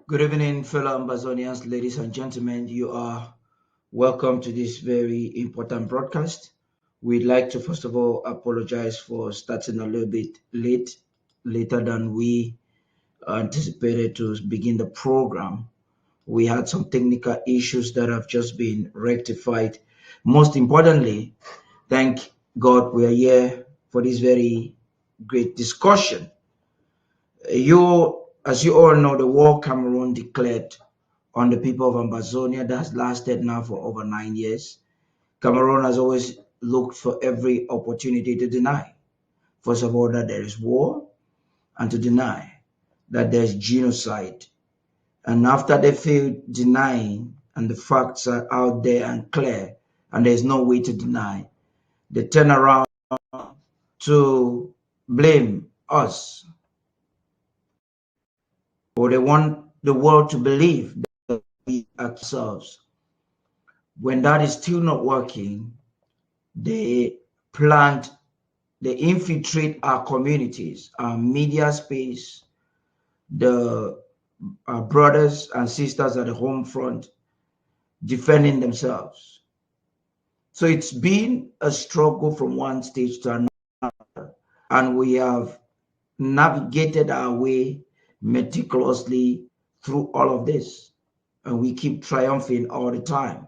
Good evening, fellow Ambazonians, ladies and gentlemen. You are welcome to this very important broadcast. We'd like to first of all apologize for starting a little bit later than we anticipated to begin the program. We had some technical issues that have just been rectified. Most importantly, thank God we are here for this very great discussion. As you all know, the war Cameroon declared on the people of Ambazonia that has lasted now for over 9 years. Cameroon has always looked for every opportunity to deny, first of all, that there is war and to deny that there's genocide. And after they failed denying and the facts are out there and clear and there's no way to deny, they turn around to blame us, or they want the world to believe that we ourselves. When that is still not working, they infiltrate our communities, our media space, our brothers and sisters at the home front defending themselves. So it's been a struggle from one stage to another, and we have navigated our way meticulously through all of this, and we keep triumphing all the time.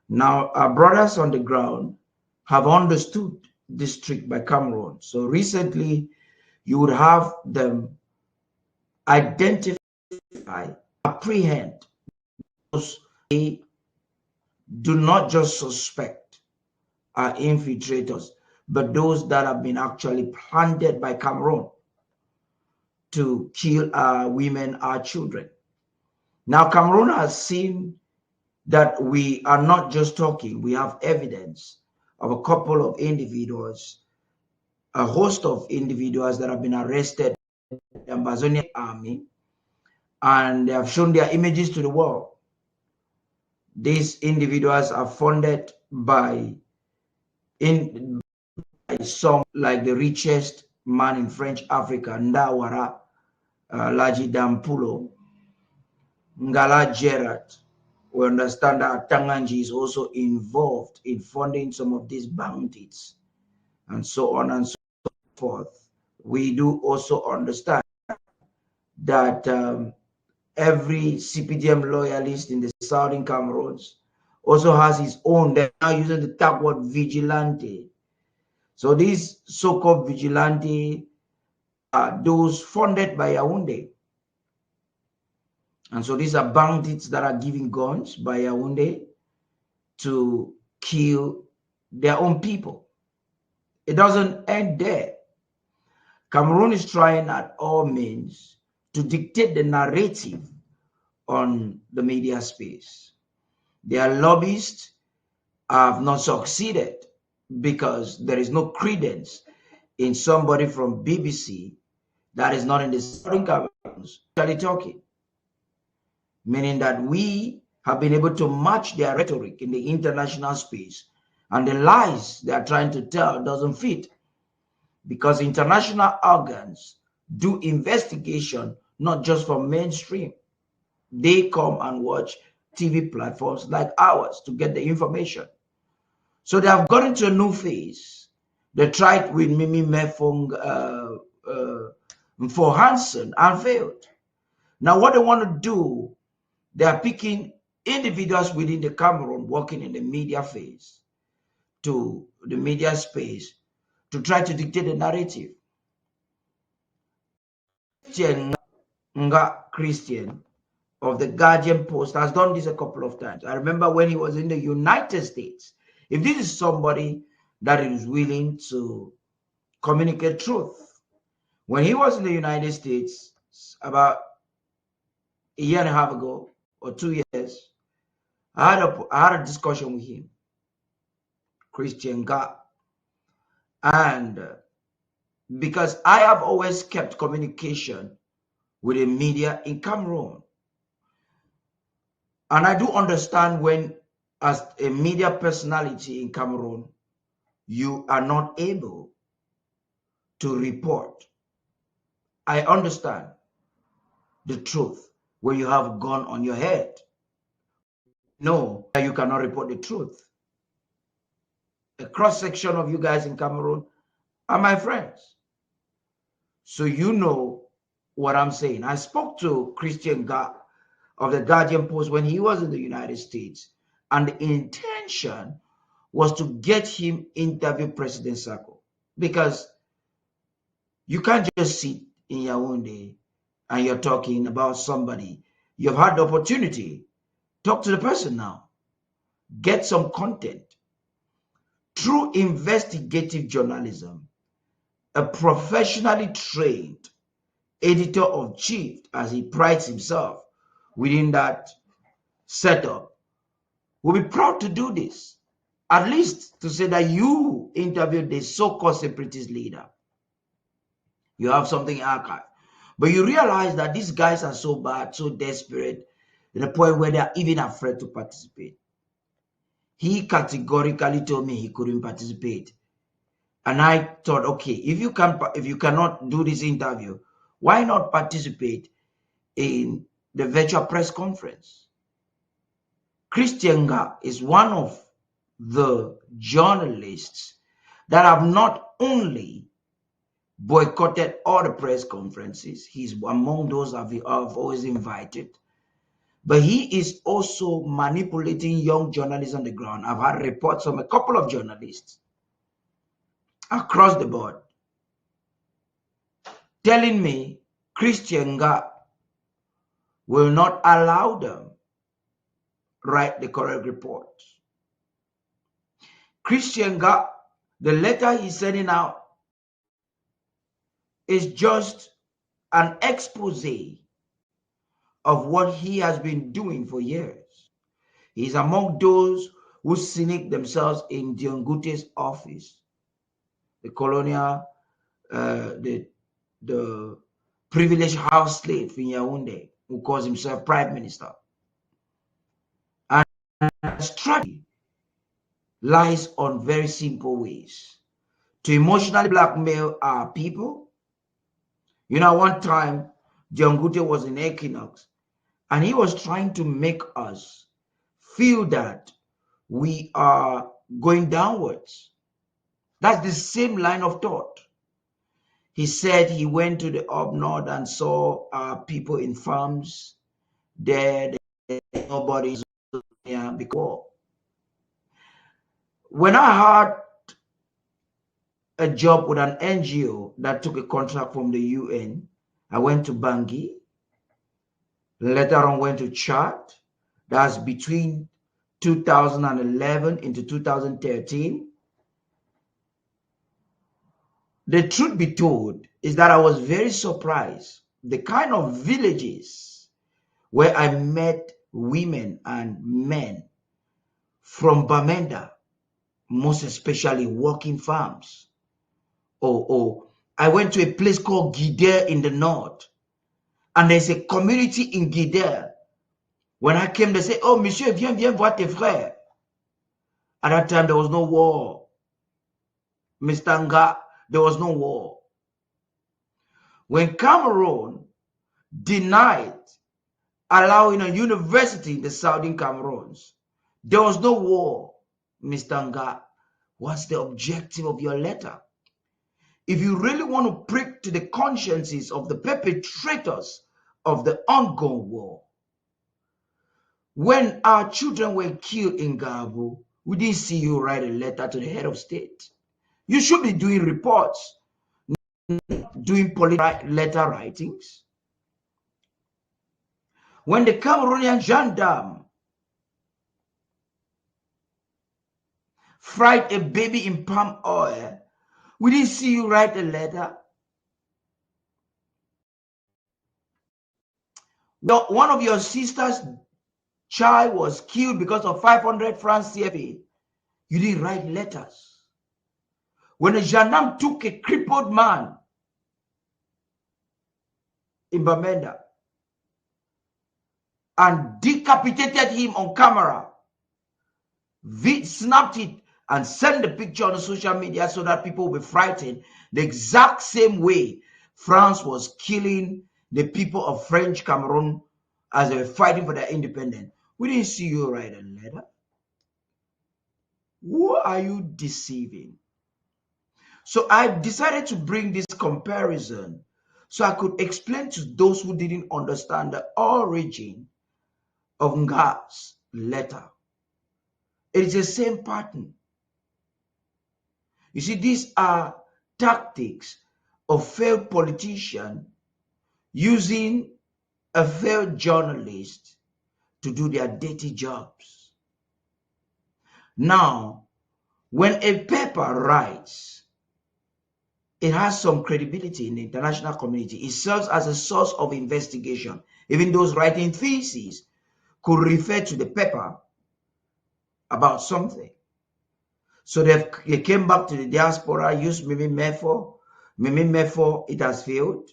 Now, our brothers on the ground have understood this trick by Cameroon. So recently, you would have them identify, apprehend those they do not just suspect are infiltrators, but those that have been actually planted by Cameroon to kill our women, our children. Now, Cameroon has seen that we are not just talking, we have evidence of a couple of individuals, a host of individuals that have been arrested in the Ambazonia army, and they have shown their images to the world. These individuals are funded by some, like the richest man in French Africa, Ndawara, Laji Dampulo, Ngala Gerard. We understand that Tanganji is also involved in funding some of these bandits, and so on and so forth. We do also understand that every CPDM loyalist in the southern Cameroons also has his own. They're now using the tag word vigilante. So these so-called vigilante are those funded by Yaounde. And so these are bandits that are giving guns by Yaounde to kill their own people. It doesn't end there. Cameroon is trying at all means to dictate the narrative on the media space. Their lobbyists have not succeeded because there is no credence in somebody from BBC that is not in the southern Cameroons actually talking, meaning that we have been able to match their rhetoric in the international space, and the lies they are trying to tell doesn't fit, because international organs do investigation not just for mainstream. They come and watch TV platforms like ours to get the information. So they have got into a new phase. They tried with Mimi Mefong for Hansen and failed. Now what they want to do, they are picking individuals within the Cameroon working in the media phase to the media space to try to dictate the narrative. Ngah Christian of the Guardian Post has done this a couple of times. I remember when he was in the United States. If this is somebody that is willing to communicate truth, when he was in the United States about a year and a half ago or 2 years, I had a discussion with him, Christian Ngah, and because I have always kept communication with the media in Cameroon, and I do understand when, as a media personality in Cameroon, you are not able to report. I understand the truth, when you have a gun on your head. No, you cannot report the truth. A cross-section of you guys in Cameroon are my friends. So you know what I'm saying. I spoke to Christian Ngah of the Guardian Post when he was in the United States, and the intention was to get him interview President Sako, because you can't just sit in Yaounde and you're talking about somebody. You've had the opportunity. Talk to the person now. Get some content. Through investigative journalism, a professionally trained editor-in-chief, as he prides himself within that setup, will be proud to do this. At least to say that you interviewed the so-called separatist leader. You have something archived. But you realize that these guys are so bad, so desperate, to the point where they're even afraid to participate. He categorically told me he couldn't participate. And I thought, okay, if you cannot do this interview, why not participate in the virtual press conference? Christian Ngah is one of the journalists that have not only boycotted all the press conferences, he's among those I've always invited, but he is also manipulating young journalists on the ground. I've had reports from a couple of journalists across the board telling me Christian Ngah will not allow them write the correct report. Christian Ngah, the letter he's sending out is just an expose of what he has been doing for years. He's among those who sneak themselves in Diangute's office, the colonial, the privileged house slave in Yaounde, who calls himself Prime Minister. And strategy lies on very simple ways to emotionally blackmail our people. You know, one time, Diangute was in Equinox, and he was trying to make us feel that we are going downwards. That's the same line of thought. He said he went to the up north and saw people in farms dead, nobody's here because when I had a job with an NGO that took a contract from the UN, I went to Bangui, later on went to Chad. That's between 2011 into 2013. The truth be told is that I was very surprised the kind of villages where I met women and men from Bamenda, most especially working farms. I went to a place called Guider in the north, and there's a community in Guider. When I came, they say, "Oh, monsieur, viens voir tes frères." At that time, there was no war. Mr. Ngah, there was no war. When Cameroon denied allowing a university in the southern Cameroons, there was no war. Mr. Ngah, what's the objective of your letter? If you really want to prick to the consciences of the perpetrators of the ongoing war, when our children were killed in Gabu, we didn't see you write a letter to the head of state. You should be doing reports, not doing political letter writings. When the Cameroonian gendarme fried a baby in palm oil, we didn't see you write a letter. One of your sister's child was killed because of 500 francs CFA. You didn't write letters. When a gendarme took a crippled man in Bamenda and decapitated him on camera, snapped it and sent the picture on the social media so that people will be frightened, the exact same way France was killing the people of French Cameroon as they were fighting for their independence. We didn't see you write a letter. Who are you deceiving? So I decided to bring this comparison so I could explain to those who didn't understand the origin of Ngah's letter. It is the same pattern. You see, these are tactics of failed politicians using a failed journalist to do their dirty jobs. Now, when a paper writes, it has some credibility in the international community. It serves as a source of investigation. Even those writing theses could refer to the paper about something. So they came back to the diaspora, used Mimi Mefo. Mimi Mefo, it has failed,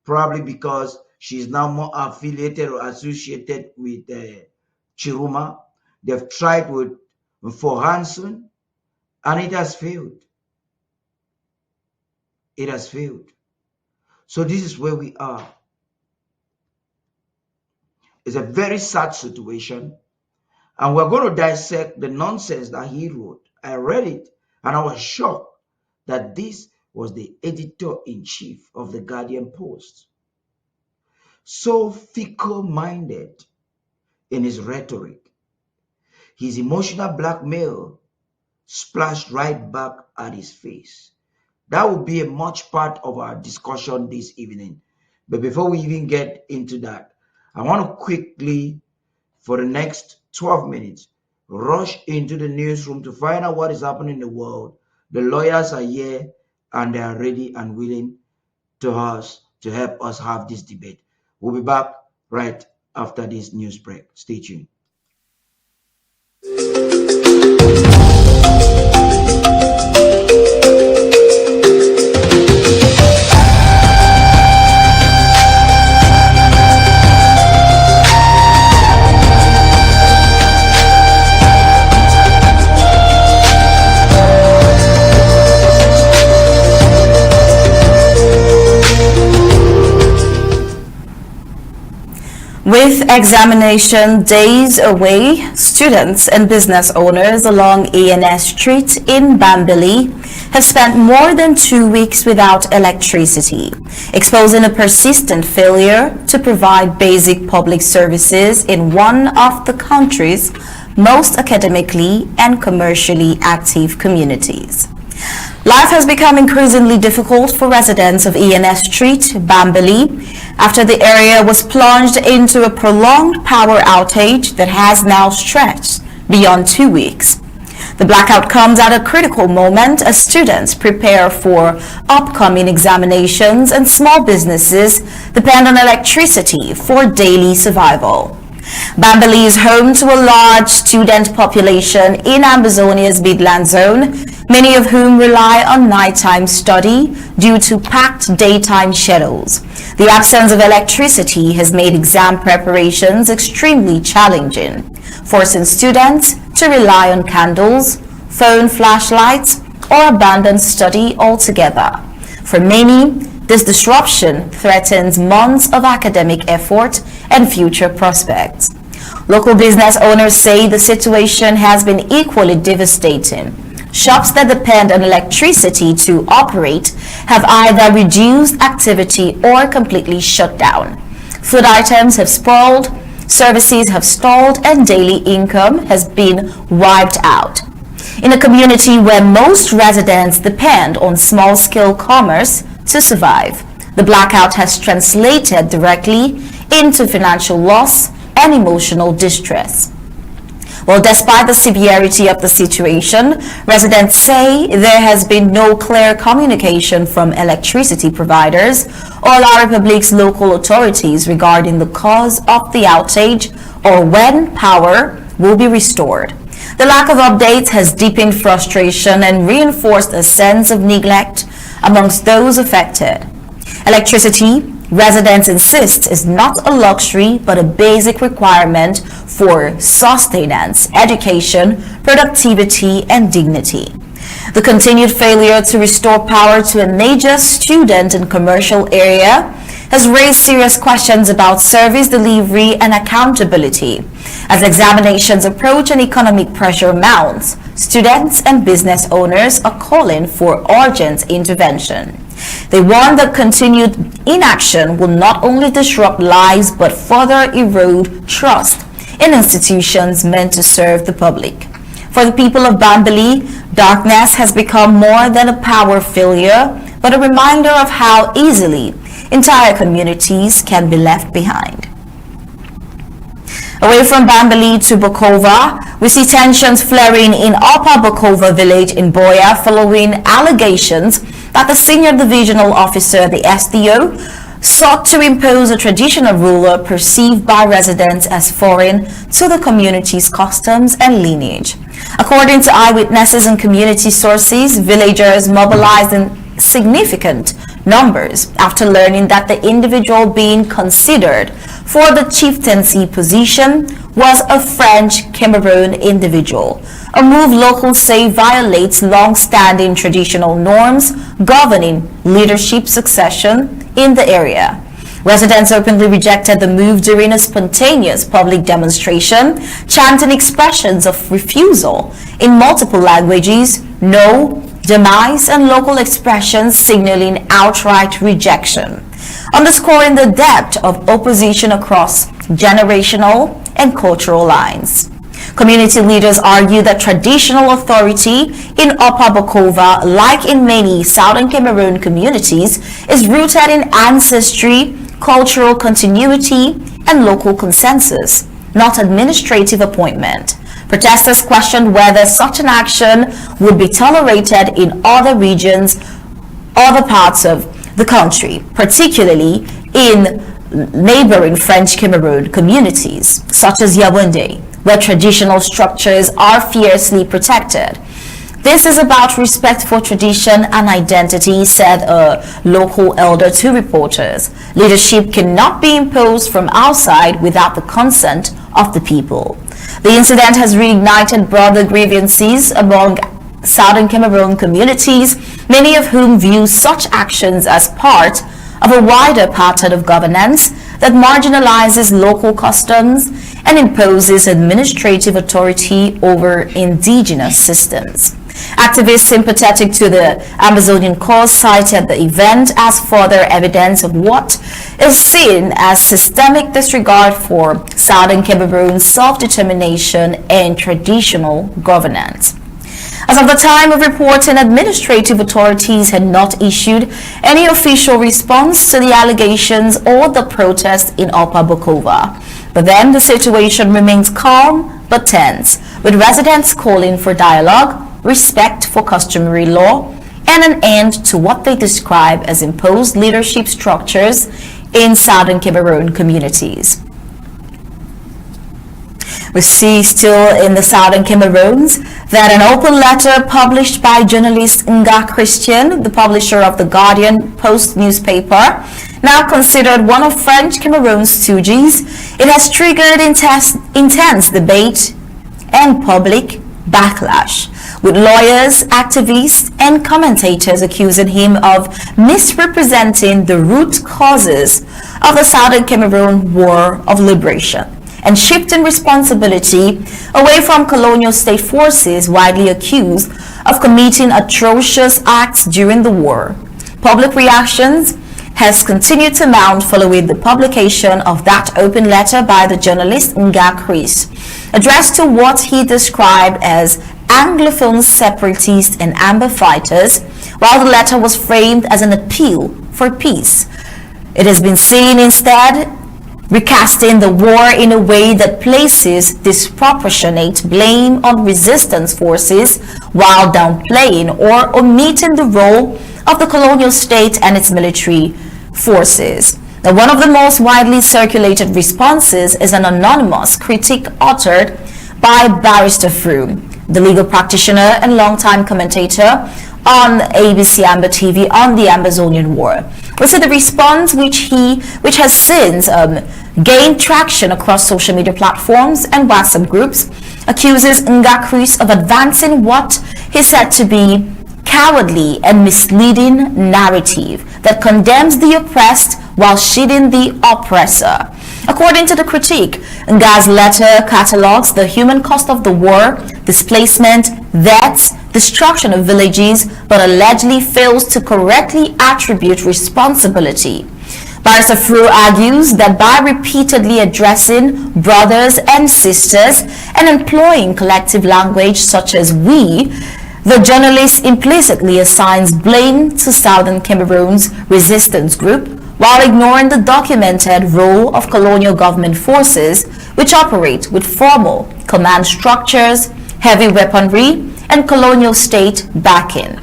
probably because she is now more affiliated or associated with Chiruma. They've tried with for Hanson, and it has failed. It has failed. So this is where we are. It's a very sad situation, and we're going to dissect the nonsense that he wrote. I read it, and I was shocked that this was the editor-in-chief of the Guardian Post. So fickle-minded in his rhetoric. His emotional blackmail splashed right back at his face. That will be a much part of our discussion this evening. But before we even get into that, I want to quickly, for the next 12 minutes, rush into the newsroom to find out what is happening in the world. The lawyers are here and they are ready and willing to help us have this debate. We'll be back right after this news break. Stay tuned. With examination days away, students and business owners along ANS Street in Bambili have spent more than 2 weeks without electricity, exposing a persistent failure to provide basic public services in one of the country's most academically and commercially active communities. Life has become increasingly difficult for residents of ENS Street, Bambili, after the area was plunged into a prolonged power outage that has now stretched beyond 2 weeks. The blackout comes at a critical moment as students prepare for upcoming examinations and small businesses depend on electricity for daily survival. Bambili is home to a large student population in Ambazonia's Midland Zone, many of whom rely on nighttime study due to packed daytime schedules. The absence of electricity has made exam preparations extremely challenging, forcing students to rely on candles, phone flashlights, or abandon study altogether. For many, this disruption threatens months of academic effort and future prospects. Local business owners say the situation has been equally devastating. Shops that depend on electricity to operate have either reduced activity or completely shut down. Food items have spoiled, services have stalled, and daily income has been wiped out. In a community where most residents depend on small-scale commerce to survive, the blackout has translated directly into financial loss and emotional distress. Well, despite the severity of the situation, residents say there has been no clear communication from electricity providers or La Republique's local authorities regarding the cause of the outage or when power will be restored. The lack of updates has deepened frustration and reinforced a sense of neglect amongst those affected. Electricity, residents insist, is not a luxury but a basic requirement for sustenance, education, productivity, and dignity. The continued failure to restore power to a major student and commercial area has raised serious questions about service delivery and accountability. As examinations approach and economic pressure mounts, students and business owners are calling for urgent intervention. They warn that continued inaction will not only disrupt lives but further erode trust in institutions meant to serve the public. For the people of Bambili, darkness has become more than a power failure, but a reminder of how easily entire communities can be left behind. Away from Bambili to Bokova, we see tensions flaring in Upper Bokova village in Boya following allegations that the senior divisional officer, the SDO, sought to impose a traditional ruler perceived by residents as foreign to the community's customs and lineage. According to eyewitnesses and community sources, villagers mobilized in significant numbers after learning that the individual being considered for the chieftaincy position was a French Cameroon individual, a move locals say violates long-standing traditional norms governing leadership succession in the area. Residents openly rejected the move during a spontaneous public demonstration, chanting expressions of refusal in multiple languages, no, demise, and local expressions signaling outright rejection, underscoring the depth of opposition across generational and cultural lines. Community leaders argue that traditional authority in Upper Bokova, like in many southern Cameroon communities, is rooted in ancestry, cultural continuity, and local consensus, not administrative appointment. Protesters questioned whether such an action would be tolerated in other regions, other parts of the country, particularly in neighboring French Cameroon communities, such as Yaounde, where traditional structures are fiercely protected. This is about respect for tradition and identity, said a local elder to reporters. Leadership cannot be imposed from outside without the consent of the people. The incident has reignited broader grievances among southern Cameroon communities, many of whom view such actions as part of a wider pattern of governance that marginalizes local customs and imposes administrative authority over indigenous systems. Activists sympathetic to the Ambazonian cause cited the event as further evidence of what is seen as systemic disregard for Southern Cameroon's self-determination and traditional governance. As of the time of reporting, administrative authorities had not issued any official response to the allegations or the protests in Upper Bokova. But then the situation remains calm but tense, with residents calling for dialogue, respect for customary law, and an end to what they describe as imposed leadership structures in Southern Cameroon communities. We see still in the Southern Cameroons that an open letter published by journalist Ngah Christian, the publisher of the Guardian Post newspaper, now considered one of French Cameroon's stooges, it has triggered intense debate and public backlash, with lawyers, activists, and commentators accusing him of misrepresenting the root causes of the Southern Cameroon War of Liberation and shifting responsibility away from colonial state forces widely accused of committing atrocious acts during the war. Public reactions has continued to mount following the publication of that open letter by the journalist Ngah Chris, addressed to what he described as Anglophone separatists and amber fighters, while the letter was framed as an appeal for peace. It has been seen instead recasting the war in a way that places disproportionate blame on resistance forces while downplaying or omitting the role of the colonial state and its military forces. Now, one of the most widely circulated responses is an anonymous critique uttered by Barrister Fru, the legal practitioner and longtime commentator on ABC Amba TV on the Ambazonian War. We see the response which has since gained traction across social media platforms and WhatsApp groups, accuses Ngah Chris of advancing what he said to be cowardly and misleading narrative that condemns the oppressed while shielding the oppressor. According to the critique, Ngah's letter catalogues the human cost of the war, displacement, deaths, destruction of villages, but allegedly fails to correctly attribute responsibility. Barrister Fru argues that by repeatedly addressing brothers and sisters and employing collective language such as we, the journalist implicitly assigns blame to Southern Cameroon's resistance group while ignoring the documented role of colonial government forces which operate with formal command structures, heavy weaponry, and colonial state backing.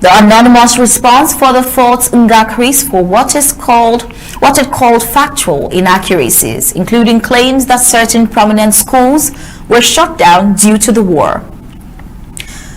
The anonymous response for the faults Ngah creates for what it called factual inaccuracies, including claims that certain prominent schools were shut down due to the war.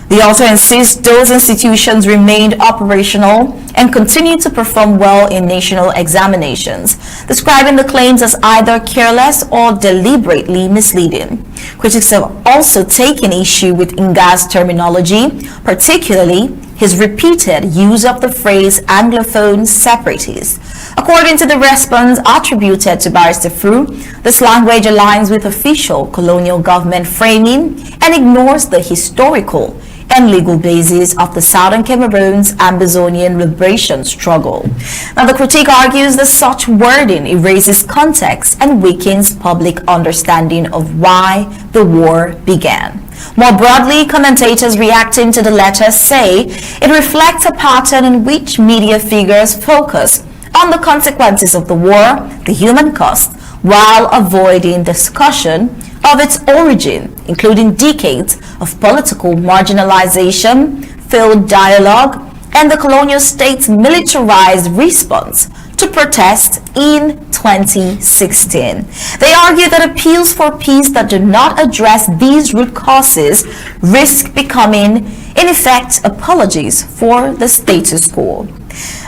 The author insists those institutions remained operational and continued to perform well in national examinations, describing the claims as either careless or deliberately misleading. Critics have also taken issue with Ngah's terminology, particularly his repeated use of the phrase Anglophone separatists. According to the response attributed to Barrister Fru, this language aligns with official colonial government framing and ignores the historical and legal basis of the Southern Cameroon's Ambazonian liberation struggle. Now, the critique argues that such wording erases context and weakens public understanding of why the war began. More broadly, commentators reacting to the letter say it reflects a pattern in which media figures focus on the consequences of the war, the human cost, while avoiding discussion of its origin, including decades of political marginalization, failed dialogue, and the colonial state's militarized response to protest in 2016. They argue that appeals for peace that do not address these root causes risk becoming, in effect, apologies for the status quo.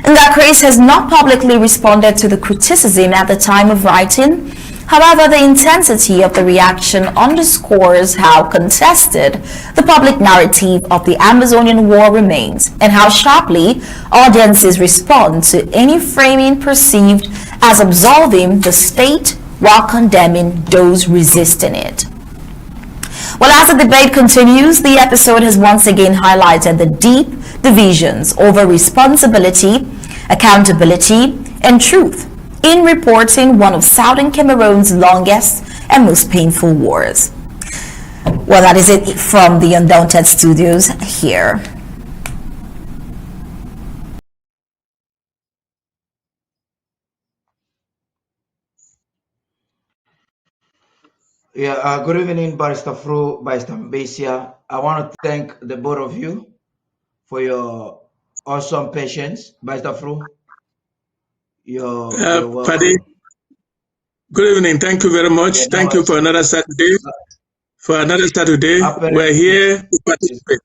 Ngah has not publicly responded to the criticism at the time of writing. However, the intensity of the reaction underscores how contested the public narrative of the Ambazonian War remains and how sharply audiences respond to any framing perceived as absolving the state while condemning those resisting it. Well, as the debate continues, the episode has once again highlighted the deep divisions over responsibility, accountability, and truth in reporting one of Southern Cameroon's longest and most painful wars. Well, that is it from the Undaunted Studios here. Yeah, good evening, Barrister Fru, Barrister Mbeseha. I want to thank the both of you for your awesome patience. Barrister Fru, you're welcome. Paddy, good evening. Thank you very much. Thank you for another Saturday. We're here to participate.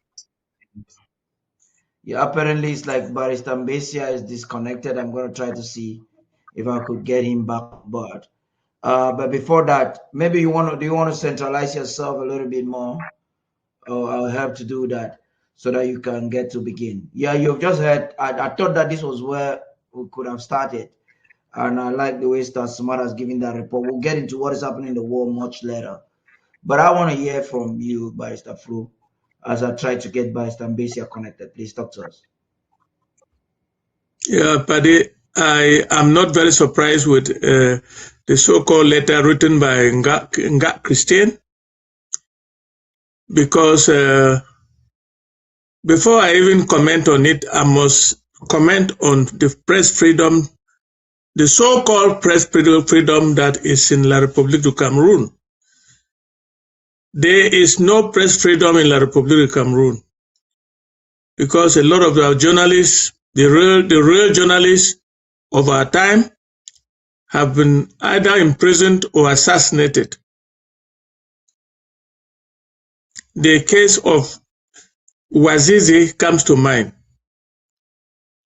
Yeah, apparently it's like Barrister Mbeseha is disconnected. I'm going to try to see if I could get him back. But before that, maybe do you want to centralize yourself a little bit more? I'll help to do that so that you can get to begin. Yeah, you've just heard. I thought that this was where we could have started, and I like the way Star Smart has given that report. We'll get into what is happening in the war much later, but I want to hear from you, Barrister Fru, as I try to get Barrister Mbeseha connected. Please talk to us. Yeah, Paddy, I am not very surprised with the so-called letter written by Ngah Christian, because before I even comment on it, I must comment on the press freedom, the so-called press freedom that is in La République du Cameroon. There is no press freedom in La République du Cameroon because a lot of our journalists, the real journalists of our time, have been either imprisoned or assassinated. The case of Wazizi comes to mind.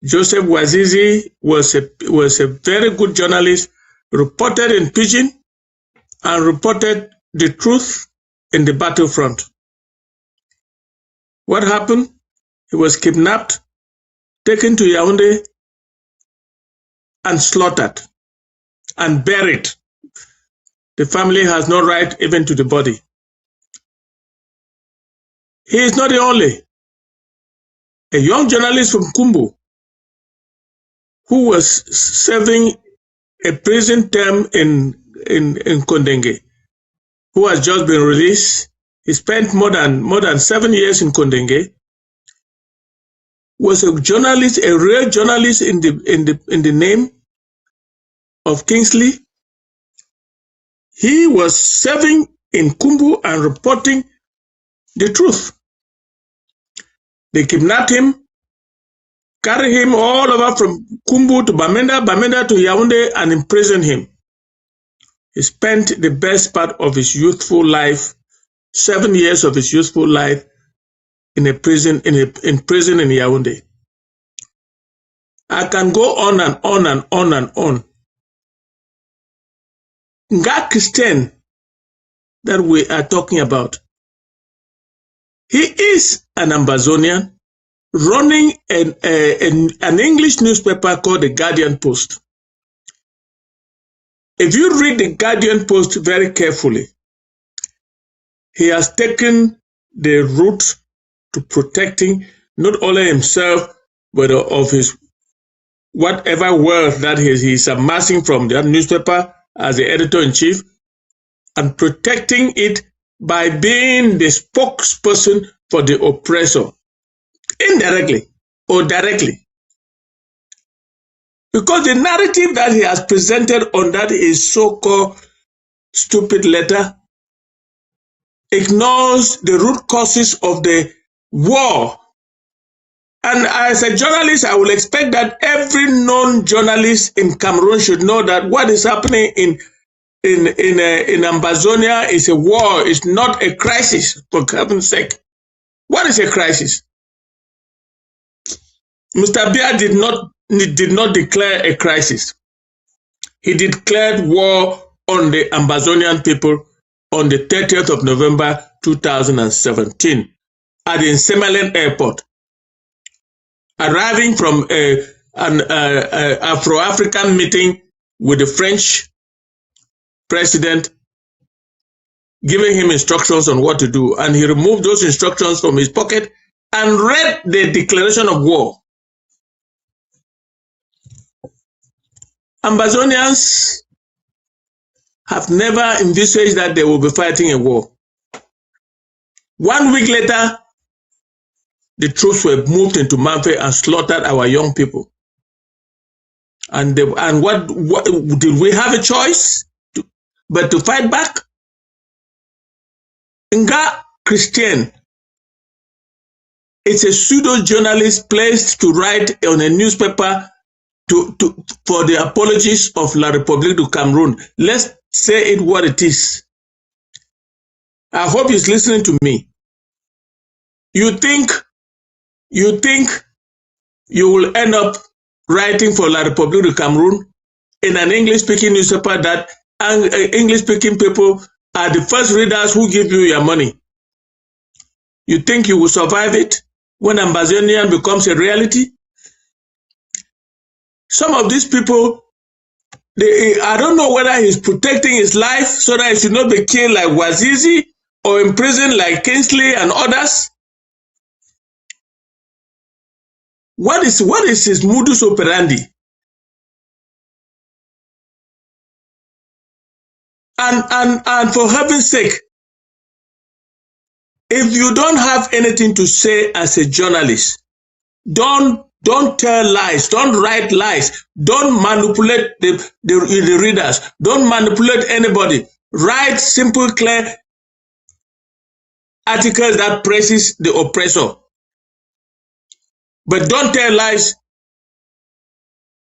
Joseph Wazizi was a very good journalist, reported in Pidgin and reported the truth in the battlefront. What happened? He was kidnapped, taken to Yaounde, and slaughtered and buried. The family has no right even to the body. He is not the only. A young journalist from Kumbu who was serving a prison term in Kondenge, who has just been released. He spent more than 7 years in Kondenge. Was a journalist, a real journalist in the name of Kingsley. He was serving in Kumbu and reporting the truth. They kidnapped him, carried him all over from Kumbu to Bamenda to Yaounde, and imprisoned him. He spent the best part of his youthful life, 7 years of his youthful life, in a prison in Yaounde. I can go on and on and on and on. Ngah Christian that we are talking about, he is an Ambazonian running an English newspaper called the Guardian Post. If you read the Guardian Post very carefully, he has taken the route to protecting not only himself, but of his whatever wealth that he's amassing from that newspaper as the editor-in-chief, and protecting it by being the spokesperson for the oppressor, indirectly or directly. Because the narrative that he has presented on that is so-called stupid letter ignores the root causes of the war. And as a journalist, I will expect that every known journalist in Cameroon should know that what is happening in Ambazonia is a war. It's not a crisis, for heaven's sake. What is a crisis? Mr. Biya did not declare a crisis. He declared war on the Ambazonian people on the 30th of November 2017 at the Nsemalen airport, arriving from an Afro-African meeting with the French president, giving him instructions on what to do, and he removed those instructions from his pocket and read the declaration of war. Ambazonians have never envisaged that they will be fighting a war. 1 week later, the troops were moved into Mamfe and slaughtered our young people. And what did we have a choice but to fight back? Ngah Christian is a pseudo-journalist placed to write on a newspaper for the apologies of La République du Cameroun. Let's say it what it is. I hope he's listening to me. You think you will end up writing for La République du Cameroun in an English-speaking newspaper that English-speaking people are the first readers who give you your money. You think you will survive it when Ambazonia becomes a reality? Some of these people, I don't know whether he's protecting his life so that he should not be killed like Wazizi or imprisoned like Kingsley and others. What is his modus operandi? And for heaven's sake, if you don't have anything to say as a journalist, don't tell lies, don't write lies, don't manipulate the readers, don't manipulate anybody. Write simple, clear articles that praises the oppressor. But don't tell lies.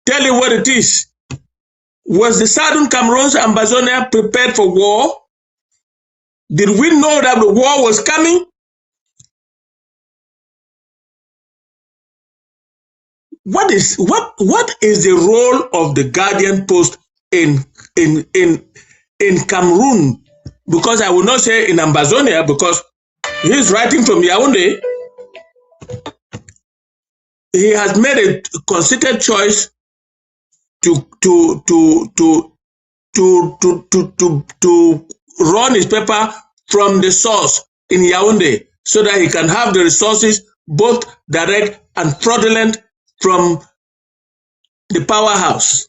Tell you what it is. Was the Southern Cameroons Ambazonia prepared for war? Did we know that the war was coming? What is the role of the Guardian Post in Cameroon? Because I will not say in Ambazonia, because he's writing from Yaounde. He has made a considered choice to run his paper from the source in Yaounde so that he can have the resources, both direct and fraudulent, from the powerhouse.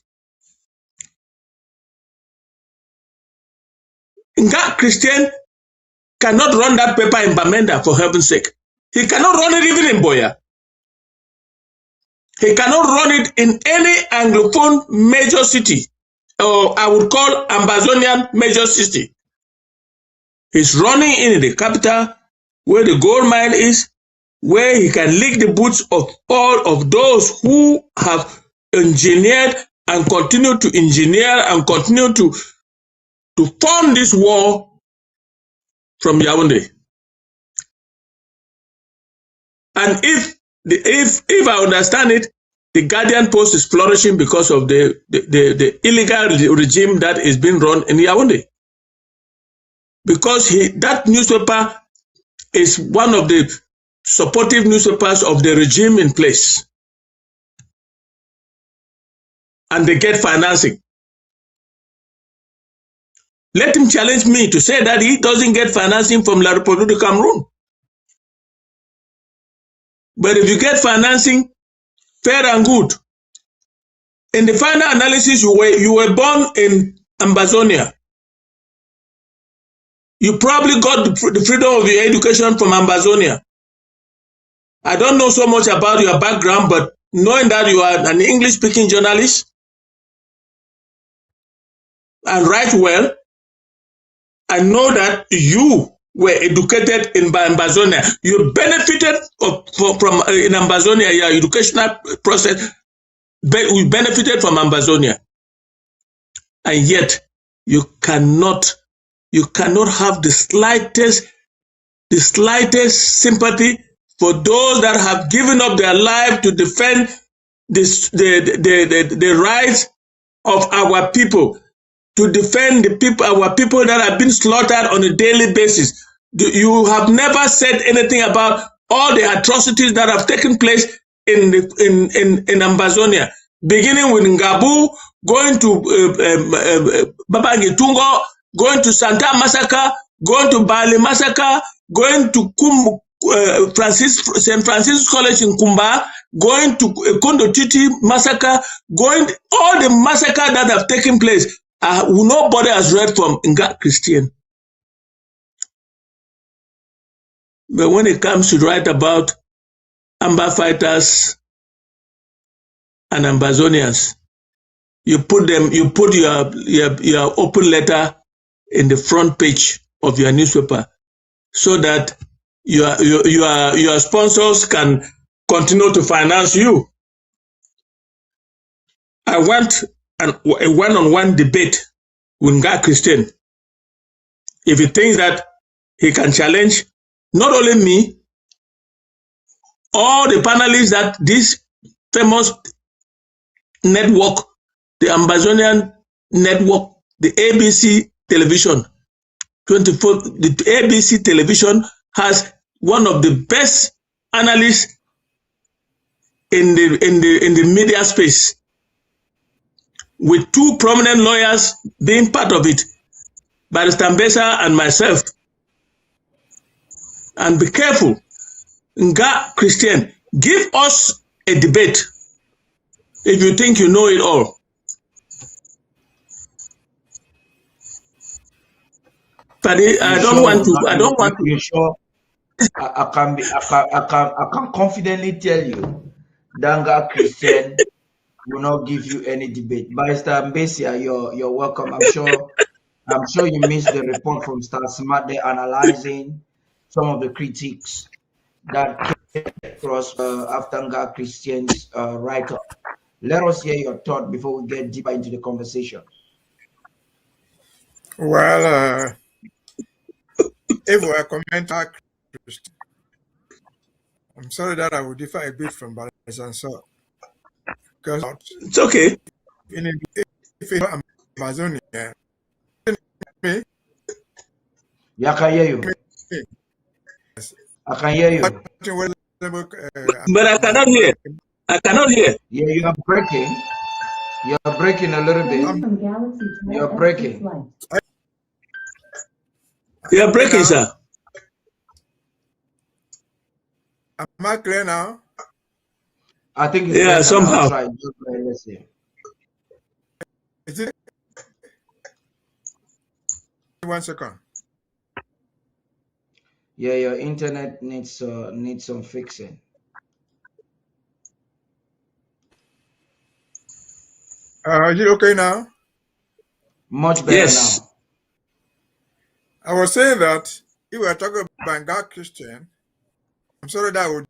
Ngah Christian cannot run that paper in Bamenda, for heaven's sake. He cannot run it even in Boya. He cannot run it in any Anglophone major city, or I would call Ambazonian major city. He's running in the capital, where the gold mine is, where he can lick the boots of all of those who have engineered and continue to engineer and continue to fund this war from Yaounde. And if I understand it, the Guardian Post is flourishing because of the illegal regime that is being run in Yaounde. Because that newspaper is one of the supportive newspapers of the regime in place. And they get financing. Let him challenge me to say that he doesn't get financing from La République du Cameroon. But if you get financing, fair and good. In the final analysis, you were born in Ambazonia. You probably got the freedom of your education from Ambazonia. I don't know so much about your background, but knowing that you are an English-speaking journalist and write well, I know that you were educated in Ambazonia. You benefited from in Ambazonia, your educational process. We benefited from Ambazonia, and yet you cannot have the slightest sympathy for those that have given up their life to defend the rights of our people, to defend our people that have been slaughtered on a daily basis. You have never said anything about all the atrocities that have taken place in Ambazonia, beginning with Ngabu, going to Babangitungo, going to Santa Massacre, going to Bali Massacre, going to St. Francis College in Kumba, going to Kondo Titi Massacre, all the massacres that have taken place. Nobody has read from Ngah Christian. But when it comes to write about Amba fighters and Ambazonians, you put your open letter in the front page of your newspaper so that your sponsors can continue to finance you. I want a one-on-one debate with Ngah Christian. If he thinks that he can challenge not only me, all the panelists that this famous network, the Ambazonian network, the ABC television, the ABC television has one of the best analysts in the media space, with two prominent lawyers being part of it, Barrister Mbeseha and myself. And be careful, Ngah Christian, give us a debate if you think you know it all. Paddy, I don't want to. You sure? I can confidently tell you that Ngah Christian will not give you any debate. Barrister Mbeseha, you're welcome. I'm sure you missed the report from Star Smart. They're analyzing some of the critiques that came across after Ngah Christian's write-up. Let us hear your thought before we get deeper into the conversation. Well, if we are commenting, I'm sorry that I will differ a bit from Barrister Nsoh, because it's okay. If it's Amazonia, Yeah, I can hear you. I can hear you. But I cannot hear. I cannot hear. Yeah, you are breaking. You're breaking a little bit. You're breaking. You're breaking, sir. Am I clear now? I think it's Yeah, better somehow. now. Try. Let's see. Is it 1 second? Yeah, your internet needs some fixing. Is it okay now? Much better Yes. now. I was saying that if we are talking about God Christian, I'm sorry that would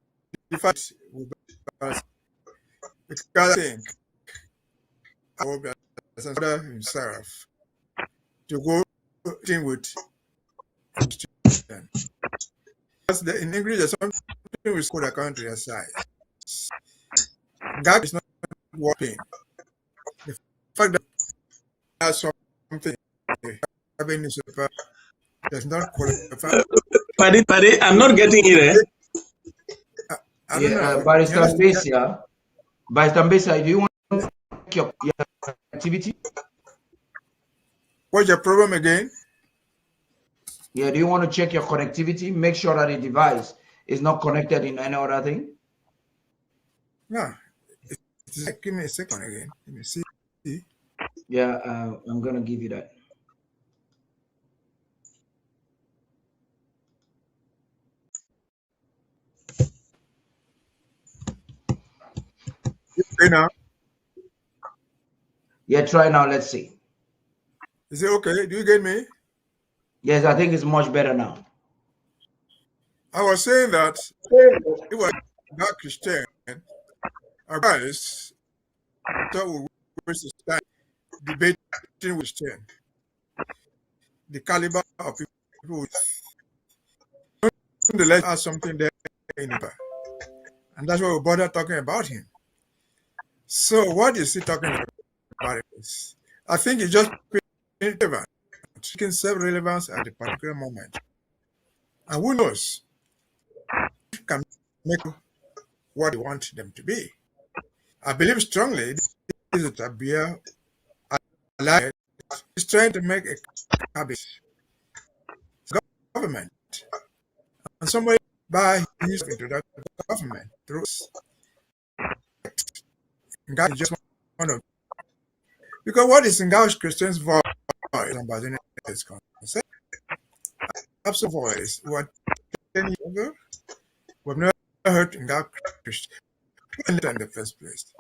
define with us because I think I will be himself to go in with Christian. Because in English, there's something we call the country aside. God is not working. The fact that there's something having super does not qualify. Paddy, I'm not getting it. I don't know. Barrister Mbeseha, Barrister Mbeseha, do you want to check your activity? What's your problem again? Yeah, do you want to check your connectivity? Make sure that the device is not connected in any other thing. No. Give me a second again. Let me see. Yeah, I'm gonna give you that. Okay now. Yeah, try now. Let's see. Is it okay? Do you get me? Yes, I think it's much better now. I was saying that it was not Christian. Our guys thought we waste his time debating with Christian. The caliber of people with nonetheless has something there in it. And that's why we bother talking about him. So what is he talking about? I think it's just relevant, seeking self-relevance at a particular moment. And who knows? Can make what they want them to be. I believe strongly this is a Tabia allied is trying to make a cabinet government. And somebody by his into that government through God is just one of because what is Ngah's Christian's voice Ambazonia is concerned. Absolute voice what 10 years ago we've never heard Ngah Christian in the first place.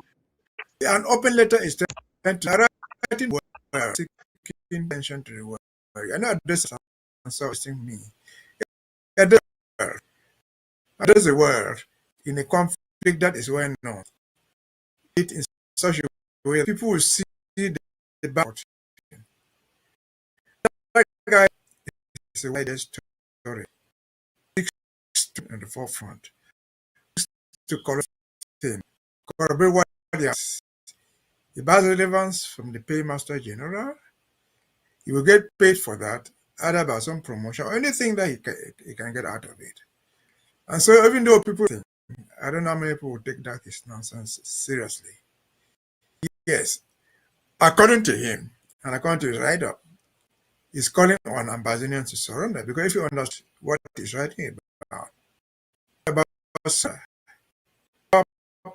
An open letter is trying to writing word seeking attention to the word. I know this is something me. Address the word in a conflict that is well known. It in such a way that people will see the back. That guy is a wider story. In the forefront. To correct him. Corroborate what he has. He has relevance from the paymaster general. He will get paid for that, either by some promotion or anything that he can get out of it. And so even though people think, I don't know how many people will take that his nonsense seriously. Yes, according to him, and according to his write-up, he's calling on Ambazonians to surrender because if you understand what he's writing about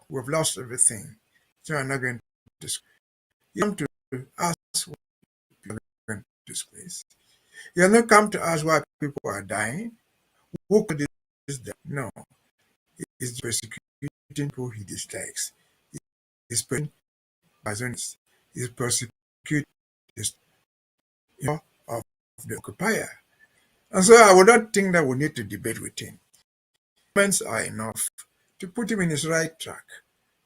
we've lost everything, so I'm not going to discuss. You come to ask what people are going to disgrace. You have not come to ask why people are dying. Who could this die? No. He's persecuting people he dislikes. He's persecuting Ambazonians. He's persecuting of the occupier. And so I would not think that we need to debate with him. Comments are enough to put him in his right track.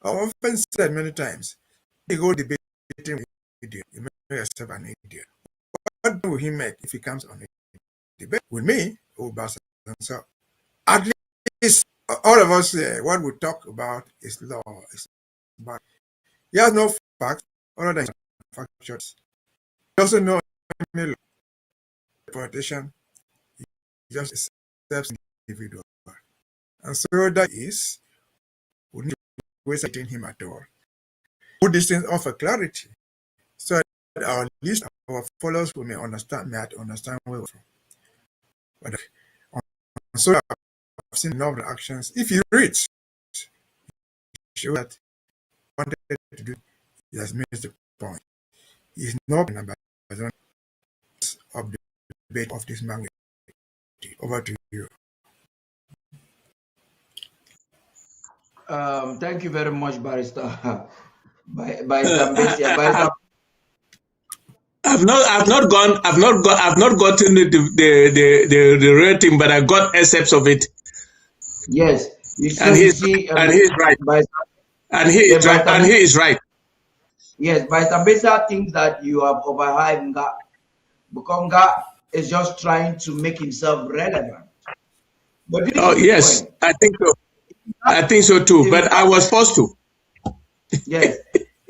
I've often said many times, you go debating with an idiot, you make yourself an idiot. What will he make if he comes on a debate with me or Mbeseha? So at least all of us what we talk about is law. But he has no facts other than factuals. He doesn't know any law. Politician, he just accepts individual. And so that is, we need to waste him at all. put these things off for clarity, so that our least our followers will may understand where we're from. But so I've seen enough reactions. If you read, show that wanted to do, he has missed the point. He's not an Ambazonia of the debate of this magnitude. Over to you. Thank you very much, Barrister. Barrister Mbeseha. Barrister. I've not gotten the rating, but I got excerpts of it. Yes, and he's right. And he is right. Yes, Barrister Mbeseha thinks that you have overhyped Ngah, because Ngah is just trying to make himself relevant. But yes, point. I think so. I think so too. But I was forced to. Yes,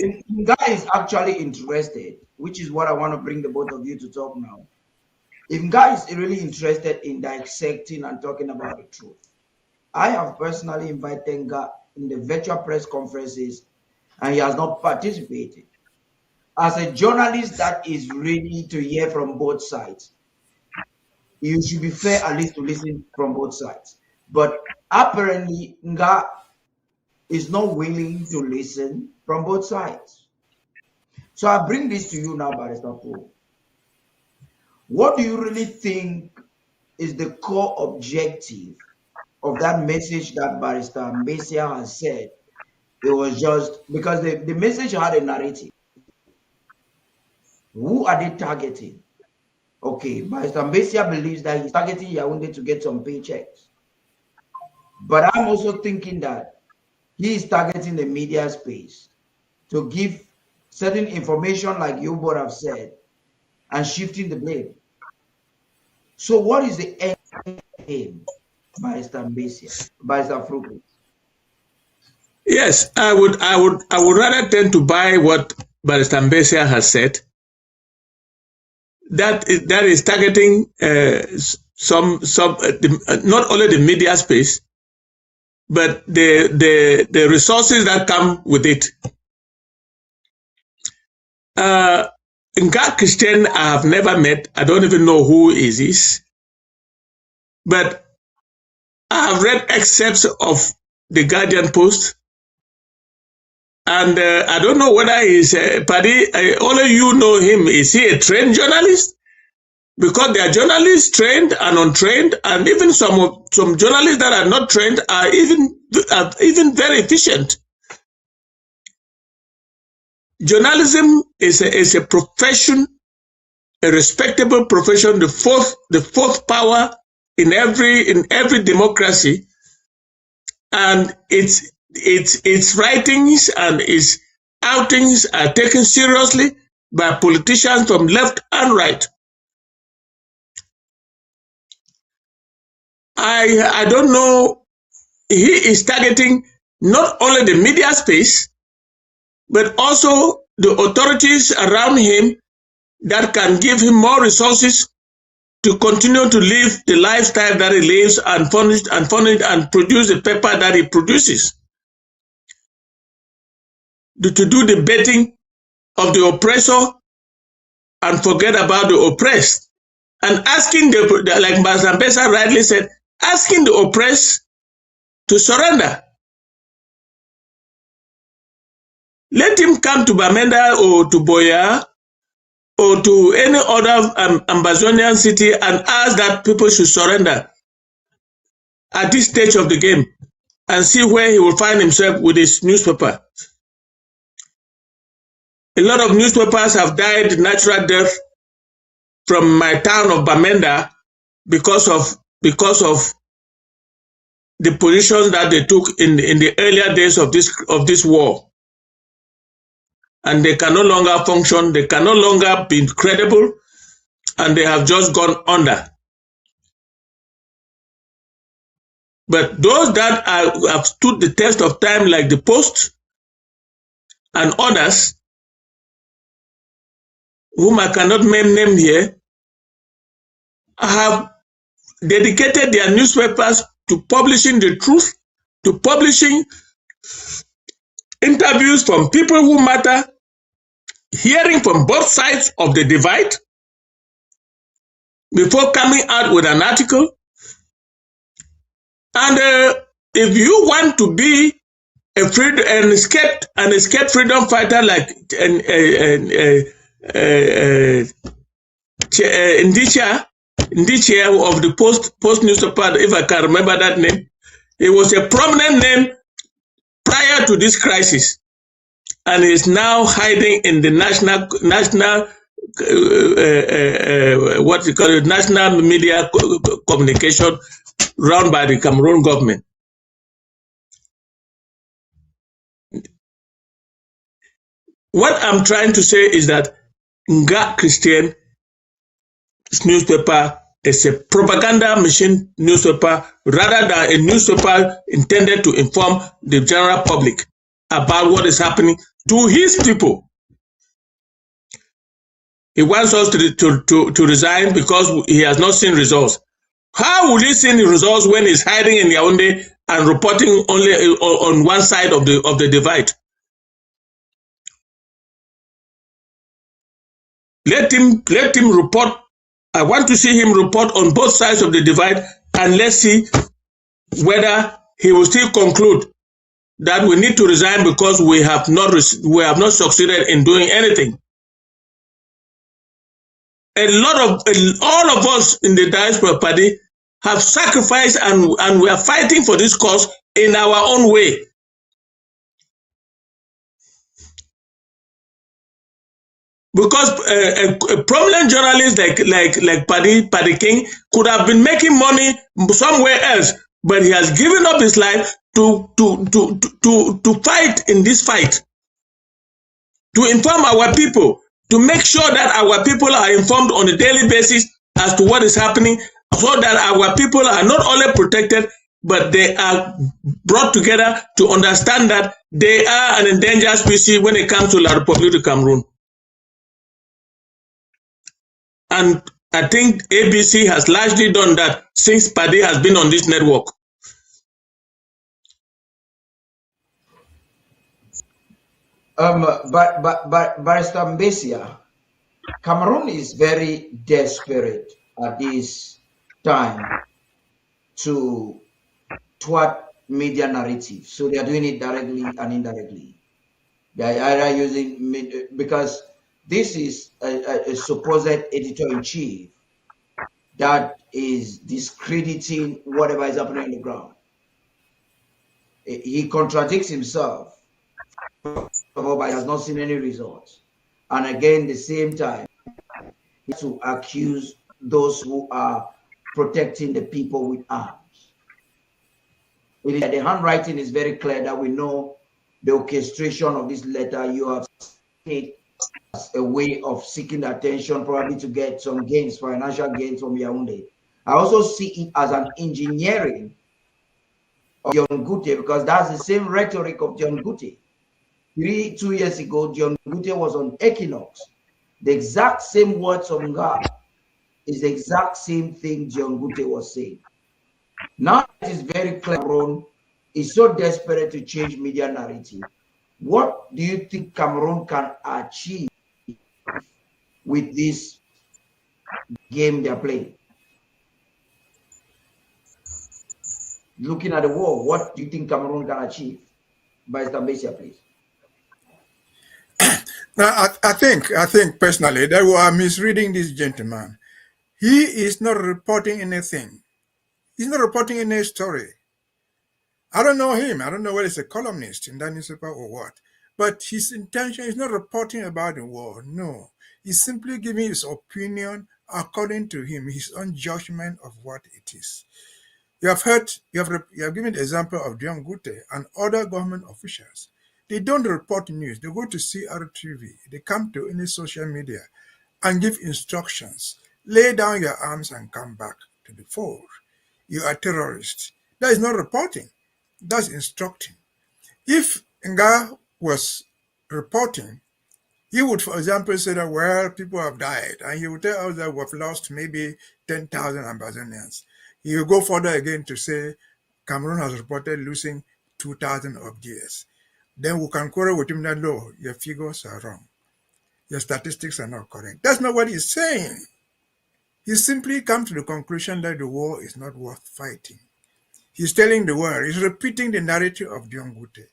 Ngah is actually interested, which is what I want to bring the both of you to talk now. If Ngah is really interested in dissecting and talking about the truth, I have personally invited Ngah in the virtual press conferences, and he has not participated. As a journalist that is ready to hear from both sides, you should be fair at least to listen from both sides. But apparently, Ngah is not willing to listen from both sides. So I bring this to you now, Barrister Fru. What do you really think is the core objective of that message that Barrister Mbeseha has said? It was just because the message had a narrative. Who are they targeting? Okay, Barrister Mbeseha believes that he's targeting Yaounde to get some paychecks. But I'm also thinking that he is targeting the media space to give certain information, like you both have said, and shifting the blame. So what is the end aim, Barrister Mbeseha? Barrister Fru? Yes, I would rather tend to buy what Barrister Mbeseha has said. That is targeting not only the media space, but the resources that come with it. Ngah Christian, I have never met. I don't even know who is this. But I have read excerpts of the Guardian Post, and I don't know whether he's Paddy. All of you know him. Is he a trained journalist? Because there are journalists trained and untrained, and even some journalists that are not trained are even very efficient. Journalism is a profession, a respectable profession, the fourth power in every democracy, and its writings and its outings are taken seriously by politicians from left and right. I don't know. He is targeting not only the media space, but also the authorities around him that can give him more resources to continue to live the lifestyle that he lives and furnish and produce the paper that he produces. To do the betting of the oppressor and forget about the oppressed. And asking like Mbeseha rightly said, asking the oppressed to surrender. Let him come to Bamenda or to Boya or to any other Ambazonian city and ask that people should surrender at this stage of the game and see where he will find himself with his newspaper. A lot of newspapers have died natural death from my town of Bamenda because of the positions that they took in the earlier days of this war. And they can no longer function, they can no longer be credible, and they have just gone under. But those that have stood the test of time, like the Post and others, whom I cannot name here, have dedicated their newspapers to publishing the truth, to publishing interviews from people who matter, hearing from both sides of the divide before coming out with an article. And if you want to be an escaped freedom fighter like Ndichia of the Post newspaper, if I can remember that name, it was a prominent name prior to this crisis, and is now hiding in the national what you call it, national media communication run by the Cameroon government. What I'm trying to say is that Ngah Christian newspaper is a propaganda machine newspaper rather than a newspaper intended to inform the general public about what is happening to his people. He wants us to resign because he has not seen results. How will he see the results when he's hiding in Yaounde and reporting only on one side of the divide? Let him report. I want to see him report on both sides of the divide, and let's see whether he will still conclude that we need to resign because we have not succeeded in doing anything. All of us in the diaspora party have sacrificed, and we are fighting for this cause in our own way. Because a prominent journalist like Paddy King could have been making money somewhere else, but he has given up his life to fight in this fight, to inform our people, to make sure that our people are informed on a daily basis as to what is happening, so that our people are not only protected, but they are brought together to understand that they are an endangered species when it comes to La République du Cameroon. And I think ABC has largely done that since Paddy has been on this network. But Barrister Mbeseha, Cameroon is very desperate at this time to thwart media narrative. So they are doing it directly and indirectly. They are either using, because this is a supposed editor-in-chief that is discrediting whatever is happening on the ground. He contradicts himself, but he has not seen any results. And again, the same time, to accuse those who are protecting the people with arms. The handwriting is very clear that we know the orchestration of this letter. You have seen it as a way of seeking attention, probably to get some gains, financial gains from Yaounde. I also see it as an engineering of John Gute, because that's the same rhetoric of John Gute. 2 years ago, John Gute was on Equinox. The exact same words of Ngah is the exact same thing John Gute was saying. Now it is very clear Cameroon is so desperate to change media narrative. What do you think Cameroon can achieve with this game they're playing? Looking at the world, what do you think Cameroon can achieve? By Mbeseha, please. Now, I think personally that we are misreading this gentleman. He is not reporting anything. He's not reporting any story. I don't know him. I don't know whether he's a columnist in that newspaper or what. But his intention is not reporting about the war. No. He's simply giving his opinion according to him, his own judgment of what it is. You have given the example of John Gute and other government officials. They don't report news. They go to CRTV. They come to any social media and give instructions. Lay down your arms and come back to the fold. You are terrorists. That is not reporting. That's instructing. If Ngah was reporting, he would, for example, say that, well, people have died. And he would tell us that we've lost maybe 10,000 Ambazonians. He will go further again to say Cameroon has reported losing 2,000 of theirs. then we can quarrel with him that, no, your figures are wrong. Your statistics are not correct. That's not what he's saying. He simply come to the conclusion that the war is not worth fighting. He's telling the world, he's repeating the narrative of Diongute.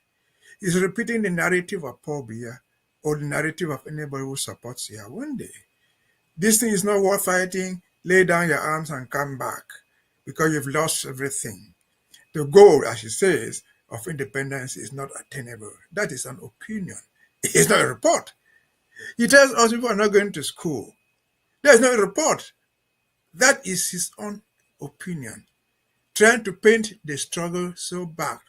He's repeating the narrative of Paul Biya or the narrative of anybody who supports Yaounde. This thing is not worth fighting. Lay down your arms and come back because you've lost everything. The goal, as he says, of independence is not attainable. That is an opinion. It's not a report. He tells us people are not going to school. There's no report. That is his own opinion. Trying to paint the struggle so dark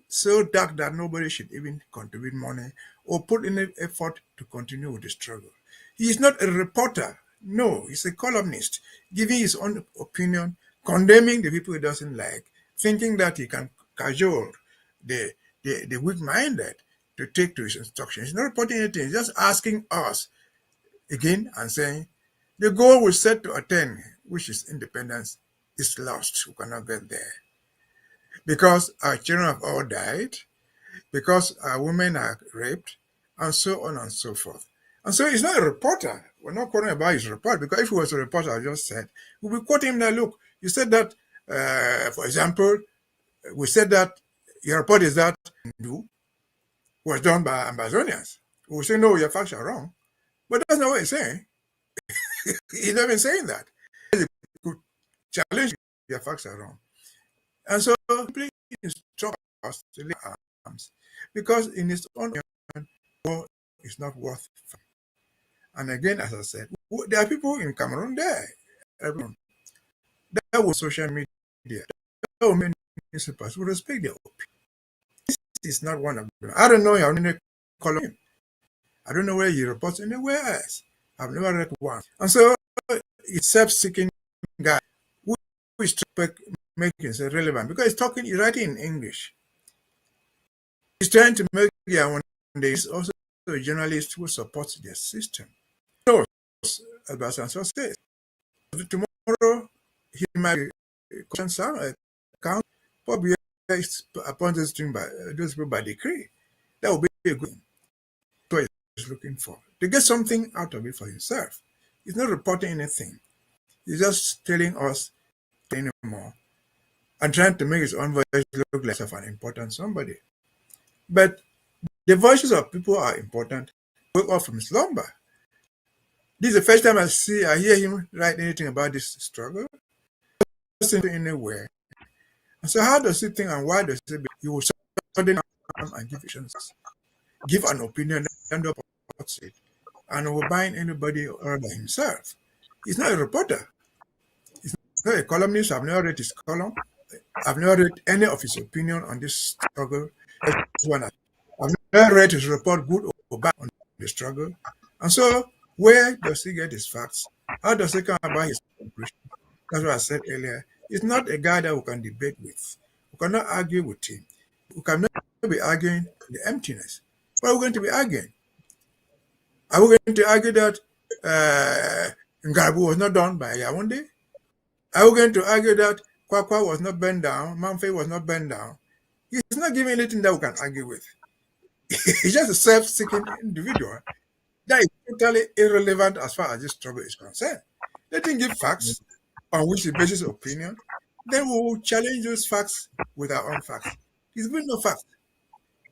that nobody should even contribute money or put in an effort to continue with the struggle. He is not a reporter. No, he's a columnist, giving his own opinion, condemning the people he doesn't like, thinking that he can cajole the weak-minded to take to his instructions. He's not reporting anything. He's just asking us again and saying, the goal we set to attain, which is independence, is lost. We cannot get there. Because our children have all died, because our women are raped, and so on and so forth. And so he's not a reporter. We're not quoting about his report, because if he was a reporter, I just said, we'll be quoting him that, look, you said that, for example, we said that your report is that was done by Ambazonians. We say, no, your facts are wrong. But that's not what he's saying. He's not even saying that. He could challenge your facts are wrong. And so please instruct us to lay arms. Because in its own war is not worth fighting. And again, as I said, there are people in Cameroon there. Everyone. That was social media. There were many municipalities who respect their opinion. This is not one of them. I don't know how many column him. I don't know where he reports anywhere else. I've never read one. And so it's self-seeking guy who is making it relevant because he's writing in English. He's trying to make Yaounde is also a journalist who supports their system. So, as Nsoh says, tomorrow he might question some account, probably appointed by those people by decree. That would be a good thing. That's what he's looking for. To get something out of it for himself. He's not reporting anything. He's just telling us anymore and trying to make his own voice look like an important somebody. But the voices of people are important. Wake up from slumber. This is the first time I hear him write anything about this struggle. Anywhere. And so how does he think and why does he will suddenly come and give an opinion and reports it, and will bind anybody other than himself? He's not a reporter. He's not a columnist. I've never read his column. I've never read any of his opinion on this struggle. I've never read his report, good or bad, on the struggle. And so, where does he get his facts? How does he come about his conclusion? That's what I said earlier. He's not a guy that we can debate with. We cannot argue with him. We cannot be arguing the emptiness. What are we going to be arguing? Are we going to argue that Ngah was not done by Yaounde? Are we going to argue that Kwakwa was not burned down, Manfei was not burned down? He's not giving anything that we can argue with. He's just a self-seeking individual that is totally irrelevant as far as this struggle is concerned. Let him give facts on which he bases opinion. Then we will challenge those facts with our own facts. He's giving no facts.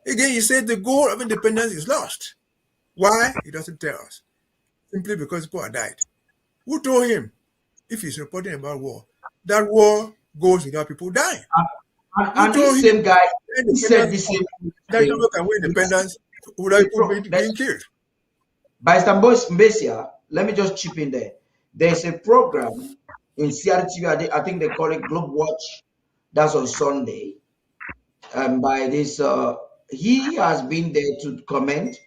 Again, he said the goal of independence is lost. Why? He doesn't tell us. Simply because people have died. Who told him, if he's reporting about war, that war goes without people dying? And this same guy said the same thing. That people can win independence without people being killed. By Mbeseha, let me just chip in there. There's a program in CRTV, I think they call it Globe Watch. That's on Sunday. And by this, he has been there to comment.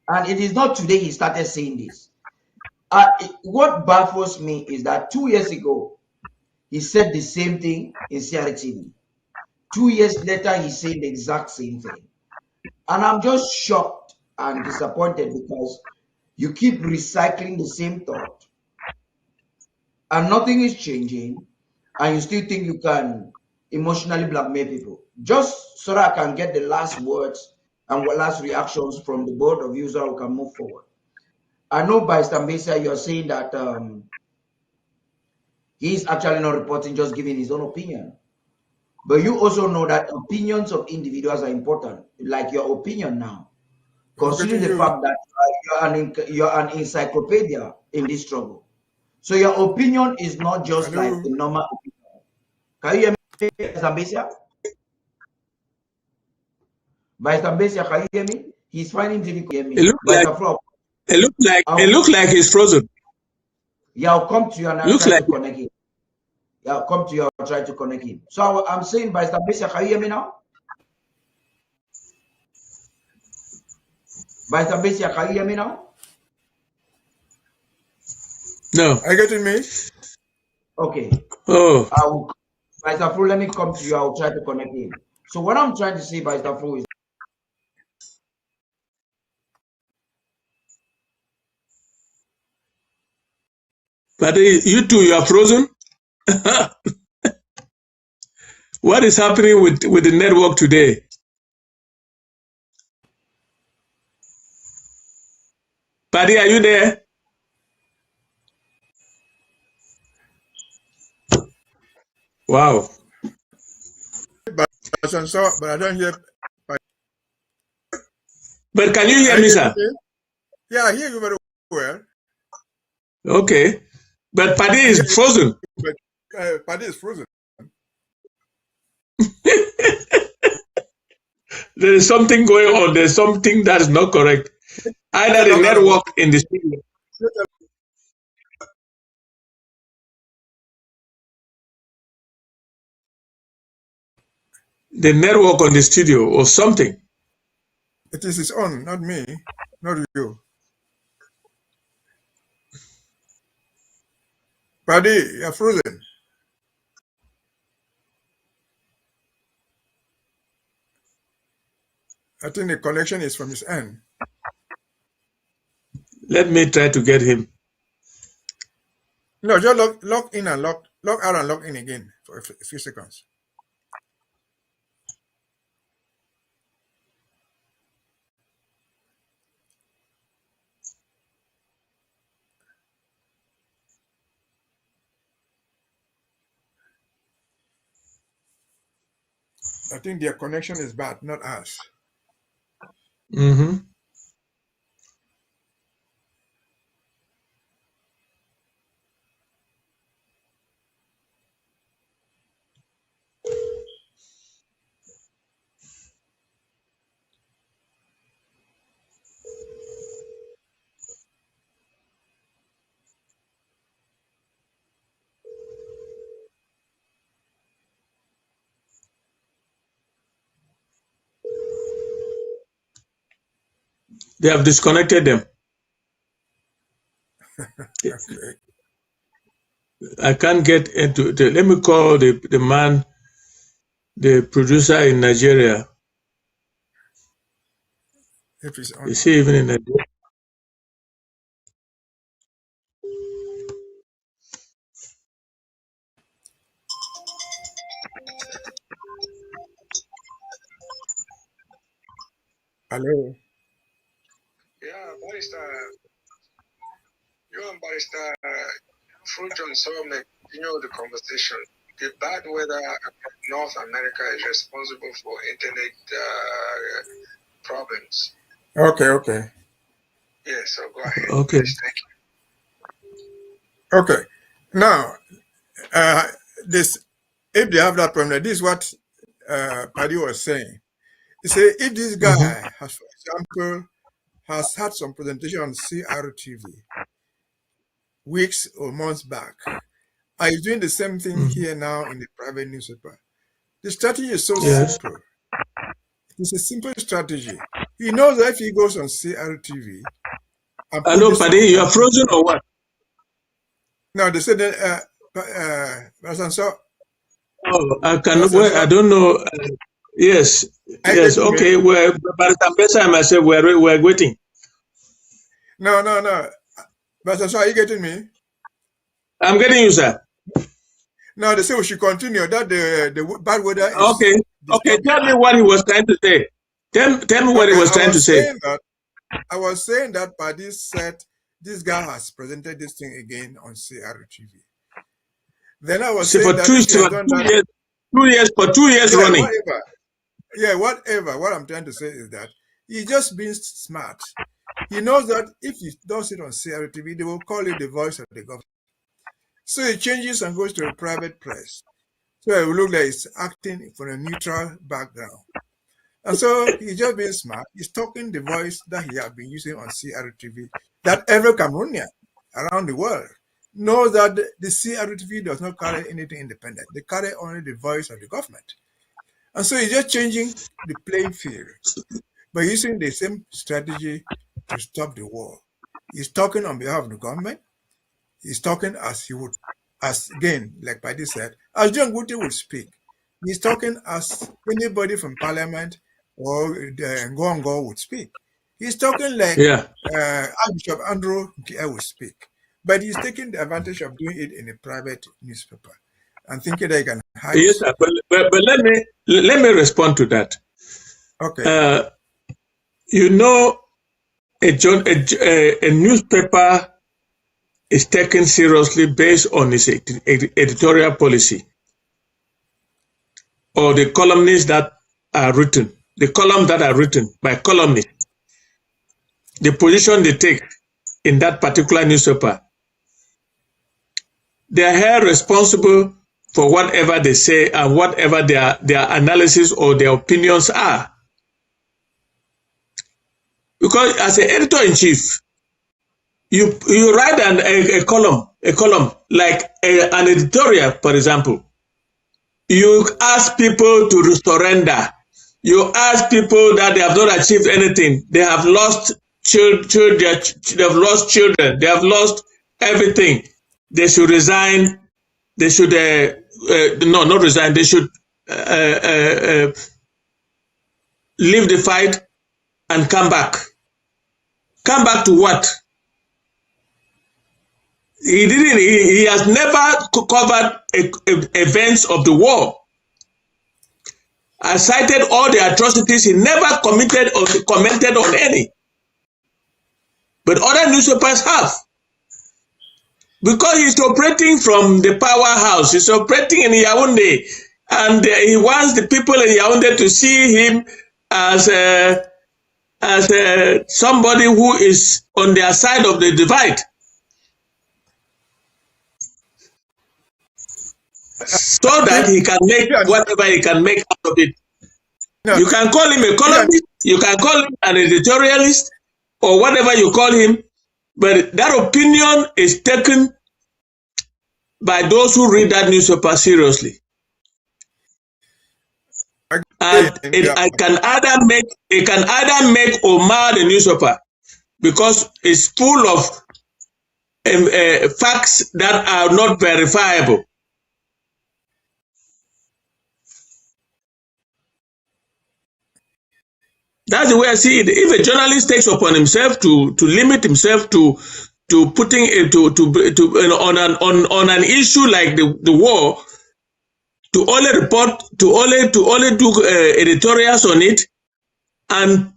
And it is not today he started saying this. What baffles me is that 2 years ago, he said the same thing in CRTV. 2 years later, he's saying the exact same thing. And I'm just shocked and disappointed because you keep recycling the same thought and nothing is changing, and you still think you can emotionally blackmail people just so that I can get the last words and what last reactions from the board of you, so we can move forward. I know by Mbeseha, you're saying that he's actually not reporting, just giving his own opinion. But you also know that opinions of individuals are important, like your opinion now, considering the fact that you're an encyclopedia in this struggle. So your opinion is not just like a normal opinion. Can you hear me, Mbeseha? By Mbeseha, can you hear me? He's finding difficult to hear me. It looks like he's frozen. Yeah, I'll come to you and I'll try to connect him. Yeah, I'll come to you, I'll try to connect him. So I'm saying, by Mbeseha, can you hear me now? By Mbeseha, can you hear me now? No. Are you getting me? Okay. Oh. By Fru, let me come to you. I'll try to connect him. So what I'm trying to say, by Fru, is Paddy, you two, you are frozen? What is happening with the network today? Paddy, are you there? Wow. But I don't hear. But can you hear me, sir? Yeah, I hear you very well. Okay. But Paddy is frozen. But Paddy is frozen. There is something going on. There's something that is not correct. Either the network in the studio. The network on the studio or something. It is his own, not me, not you. Paddy, you're frozen. I think the connection is from his end. Let me try to get him. No, just log in and log out and log in again for a few seconds. I think their connection is bad, not us. Mm-hmm. They have disconnected them. Okay. I can't get into the. Let me call the man, the producer in Nigeria. If he's on. Is he even in Nigeria? Hello. Yeah, Barrister, you and Barrister Fru John Nsoh continue the conversation. The bad weather across North America is responsible for internet problems. Okay. Yeah, so go ahead. Okay. Please, thank you. Okay. Now, if they have that problem, this is what Paddy was saying. He said, if this guy has, for example, has had some presentation on CRTV weeks or months back, and he's doing the same thing here now in the private newspaper. The strategy is so simple. It's a simple strategy. He knows that if he goes on CRTV... Hello, Paddy, you are frozen or what? No, they said that... Oh, I cannot. Well, I don't know. Yes. Okay. Well, but Mbeseha and myself, we're waiting. No. But are you getting me? I'm getting you, sir. No, they say we should continue. That the bad weather is... Okay. Tell me what he was trying to say. Tell me what he was trying to say. I was saying that Paddy said this guy has presented this thing again on CRTV. Then I was saying for that 2 years, for 2 years running. Whatever. What I'm trying to say is that he's just being smart. He knows that if he does it on CRTV, they will call it the voice of the government. So he changes and goes to a private press. So it will look like he's acting from a neutral background. And so he's just being smart. He's talking the voice that he has been using on CRTV, that every Cameroonian around the world knows that the CRTV does not carry anything independent. They carry only the voice of the government. And so he's just changing the playing field by using the same strategy to stop the war. He's talking on behalf of the government. He's talking as he would, as again, like Paddy said, as John Guti would speak. He's talking as anybody from Parliament or Ngah would speak. He's talking like Archbishop Andrew would speak. But he's taking the advantage of doing it in a private newspaper and thinking that he can hide. Yes, sir. But let me respond to that. Okay. You know, a newspaper is taken seriously based on its editorial policy, or the columns that are written, the columns that are written by columnists, the position they take in that particular newspaper. They are held responsible for whatever they say and whatever their analysis or their opinions are. Because as an editor-in-chief, you write a column like an editorial, for example. You ask people to surrender. You ask people that they have not achieved anything. They have lost children. They have lost children. They have lost everything. They should resign. They should no, not resign. They should leave the fight and come back. Come back to what? He didn't. He has never covered events of the war. I cited all the atrocities. He never committed or commented on any. But other newspapers have. Because he's operating from the powerhouse. He's operating in Yaounde. And he wants the people in Yaounde to see him as somebody who is on their side of the divide. So that he can make whatever he can make out of it. You can call him a columnist, you can call him an editorialist, or whatever you call him, but that opinion is taken by those who read that newspaper seriously. And it can either make or mar the newspaper because it's full of facts that are not verifiable. That's the way I see it. If a journalist takes upon himself to limit himself to putting it on an issue like the war, to only report, to only do editorials on it, and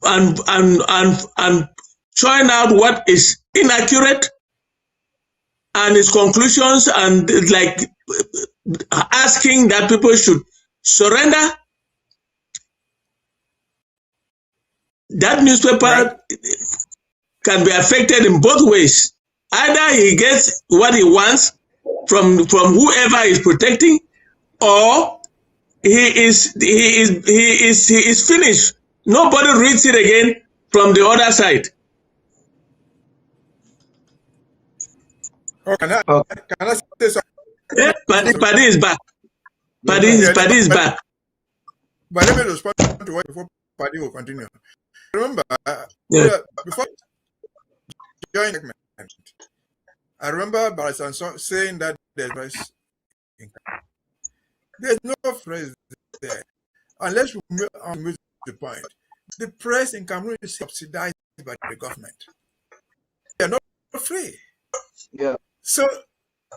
trying out what is inaccurate and its conclusions, and like asking that people should surrender. That newspaper can be affected in both ways. Either he gets what he wants from whoever is protecting, or he is finished. Nobody reads it again from the other side. Can I say something? Yeah, Paddy is back. Paddy is back. But let me respond to what before Paddy will continue. Remember, before joining segment, I remember Barrister Nsoh saying that there's no phrase there. Unless we move the point. The press in Cameroon is subsidized by the government. They are not free. Yeah. So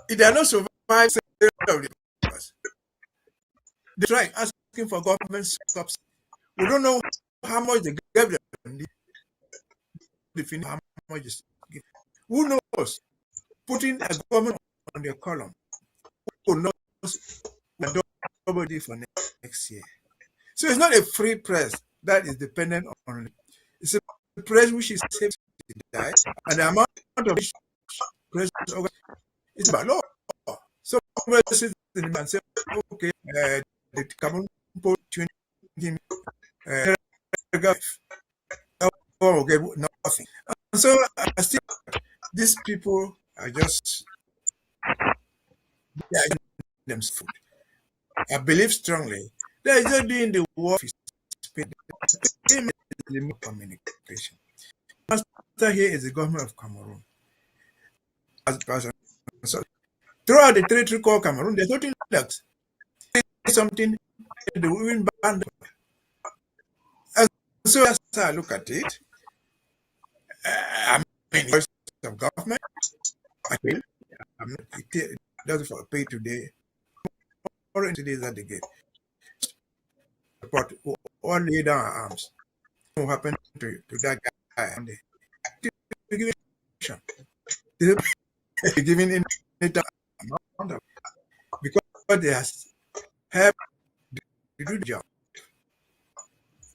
if they are not survived, they try asking for government subsidy. We don't know how much the government define how much is given. Who knows? Putting a government on their column. Who knows nobody for next year? So it's not a free press that is dependent on it. It's a press which is safe to die, and the amount of press is about law. So sits in and say, okay, the Cameroon post 20 okay, nothing. And so I still, these people are just themselves. I believe strongly they're just doing the work of communication. Master here is the government of Cameroon. So throughout the territory called Cameroon, there's nothing like something they will even ban. And so as I look at it, I mean, voice of government, I feel, it doesn't for pay today, or in today's at the gate. But all lay down our arms. What happened to that guy? And they giving in it amount of, because they have to do the job.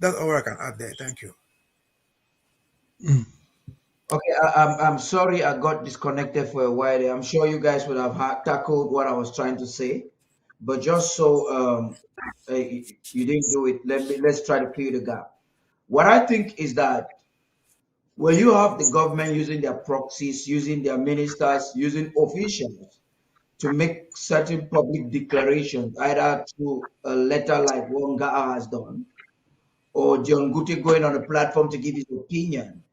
That's all I can add there. Thank you. Okay, I'm sorry I got disconnected for a while there. I'm sure you guys would have tackled what I was trying to say, but just so you didn't do it, let's try to clear the gap. What I think is that when you have the government using their proxies, using their ministers, using officials to make certain public declarations, either through a letter like what Ngah has done, or John Guti going on a platform to give his opinion,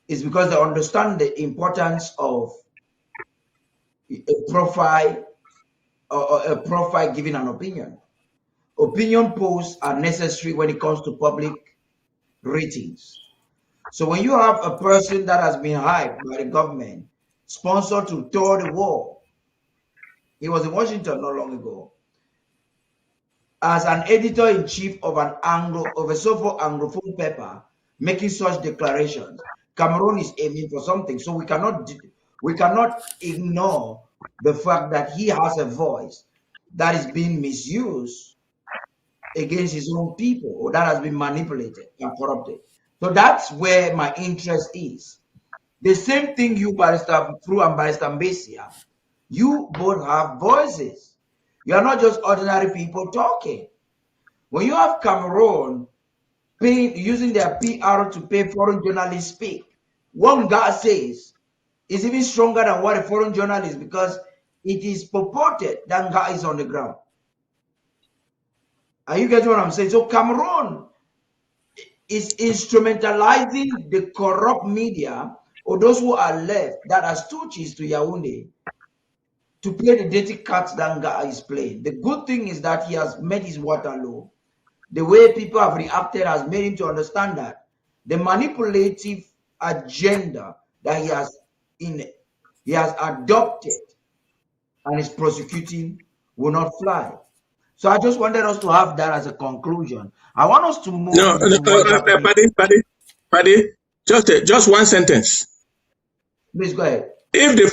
is because they understand the importance of a profile or a profile giving an opinion. Opinion posts are necessary when it comes to public ratings. So when you have a person that has been hyped by the government, sponsored to tour the world, he was in Washington not long ago, as an editor-in-chief of a so-called Anglophone paper, making such declarations, Cameroon is aiming for something. So we cannot ignore the fact that he has a voice that is being misused against his own people, or that has been manipulated and corrupted. So that's where my interest is. The same thing you, Barrister Fru and Barrister Mbeseha, you both have voices. You are not just ordinary people talking. When you have Cameroon using their PR to pay foreign journalists speak, what Ngah says is even stronger than what a foreign journalist, because it is purported that Ngah is on the ground. Are you getting what I'm saying? So Cameroon is instrumentalizing the corrupt media, or those who are left that are stooges to Yaounde, to play the dirty cards that Ngah is playing. The good thing is that he has made his Waterloo. The way people have reacted has made him to understand that the manipulative agenda that he has adopted and is prosecuting will not fly. So I just wanted us to have that as a conclusion. I want us to move. Paddy, just one sentence. Please go ahead. If the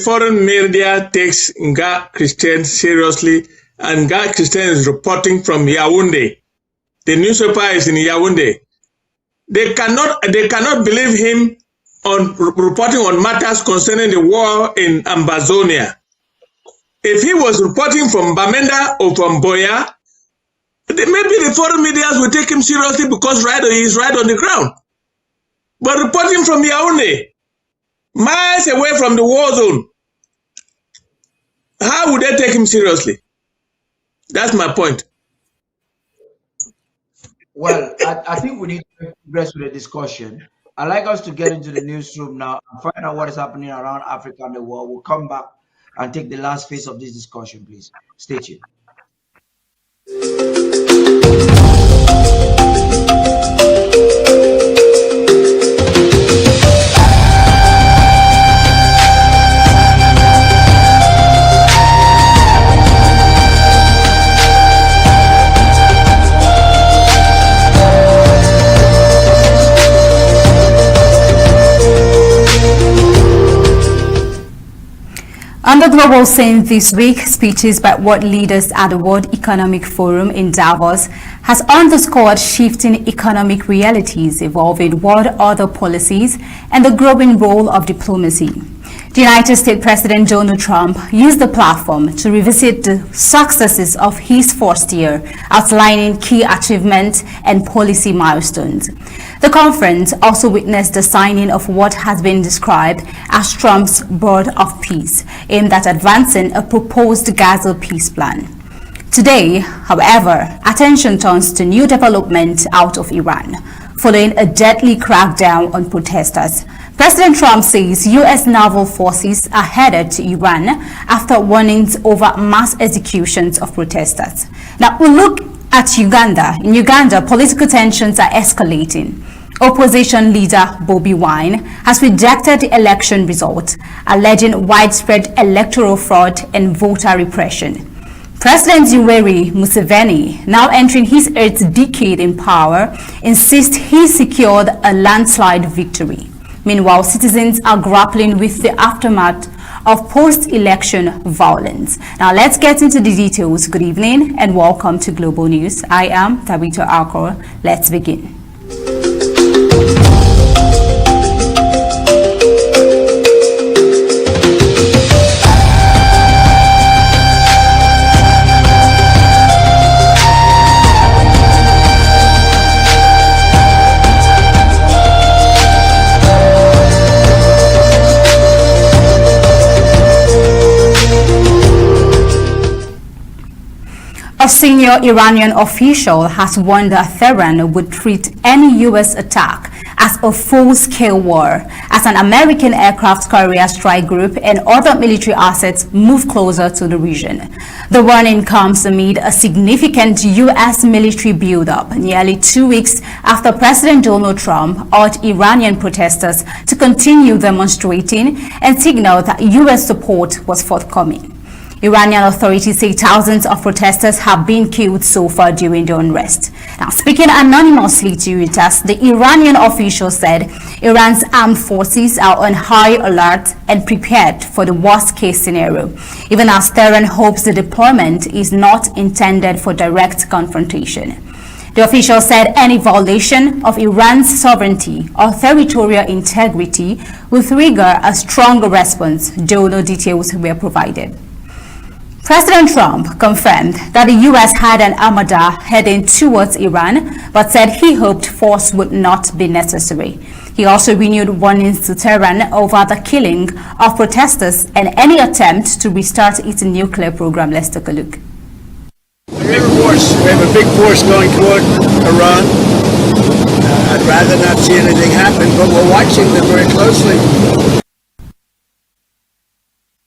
foreign media takes Ngah Christian seriously, and Ngah Christian is reporting from Yaounde, the newspaper is in Yaounde, they cannot believe him on reporting on matters concerning the war in Ambazonia. If he was reporting from Bamenda or from Boya, maybe the foreign media will take him seriously because he is right on the ground. But reporting from Yaounde, miles away from the war zone, how would they take him seriously? That's my point. Well, I think we need to progress with the discussion. I'd like us to get into the newsroom now and find out what is happening around Africa and the world. We'll come back and take the last phase of this discussion, please. Stay tuned. On the global scene this week, speeches by world leaders at the World Economic Forum in Davos has underscored shifting economic realities, evolving world order policies, and the growing role of diplomacy. The United States President Donald Trump used the platform to revisit the successes of his first year, outlining key achievements and policy milestones. The conference also witnessed the signing of what has been described as Trump's Bird of Peace, aimed at advancing a proposed Gaza peace plan. Today, however, attention turns to new developments out of Iran, following a deadly crackdown on protesters. President Trump says U.S. naval forces are headed to Iran after warnings over mass executions of protesters. Now, we look at Uganda. In Uganda, political tensions are escalating. Opposition leader Bobi Wine has rejected the election results, alleging widespread electoral fraud and voter repression. President Yoweri Museveni, now entering his 8th decade in power, insists he secured a landslide victory. Meanwhile, citizens are grappling with the aftermath of post-election violence. Now, let's get into the details. Good evening and welcome to Global News. I am Tabitha Akor. Let's begin. A senior Iranian official has warned that Tehran would treat any U.S. attack as a full-scale war as an American aircraft carrier strike group and other military assets move closer to the region. The warning comes amid a significant U.S. military buildup nearly 2 weeks after President Donald Trump urged Iranian protesters to continue demonstrating and signaled that U.S. support was forthcoming. Iranian authorities say thousands of protesters have been killed so far during the unrest. Now, speaking anonymously to Reuters, the Iranian official said Iran's armed forces are on high alert and prepared for the worst-case scenario, even as Tehran hopes the deployment is not intended for direct confrontation. The official said any violation of Iran's sovereignty or territorial integrity will trigger a stronger response, though no details were provided. President Trump confirmed that the U.S. had an armada heading towards Iran, but said he hoped force would not be necessary. He also renewed warnings to Tehran over the killing of protesters and any attempt to restart its nuclear program. Let's take a look. We have a big force going toward Iran. I'd rather not see anything happen, but we're watching them very closely.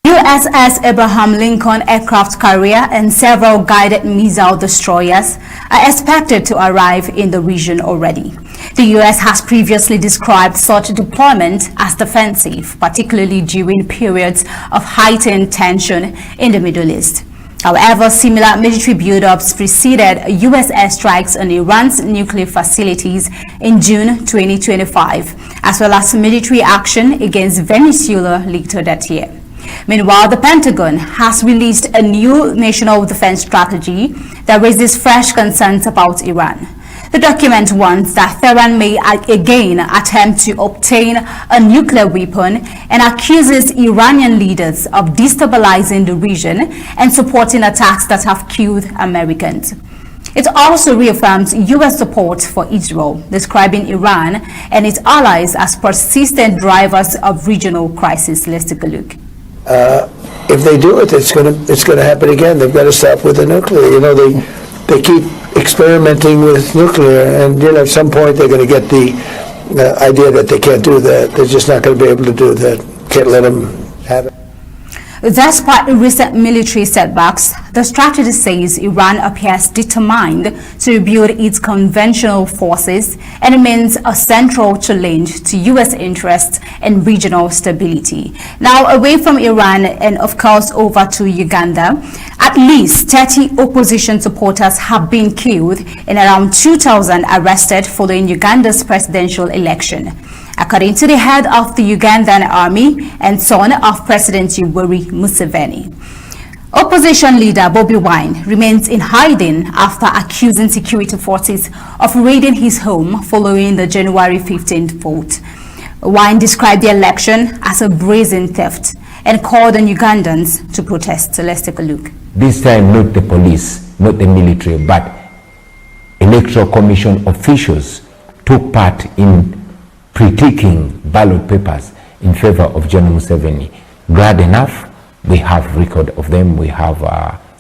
USS Abraham Lincoln aircraft carrier and several guided missile destroyers are expected to arrive in the region already. The U.S. has previously described such deployment as defensive, particularly during periods of heightened tension in the Middle East. However, similar military buildups preceded U.S. airstrikes on Iran's nuclear facilities in June 2025, as well as military action against Venezuela later that year. Meanwhile, the Pentagon has released a new national defense strategy that raises fresh concerns about Iran. The document warns that Tehran may again attempt to obtain a nuclear weapon and accuses Iranian leaders of destabilizing the region and supporting attacks that have killed Americans. It also reaffirms U.S. support for Israel, describing Iran and its allies as persistent drivers of regional crisis. Let's take a look. If they do it, it's going to happen again. They've got to stop with the nuclear. You know, they keep experimenting with nuclear, and at some point they're going to get the idea that they can't do that. They're just not going to be able to do that. Can't let them have it. Despite recent military setbacks, the strategy says Iran appears determined to rebuild its conventional forces and remains a central challenge to U.S. interests and regional stability. Now, away from Iran and, of course, over to Uganda, at least 30 opposition supporters have been killed and around 2,000 arrested following Uganda's presidential election. according to the head of the Ugandan army and son of President Yoweri Museveni. Opposition leader Bobi Wine remains in hiding after accusing security forces of raiding his home following the January 15th vote. Wine described the election as a brazen theft and called on Ugandans to protest. Let's take a look. This time not the police, not the military, but Electoral Commission officials took part in pre-ticking ballot papers in favor of John Museveni. Glad enough, we have record of them, we have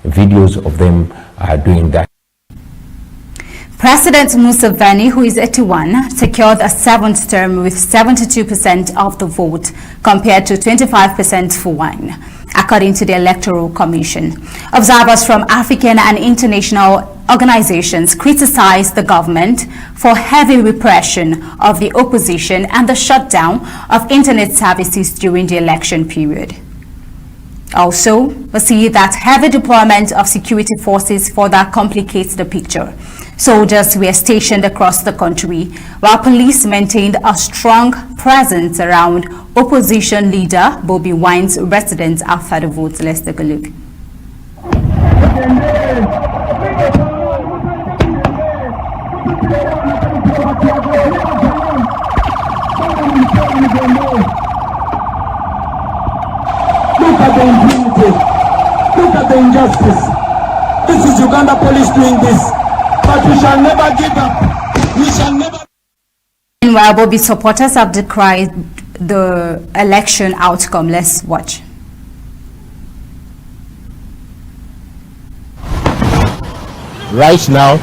videos of them doing that. President Museveni, who is 81, secured a seventh term with 72% of the vote compared to 25% for Wine, according to the Electoral Commission. Observers from African and international organizations criticized the government for heavy repression of the opposition and the shutdown of internet services during the election period. Also, we see that heavy deployment of security forces further complicates the picture. Soldiers were stationed across the country, while police maintained a strong presence around opposition leader Bobi Wine's residence after the vote. Let's take a look. Look at the impunity. Look at the injustice. This is Uganda police doing this. But we shall never give up. We shall never. Meanwhile, Bobi supporters have decried the election outcome. Let's watch. Right now,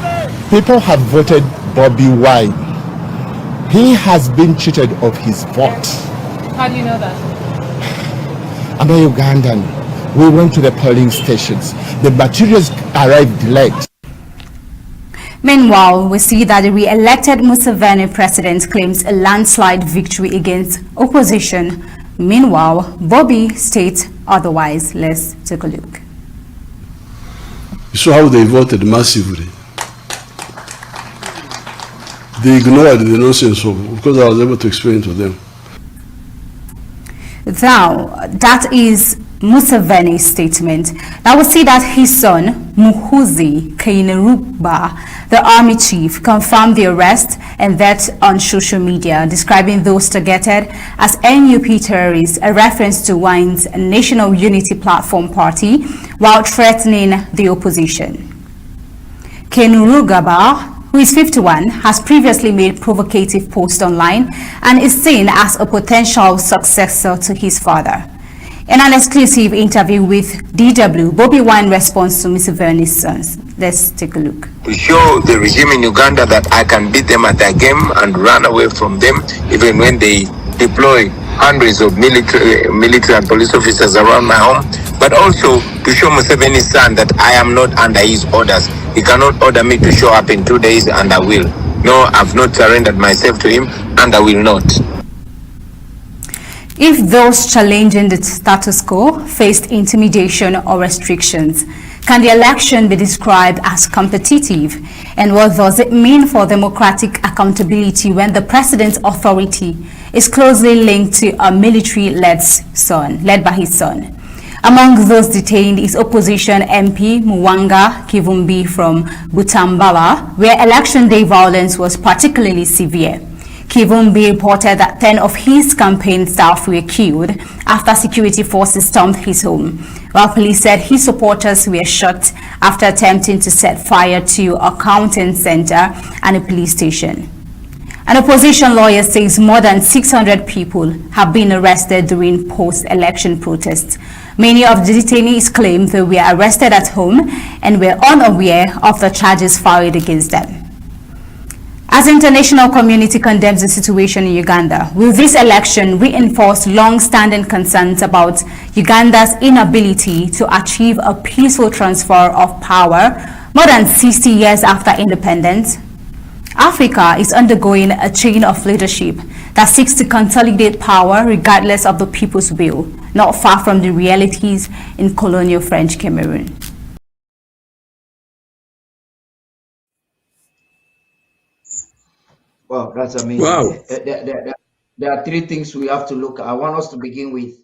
people have voted Bobi Wine. He has been cheated of his vote. How do you know that? I'm a Ugandan. We went to the polling stations. The materials arrived late. Meanwhile, we see that the re-elected Museveni president claims a landslide victory against opposition. Meanwhile, Bobi states otherwise. Let's take a look. You saw how they voted massively. They ignored the nonsense because I was able to explain to them. Now, that is Museveni's statement. Now we see that his son, Muhoozi Kainerugaba, the army chief, confirmed the arrest and that on social media, describing those targeted as NUP terrorists, a reference to Wine's National Unity Platform party, while threatening the opposition. Kainerugaba, who is 51, has previously made provocative posts online and is seen as a potential successor to his father. In an exclusive interview with DW, Bobi Wine responds to Museveni's sons. Let's take a look. To show the regime in Uganda that I can beat them at their game and run away from them, even when they deploy hundreds of military and police officers around my home, but also to show Museveni's son that I am not under his orders. He cannot order me to show up in 2 days, and I will. No, I've not surrendered myself to him, and I will not. If those challenging the status quo faced intimidation or restrictions, can the election be described as competitive? And what does it mean for democratic accountability when the president's authority is closely linked to a military-led by his son? Among those detained is opposition MP Mwanga Kivumbi from Butambala, where election day violence was particularly severe. Kivumbi reported that 10 of his campaign staff were killed after security forces stormed his home, while police said his supporters were shot after attempting to set fire to a counting center and a police station. An opposition lawyer says more than 600 people have been arrested during post-election protests. Many of the detainees claim they were arrested at home and were unaware of the charges filed against them. As the international community condemns the situation in Uganda, will this election reinforce long-standing concerns about Uganda's inability to achieve a peaceful transfer of power more than 60 years after independence? Africa is undergoing a change of leadership that seeks to consolidate power regardless of the people's will, not far from the realities in colonial French Cameroon. Wow, that's amazing. Wow. there are three things we have to look at. I want us to begin with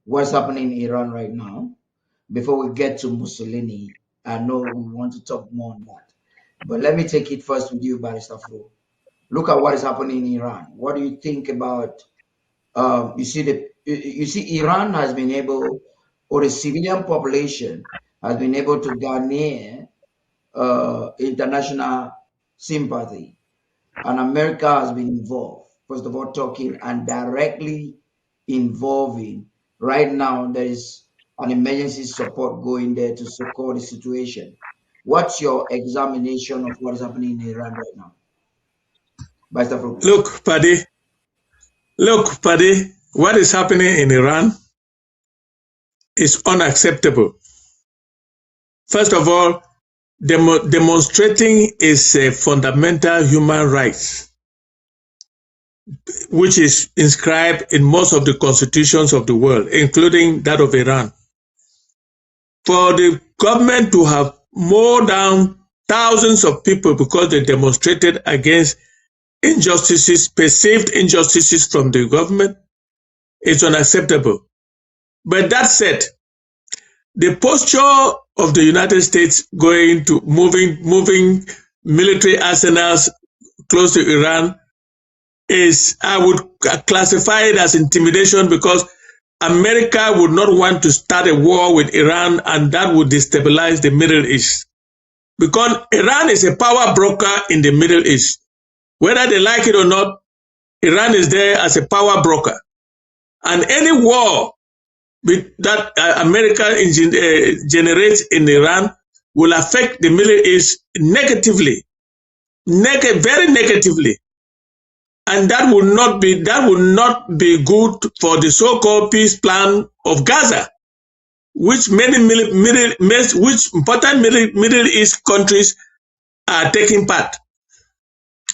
what's happening in Iran right now before we get to Mussolini. I know we want to talk more on that. But let me take it first with you, Barrister Fru. Look at what is happening in Iran. What do you think about you see Iran has been able, or the civilian population has been able to garner international sympathy, and America has been involved. First of all, talking and directly involving. Right now, there is an emergency support going there to succor the situation. What's your examination of what is happening in Iran right now? Barrister Fru, please. Look, Paddy, what is happening in Iran is unacceptable. First of all, demonstrating is a fundamental human right, which is inscribed in most of the constitutions of the world, including that of Iran. For the government to have mowed down thousands of people because they demonstrated against injustices, perceived injustices from the government, is unacceptable. But that said, the posture of the United States going to moving military arsenals close to Iran is, I would classify it as intimidation, because America would not want to start a war with Iran, and that would destabilize the Middle East. Because Iran is a power broker in the Middle East. Whether they like it or not, Iran is there as a power broker. And any war that America generates in Iran will affect the Middle East negatively, very negatively. And that would not be good for the so-called peace plan of Gaza, which important Middle East countries are taking part.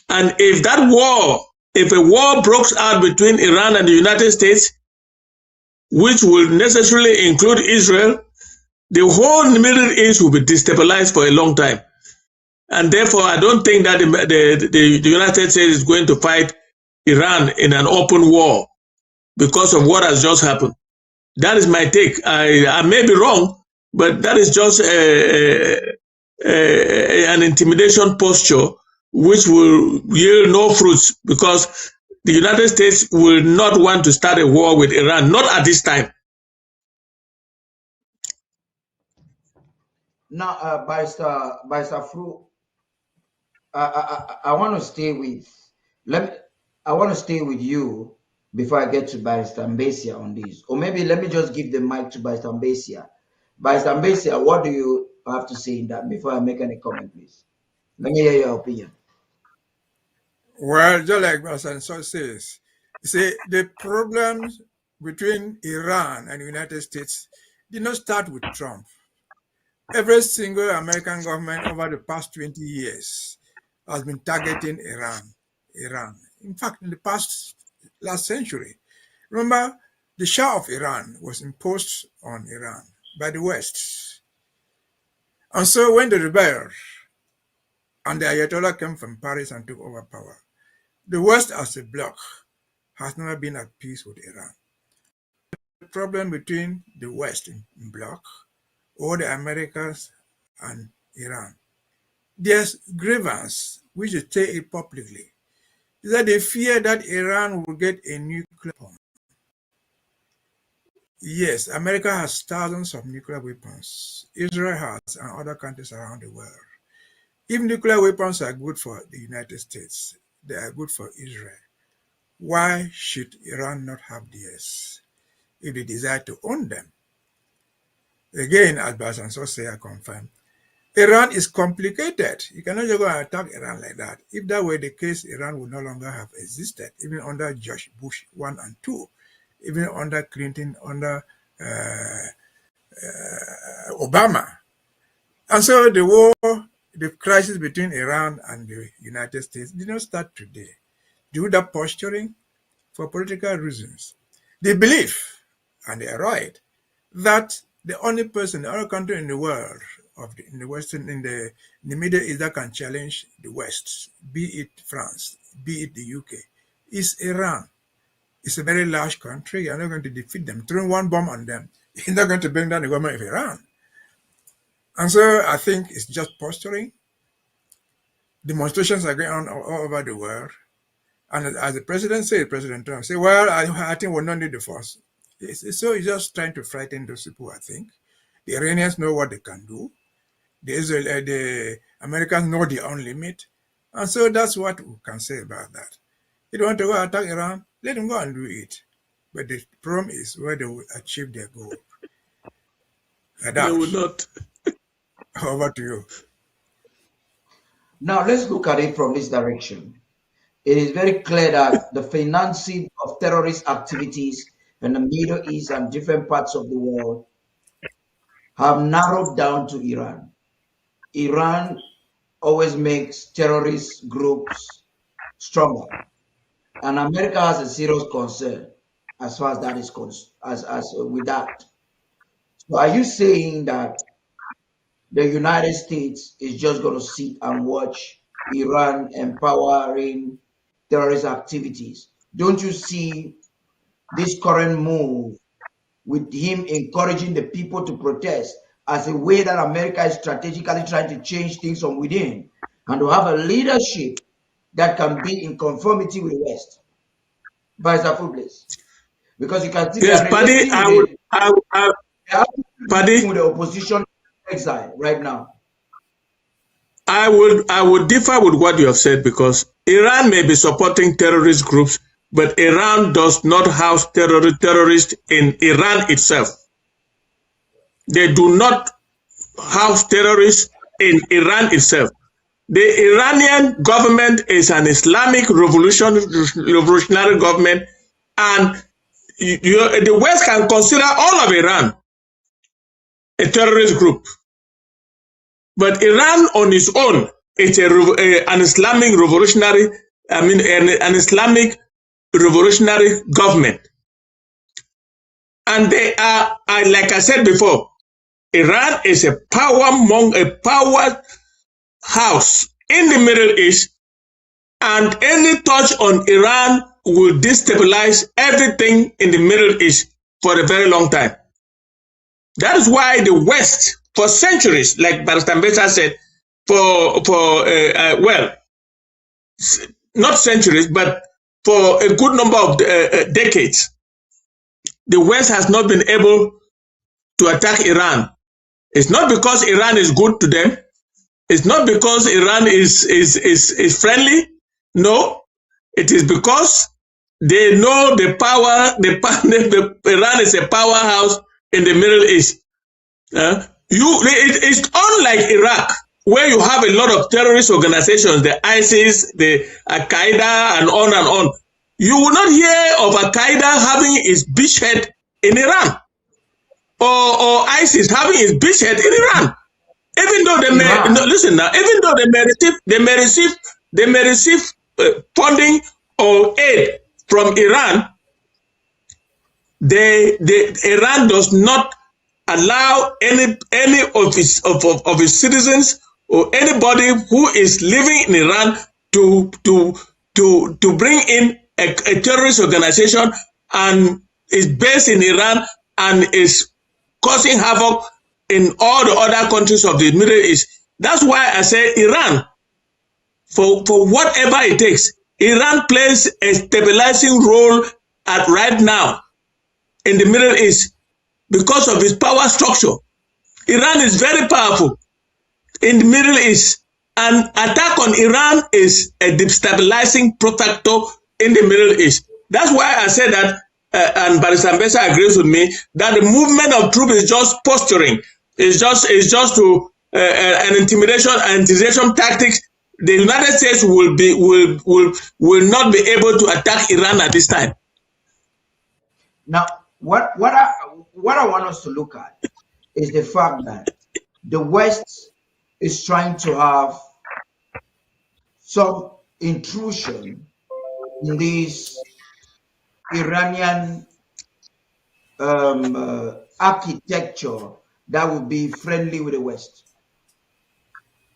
And if a war breaks out between Iran and the United States, which will necessarily include Israel, the whole Middle East will be destabilized for a long time. And therefore, I don't think that the United States is going to fight Iran in an open war because of what has just happened. That is my take. I may be wrong, but that is just an intimidation posture which will yield no fruits, because the United States will not want to start a war with Iran, not at this time. Now, Barrister Fru, I want to stay with you before I get to Barrister Mbeseha on this, or maybe let me just give the mic to Barrister Mbeseha. Barrister Mbeseha, what do you have to say in that before I make any comment, please? Let me hear your opinion. Well, just like Barrister Nsoh says, you see, the problems between Iran and the United States did not start with Trump. Every single American government over the past 20 years has been targeting Iran. In fact, in the last century, remember, the Shah of Iran was imposed on Iran by the West. And so when the rebels and the Ayatollah came from Paris and took over power, the West as a bloc has never been at peace with Iran. The problem between the West in bloc, or the Americans and Iran, there's grievance which they say publicly, is that they fear that Iran will get a nuclear bomb. Yes, America has thousands of nuclear weapons. Israel has, and other countries around the world. If nuclear weapons are good for the United States, they are good for Israel. Why should Iran not have theirs if they desire to own them? Again, as Barrister Nsoh say, I confirm, Iran is complicated. You cannot just go and attack Iran like that. If that were the case, Iran would no longer have existed, even under George Bush 1 and 2, even under Clinton, under Obama. And so the war, the crisis between Iran and the United States did not start today. Do that posturing for political reasons. They believe, and they are right, that the only person, the only country in the world, in the Middle East that can challenge the West, be it France, be it the UK, is Iran. It's a very large country. You're not going to defeat them. Throwing one bomb on them, you're not going to bring down the government of Iran. And so I think it's just posturing. Demonstrations are going on all over the world. And as the president said, President Trump said, well, I think we'll not need the force. So he's just trying to frighten those people, I think. The Iranians know what they can do. The Americans know their own limit. And so that's what we can say about that. If they want to go attack Iran, let them go and do it. But the problem is where they will achieve their goal. They will not. Over to you. Now let's look at it from this direction. It is very clear that the financing of terrorist activities in the Middle East and different parts of the world have narrowed down to Iran. Iran always makes terrorist groups stronger. And America has a serious concern as far as that is concerned, with that. So are you saying that the United States is just going to sit and watch Iran empowering terrorist activities? Don't you see this current move with him encouraging the people to protest as a way that America is strategically trying to change things from within and to have a leadership that can be in conformity with the West? By Zafublis. Because you can see yes, Paddy, Paddy, with the opposition exile right now. I would differ with what you have said, because Iran may be supporting terrorist groups, but Iran does not house terrorists in Iran itself. They do not house terrorists in Iran itself. The Iranian government is an Islamic revolutionary government, and the West can consider all of Iran a terrorist group. But Iran on its own is an Islamic revolutionary, an Islamic revolutionary government. And they are, like I said before, Iran is a power house in the Middle East, and any touch on Iran will destabilize everything in the Middle East for a very long time. That is why the West, for centuries, like Barrister Mbeseha said, well, not centuries, but for a good number of decades, the West has not been able to attack Iran. It's not because Iran is good to them. It's not because Iran is friendly. No, it is because they know the power. Iran is a powerhouse in the Middle East. It's unlike Iraq, where you have a lot of terrorist organizations, the ISIS, the Al-Qaeda, and on and on. You will not hear of Al-Qaeda having its beachhead in Iran, or ISIS having its beachhead in Iran. Even though they may listen now, even though they may receive funding or aid from Iran, Iran does not allow any of its citizens or anybody who is living in Iran to bring in a terrorist organization and is based in Iran and is causing havoc in all the other countries of the Middle East. That's why I say Iran, for whatever it takes, Iran plays a stabilizing role right now in the Middle East because of its power structure. Iran is very powerful in the Middle East. An attack on Iran is a destabilizing factor in the Middle East. That's why I said that, and Barrister Mbeseha agrees with me, that the movement of troops is just posturing. It's just to an intimidation tactics. The United States will not be able to attack Iran at this time. Now, what I want us to look at is the fact that the West is trying to have some intrusion in this Iranian architecture that will be friendly with the West.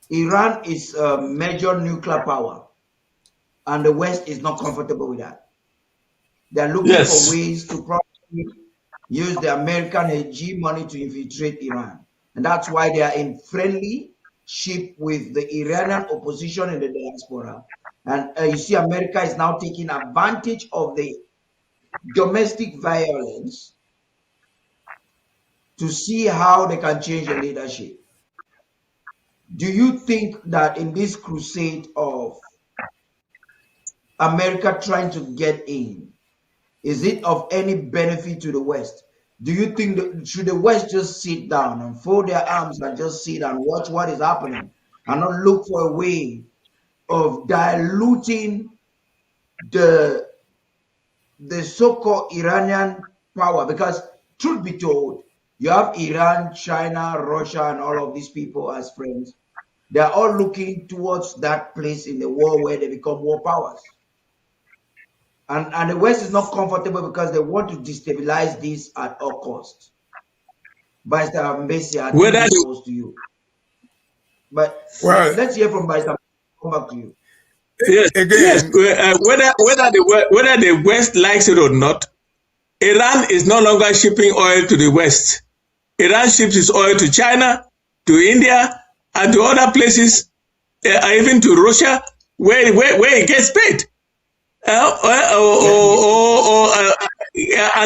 Iran is a major nuclear power, and the West is not comfortable with that. They're looking for ways to probably use the American hegemony to infiltrate Iran. And that's why they are in friendship with the Iranian opposition in the diaspora. And you see, America is now taking advantage of the domestic violence to see how they can change the leadership. Do you think that in this crusade of America trying to get in, is it of any benefit to the West? Do you think that should the West just sit down and fold their arms and just sit and watch what is happening and not look for a way of diluting the so-called Iranian power? Because truth be told, you have Iran, China, Russia, and all of these people as friends. They are all looking towards that place in the world where they become world powers. And the West is not comfortable because they want to destabilize this at all costs. Mr. Mbeseha, I think this goes to you. But let's hear from Mr. Come back to you. Yes, whether the West likes it or not, Iran is no longer shipping oil to the West. Iran ships its oil to China, to India, and to other places, even to Russia, where it gets paid. And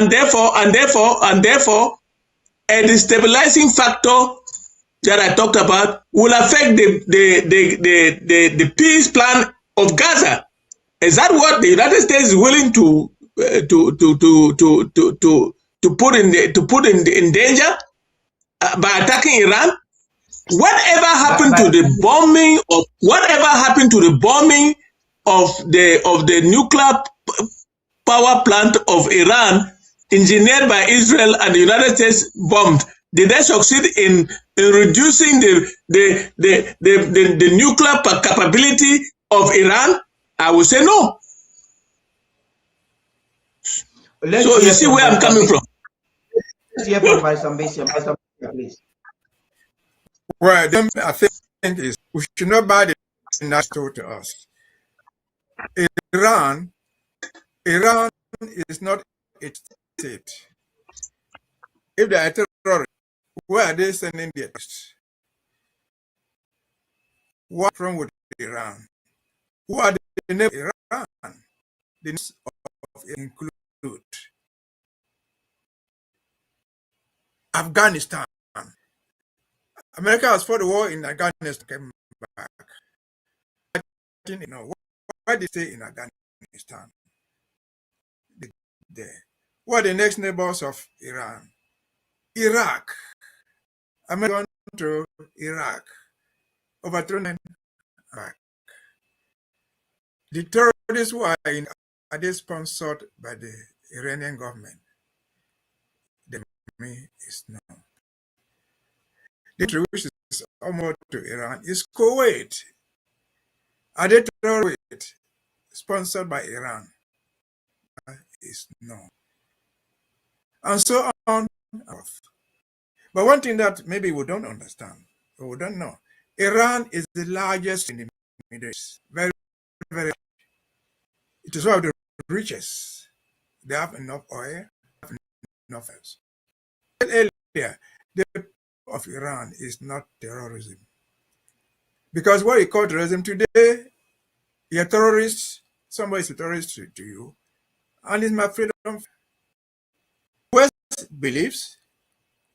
therefore, a destabilizing factor that I talked about will affect the peace plan of Gaza. Is that what the United States is willing to put in danger by attacking Iran? Whatever happened to the bombing of the nuclear power plant of Iran, engineered by Israel and the United States, bombed? Did they succeed in reducing the nuclear capability of Iran? I would say no. So you see where I'm coming from. Let's hear from Mbeseha, please. Well, I think is we should not buy the NATO to us. Iran is not a state. If they are terrorists, where are they sending the terrorists? What's wrong with Iran? Who are the neighbors of Iran? The names of include Afghanistan. America has fought the war in Afghanistan, came back. You know, why did they stay in Afghanistan? What are the next neighbors of Iran? Iraq. America went to Iraq, overthrown and back. The terrorists who are they sponsored by the Iranian government? The enemy is known. The country which is almost to Iran is Kuwait. Are they terrorists sponsored by Iran? Is known. And so on. But one thing that maybe we don't understand, or we don't know, Iran is the largest in the Middle East. Very, very. It is one of the richest. They have enough oil, enough else. Earlier, the of Iran is not terrorism. Because what you call terrorism today, you're a terrorist, somebody is a terrorist to you, and it's my freedom. West believes,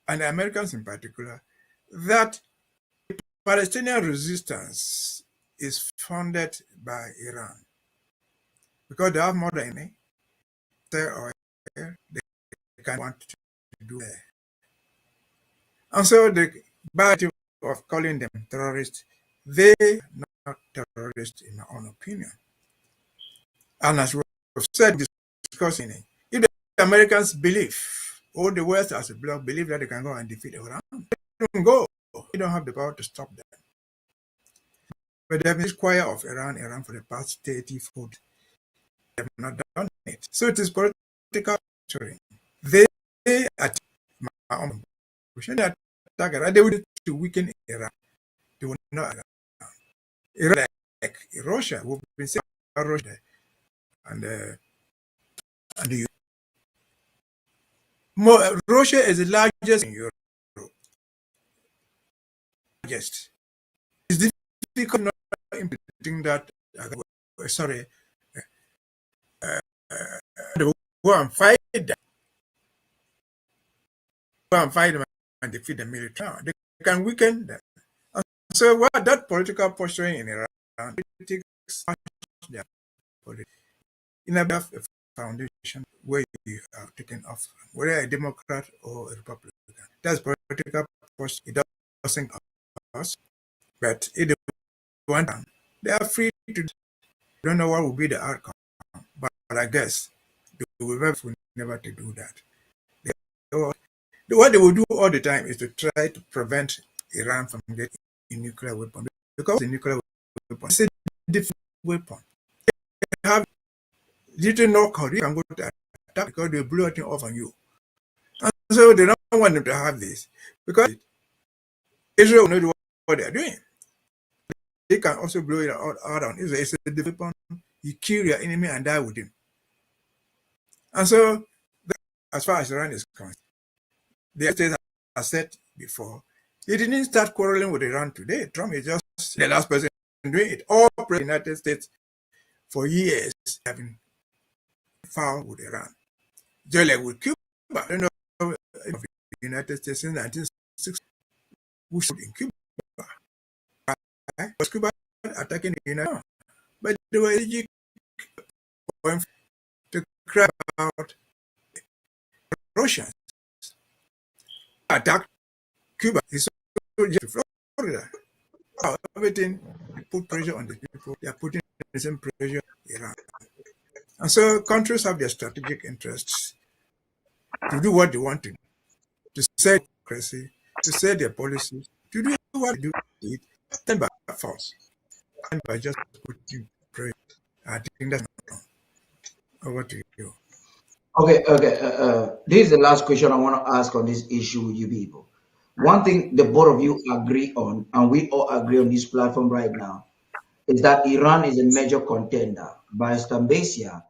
and the Americans in particular, that Palestinian resistance is funded by Iran. Because they have more than any, or they can want to do there. And so the bad of calling them terrorists, they are not terrorists in my own opinion. And as we've said, discussing it, if the Americans believe, or the West as a bloc believe that they can go and defeat Iran, they don't go. They don't have the power to stop them. But they have been quiet of Iran for the past 30, 40. They have not done it. So it is political structuring. They attack my own position. They attack Iran. They will do to weaken Iran. They will not allow Iran like Russia. We've been saying about Russia. And and the Russia is the largest in Europe. Largest. It's difficult not implementing that. Sorry. Go and fight them. Go and fight them and defeat the military. They can weaken them. And so what that political posturing in Iran, politics, in a foundation where you are taken off, whether a Democrat or a Republican. That's political posturing. It doesn't us, but if they want, they are free to. Don't know what will be the outcome, but I guess they will never to do that. What they will do all the time is to try to prevent Iran from getting a nuclear weapon, because the nuclear weapon is a different weapon. They have little knockout. You can go to attack because they blow it off on you, and so they don't want them to have this because Israel will know what they are doing. They can also blow it out on Israel. It's a different weapon. You kill your enemy and die with him. And so, as far as Iran is concerned, the States have said before, he didn't start quarreling with Iran today. Trump is just the last person doing it. All the United States for years having fought with Iran. Just like with Cuba. I don't know if the United States in 1960 we should in Cuba. Was Cuba attacking the United States? But they were going to cry out Russians attacked Cuba. It's just Florida. Everything they put pressure on the people. They are putting the same pressure on Iran. And so countries have their strategic interests to do what they want to do, to set democracy, to set their policies, to do what they do to it, and by force, and by just putting pressure. I think that's wrong. Over to you. Okay. This is the last question I want to ask on this issue with you people. One thing the both of you agree on, and we all agree on this platform right now, is that Iran is a major contender. By Mbeseha,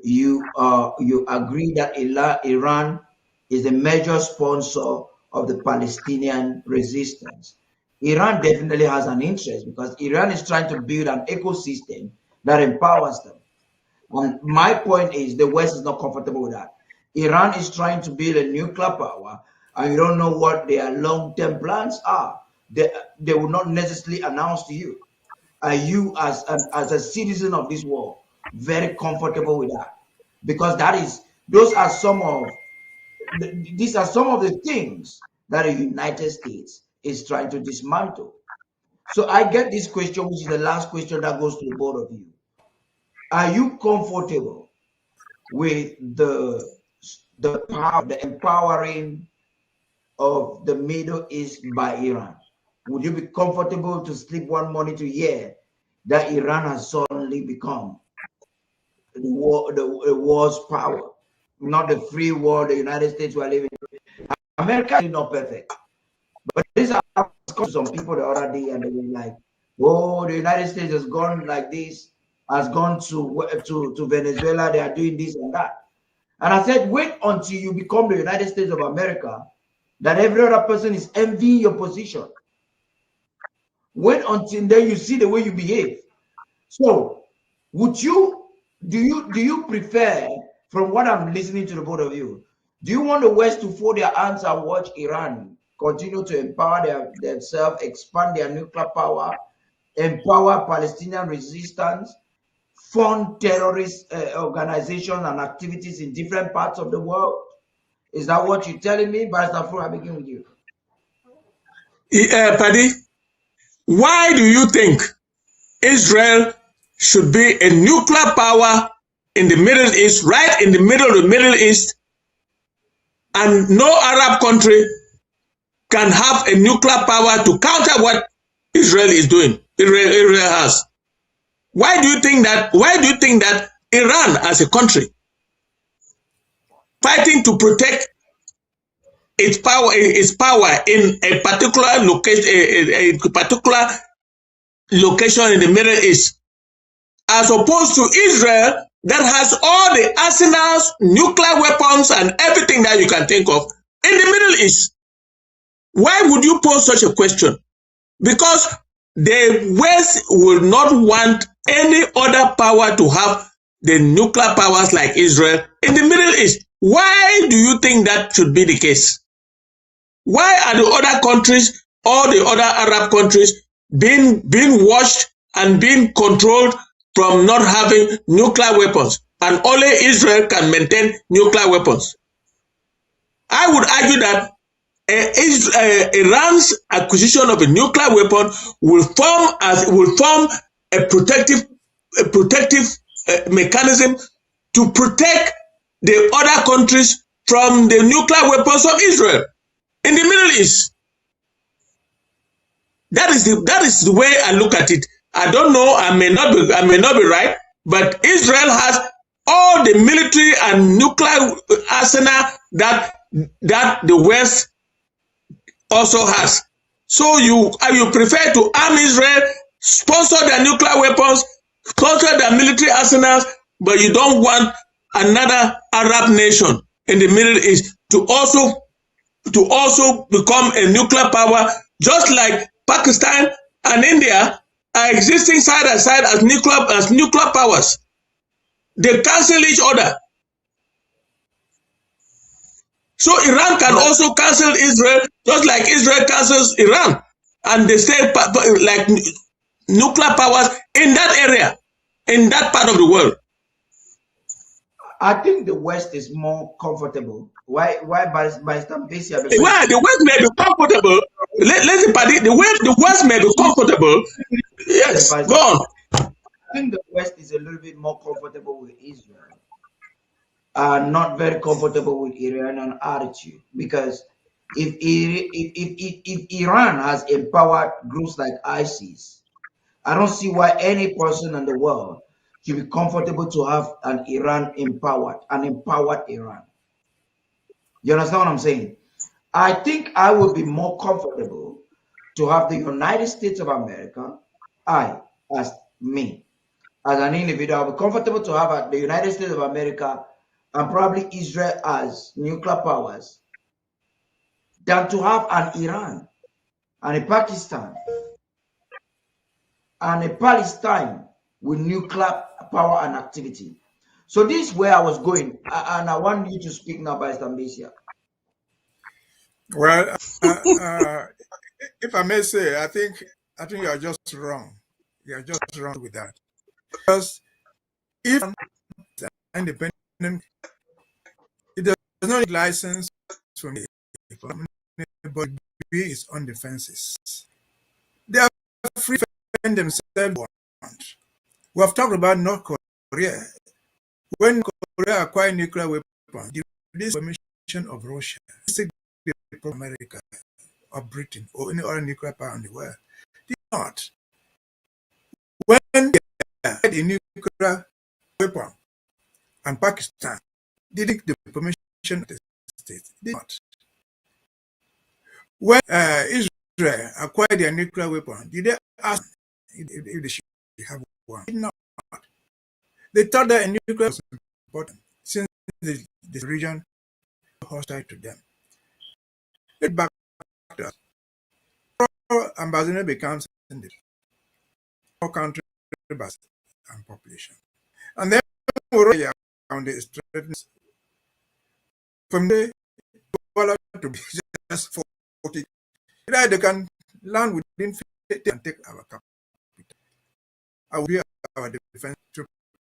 you agree that Iran is a major sponsor of the Palestinian resistance. Iran definitely has an interest because Iran is trying to build an ecosystem that empowers them. And my point is the West is not comfortable with that. Iran is trying to build a nuclear power, and you don't know what their long-term plans are. They will not necessarily announce to you. Are you, as a citizen of this world, very comfortable with that? Because these are some of the things that the United States is trying to dismantle. So I get this question, which is the last question that goes to the both of you. Are you comfortable with the power, the empowering of the Middle East by Iran? Would you be comfortable to sleep one morning to hear that Iran has suddenly become the world's power, not the free world the United States were living in? America is not perfect, but this has come to some people the other day, and they were like, "Oh, the United States has gone like this, has gone to Venezuela. They are doing this and that." And I said, wait until you become the United States of America, that every other person is envying your position. Wait until then you see the way you behave. So, do you prefer, from what I'm listening to the both of you, do you want the West to fold their hands and watch Iran continue to empower themselves, expand their nuclear power, empower Palestinian resistance, fund terrorist organizations and activities in different parts of the world? Is that what you're telling me? Barrister Fru, I begin with you. Paddy, why do you think Israel should be a nuclear power in the Middle East, right in the middle of the Middle East, and no Arab country can have a nuclear power to counter what Israel is doing? Israel has. Why do you think that? Why do you think that Iran, as a country, fighting to protect its power in a particular location in the Middle East, as opposed to Israel, that has all the arsenals, nuclear weapons, and everything that you can think of in the Middle East. Why would you pose such a question? Because the West will not want any other power to have the nuclear powers like Israel in the Middle East. Why do you think that should be the case? Why are the other countries, all the other Arab countries, being watched and being controlled from not having nuclear weapons, and only Israel can maintain nuclear weapons? I would argue that Iran's acquisition of a nuclear weapon will form a protective mechanism to protect the other countries from the nuclear weapons of Israel in the Middle East. That is the way I look at it. I don't know. I may not be right, but Israel has all the military and nuclear arsenal that the West also has. So you prefer to arm Israel, sponsor their nuclear weapons, sponsor their military arsenals, but you don't want another Arab nation in the Middle East to also become a nuclear power, just like Pakistan and India are existing side by side as nuclear powers. They cancel each other. So Iran can also cancel Israel, just like Israel cancels Iran, and they stay like nuclear powers in that area, in that part of the world. I think the West is more comfortable. Why by Mbeseha? Well, the West may be comfortable. Let's say, Paddy, the West may be comfortable. Yes, go on. I think the West is a little bit more comfortable with Israel. Not very comfortable with Iranian attitude, because if Iran has empowered groups like ISIS, I don't see why any person in the world should be comfortable to have an empowered Iran. You understand what I'm saying? I think I would be more comfortable to have the United States of America, as an individual, I'll be comfortable to have the United States of America and probably Israel as nuclear powers than to have an Iran and a Pakistan and a Palestine with nuclear power and activity. So this is where I was going, and I want you to speak now, by Mbeseha. Well, if I may say, I think you are just wrong. You are just wrong with that. Because if independent, it does not need license from anybody to be its own defenses. They are free to defend themselves. We have talked about North Korea. When Korea acquired nuclear weapons, this permission of Russia, America or Britain or any other nuclear power in the world, did not. When they had a nuclear weapon and Pakistan did the permission of the States, did not. When Israel acquired their nuclear weapon, did they ask if they should have one? Did not. They thought that a nuclear was important since the region was hostile to them. It back to us. Ambazonia becomes independent. 4 countries and population. And then Yaounde is threatened from the to be just 40. They can land within 50 and take our capital. I will be our defense to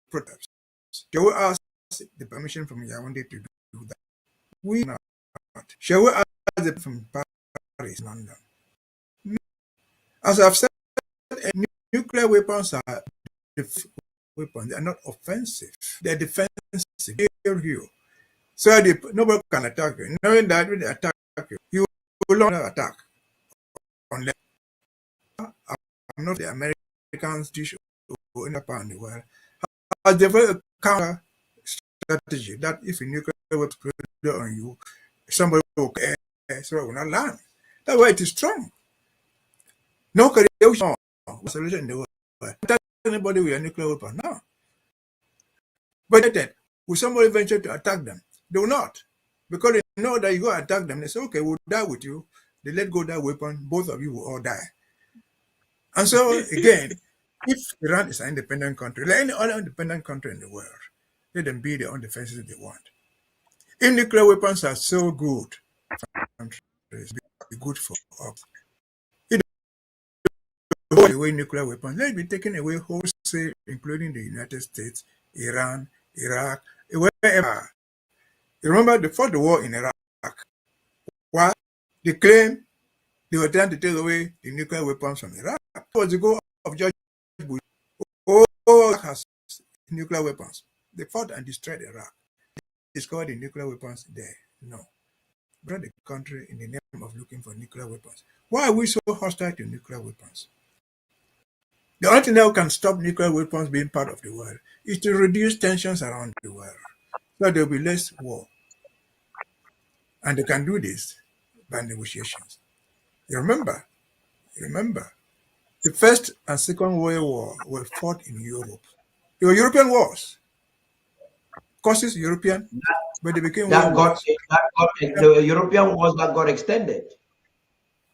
protect. Shall we ask the permission from Yaounde to do that? We not. Shall we ask the from Paris, London? No. As I've said, nuclear weapons are weapons. They are not offensive. They are defensive. They kill you. So nobody can attack you. Knowing that when they attack you, you will not attack. Unless I'm not the Americans dish or any power in the world. Has developed a counter strategy that if a nuclear weapon is on you, somebody will not land. That's why it is strong. No solution in the world. Attack anybody with a nuclear weapon. No. But then, will somebody venture to attack them? They will not. Because they know that you go attack them, they say, okay, we'll die with you. They let go that weapon, both of you will all die. And so, again, if Iran is an independent country, like any other independent country in the world, let them be their own defenses they want. If nuclear weapons are so good for countries, be good for us. If they go away nuclear weapons, let it be taken away wholesale, including the United States, Iran, Iraq, wherever. You remember they fought the war in Iraq. Why? They claimed they were trying to take away the nuclear weapons from Iraq. That was the goal of George Bush. All has nuclear weapons. They fought and destroyed Iraq. They discovered the nuclear weapons there. No. Brought the country in the name of looking for nuclear weapons. Why are we so hostile to nuclear weapons? The only thing that can stop nuclear weapons being part of the world is to reduce tensions around the world. So there will be less war. And they can do this by negotiations. You remember, the First and Second World War were fought in Europe. They were European wars. Causes European, but they became the European wars that got extended.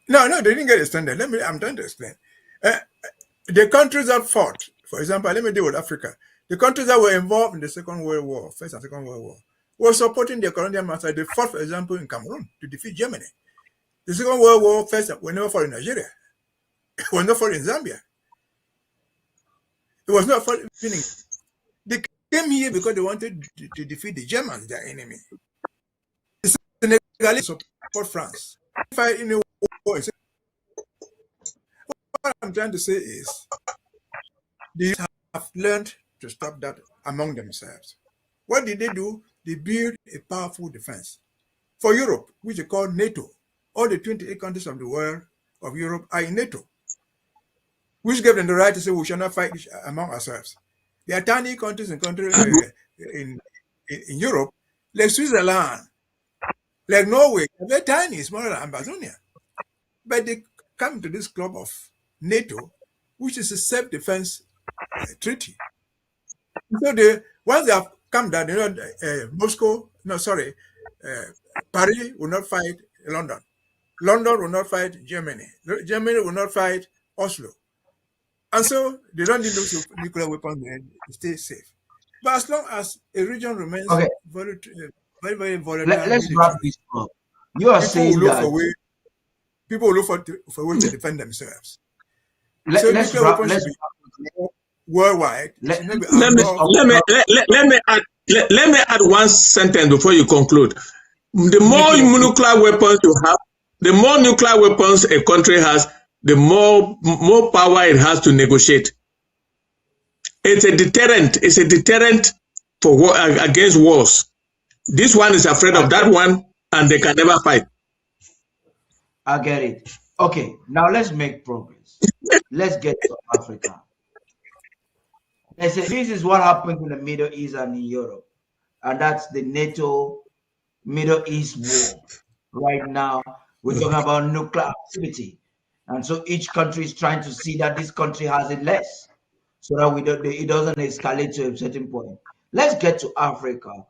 No, they didn't get extended. I'm trying to explain. The countries that fought, for example, let me deal with Africa. The countries that were involved in the Second World War, First and Second World War, were supporting the colonial master. They fought, for example, in Cameroon to defeat Germany. The Second World War, first, we never fought in Nigeria. It was not fought in Zambia. It was not fought in. They came here because they wanted to defeat the Germans, their enemy. The Senegalese support France. Fight in the war. What I'm trying to say is, they have learned to stop that among themselves. What did they do? They built a powerful defense. For Europe, which they call NATO, all the 28 countries of the world of Europe are in NATO, which gave them the right to say we shall not fight among ourselves. There are tiny countries in Europe, like Switzerland, like Norway, they're tiny, smaller than Ambazonia. But they come to this club of NATO, which is a self-defense treaty. So once they have come down, Paris will not fight London. London will not fight Germany. Germany will not fight Oslo. And so they don't need those nuclear weapons to stay safe. But as long as a region remains very, very volatile, let's wrap this up. You are saying that people will look for ways to defend themselves. Let's wrap worldwide. Let me add one sentence before you conclude. The more nuclear weapons you have, the more nuclear weapons a country has, the more power it has to negotiate. It's a deterrent. It's a deterrent for war, against wars. This one is afraid of that one, and they can never fight. I get it. Okay, now let's make progress. Let's get to Africa. They say this is what happens in the Middle East and in Europe, and that's the NATO Middle East war. Right now, we're talking about nuclear activity, and so each country is trying to see that this country has it less, so that it doesn't escalate to a certain point. Let's get to Africa.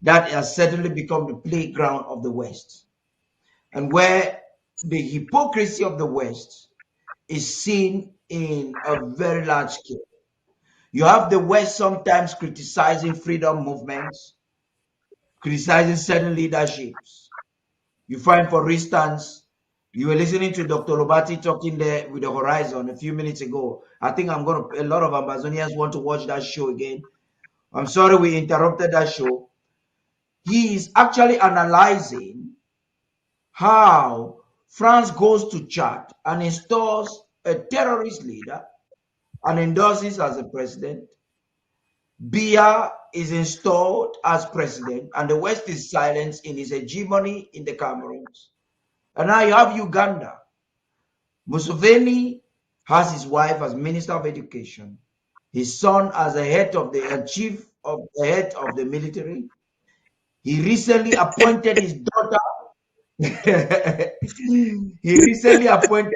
That has certainly become the playground of the West, and where the hypocrisy of the West is seen in a very large scale. You have the West sometimes criticizing freedom movements, criticizing certain leaderships. You find, for instance, you were listening to Dr. Robati talking there with the Horizon a few minutes ago. I think a lot of Ambazonians want to watch that show again. I'm sorry we interrupted that show. He is actually analyzing how France goes to Chad and installs a terrorist leader and endorses as a president. Biya is installed as president, and the West is silenced in its hegemony in the Cameroons. And now you have Uganda. Museveni has his wife as Minister of Education, his son as the head of the head of the military. He recently appointed his daughter. He recently appointed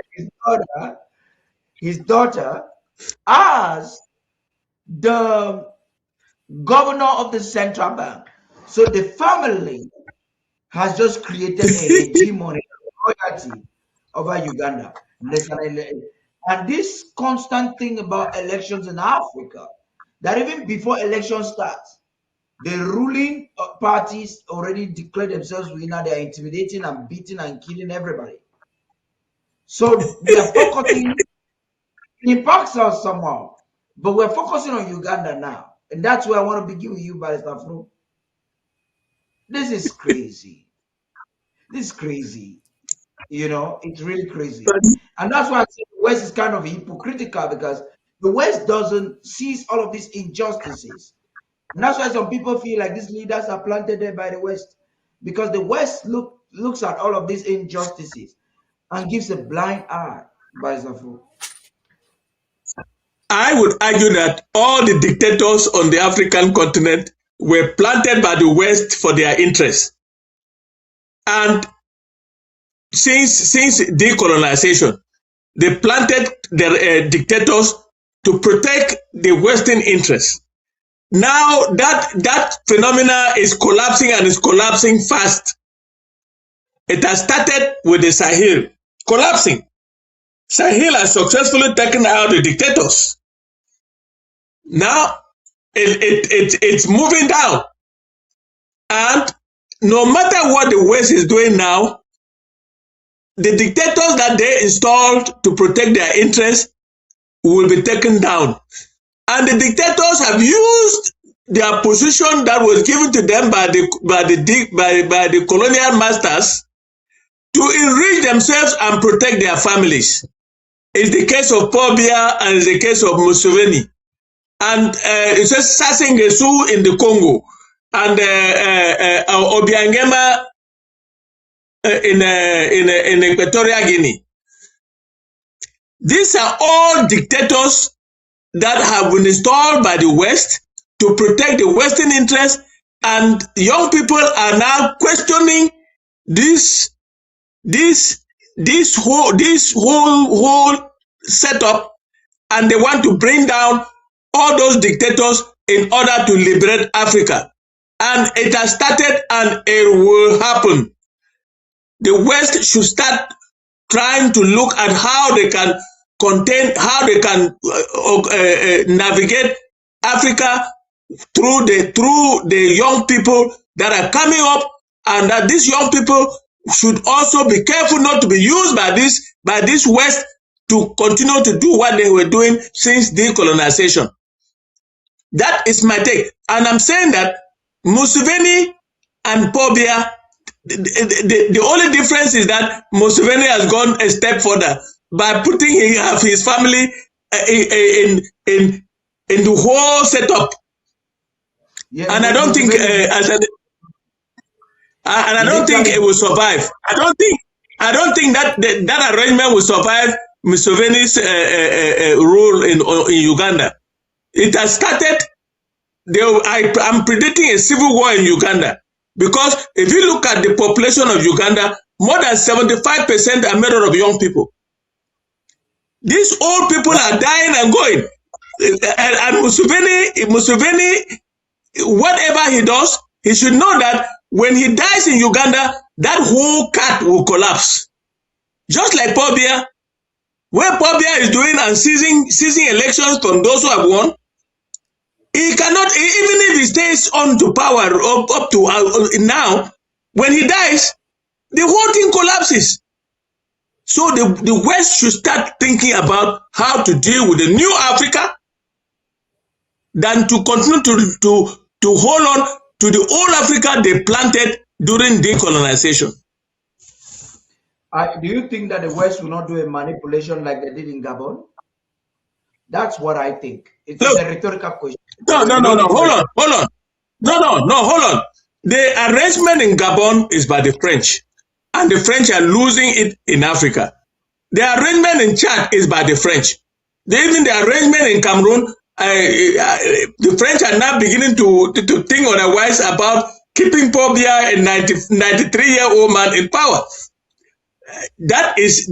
his daughter as the governor of the central bank. So the family has just created a hegemony, royalty over Uganda. And this constant thing about elections in Africa, that even before election starts, the ruling parties already declare themselves winner. They are intimidating and beating and killing everybody. So we are focusing, it impacts us somehow, but we're focusing on Uganda now. And that's where I want to begin with you, Barrister Fru. This is crazy. This is crazy. You know, it's really crazy. And that's why I say the West is kind of hypocritical, because the West doesn't seize all of these injustices. And that's why some people feel like these leaders are planted there by the West, because the West looks at all of these injustices and gives a blind eye. Barrister Fru. I would argue that all the dictators on the African continent were planted by the West for their interests. And since decolonization, they planted their dictators to protect the Western interests. Now that phenomena is collapsing, and is collapsing fast. It has started with the Sahel collapsing. Sahel has successfully taken out the dictators. Now it's moving down. And no matter what the West is doing now, the dictators that they installed to protect their interests will be taken down. And the dictators have used their position that was given to them by the colonial masters to enrich themselves and protect their families. It's the case of Paul Biya and it's the case of Museveni. And it says Sassou in the Congo, and Obiangema in Equatorial Guinea. These are all dictators that have been installed by the West to protect the Western interests, and young people are now questioning this whole setup, and they want to bring down all those dictators in order to liberate Africa. And it has started, and it will happen. The West should start trying to look at how they can contain, how they can navigate Africa through the young people that are coming up, and that these young people should also be careful not to be used by this West to continue to do what they were doing since decolonization. That is my take. And I'm saying that Museveni and Paul Biya, the only difference is that Museveni has gone a step further by putting his family in the whole setup. Yeah, and I don't think I don't think it will survive. I don't think that arrangement will survive Museveni's rule in Uganda. It has started. I'm predicting a civil war in Uganda, because if you look at the population of Uganda, more than 75% are made up of young people. These old people are dying and going. And Museveni, whatever he does, he should know that when he dies in Uganda, that whole cat will collapse. Just like Paul Biya, where Paul Biya is doing and seizing elections from those who have won, he cannot, even if he stays on to power up to now, when he dies, the whole thing collapses. So the West should start thinking about how to deal with the new Africa than to continue to hold on to the old Africa they planted during decolonization. Do you think that the West will not do a manipulation like they did in Gabon? That's what I think. It's a rhetorical question. No. Hold on. No, hold on. The arrangement in Gabon is by the French, and the French are losing it in Africa. The arrangement in Chad is by the French. Even the arrangement in Cameroon, the French are now beginning to think otherwise about keeping Paul Biya, a 93-year-old man, in power. That is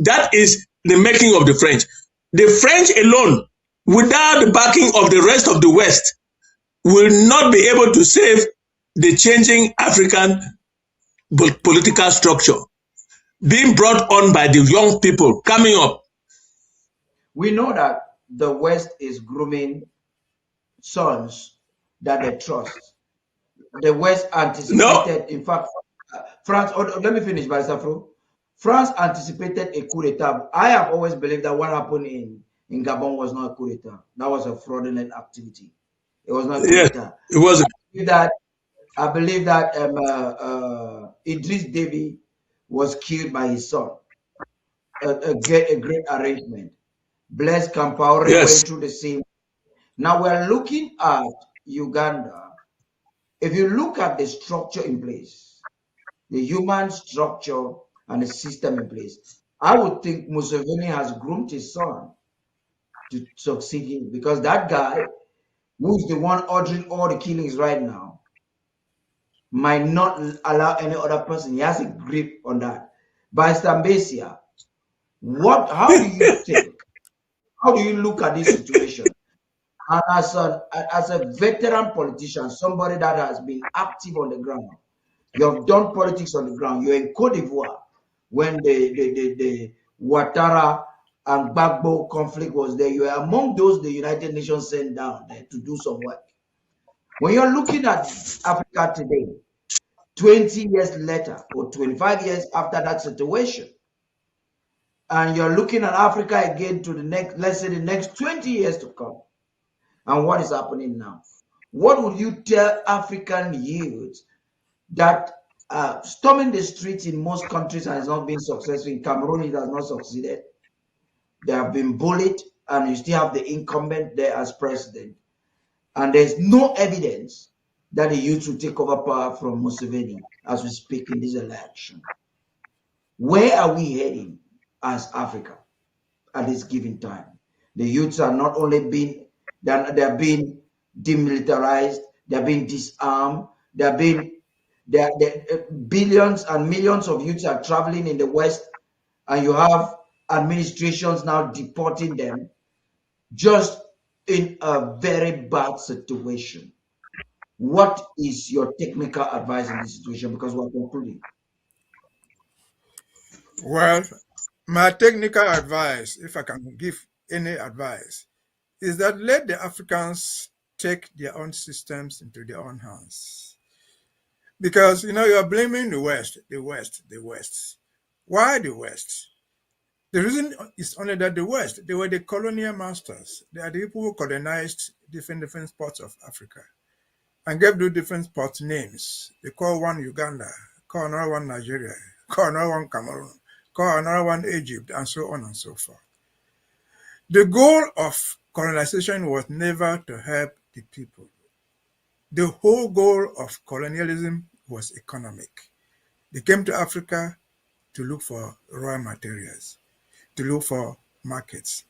the making of the French. The French alone, without the backing of the rest of the West, will not be able to save the changing African political structure being brought on by the young people coming up. We know that the West is grooming sons that they trust. The West anticipated, in fact, France, let me finish, by Fru. France anticipated a coup d'etat. I have always believed that what happened in Gabon was not a coup d'etat. That was a fraudulent activity. It was not a coup d'etat. It wasn't. I believe that Idris Deby was killed by his son. A great arrangement. Blaise Compaoré went through the same. Now we're looking at Uganda. If you look at the structure in place, the human structure and the system in place, I would think Museveni has groomed his son to succeed him, because that guy, who's the one ordering all the killings right now, might not allow any other person. He has a grip on that. By Mbeseha, how do you think? How do you look at this situation? And as a veteran politician, somebody that has been active on the ground, you have done politics on the ground. You're in Cote d'Ivoire when the Ouattara and Gbagbo conflict was there. You are among those the United Nations sent down there to do some work. When you're looking at Africa today, 20 years later or 25 years after that situation, and you're looking at Africa again to the next, let's say the next 20 years to come, and what is happening now, what would you tell African youths that storming the streets in most countries has not been successful? In Cameroon, it has not succeeded. They have been bullied, and you still have the incumbent there as president. And there's no evidence that the youth will take over power from Museveni as we speak in this election. Where are we heading as Africa at this given time? The youths are not only being, they're being demilitarized, they're being disarmed, billions and millions of youths are traveling in the West, and you have administrations now deporting them just in a very bad situation. What is your technical advice in this situation? Because we're concluding. Well, my technical advice, if I can give any advice, is that let the Africans take their own systems into their own hands. Because, you are blaming the West. Why the West? The reason is only that the West, they were the colonial masters. They are the people who colonized different parts of Africa and gave those different spots names. They call one Uganda, call another one Nigeria, call another one Cameroon, call another one Egypt, and so on and so forth. The goal of colonization was never to help the people. The whole goal of colonialism was economic. They came to Africa to look for raw materials, to look for markets.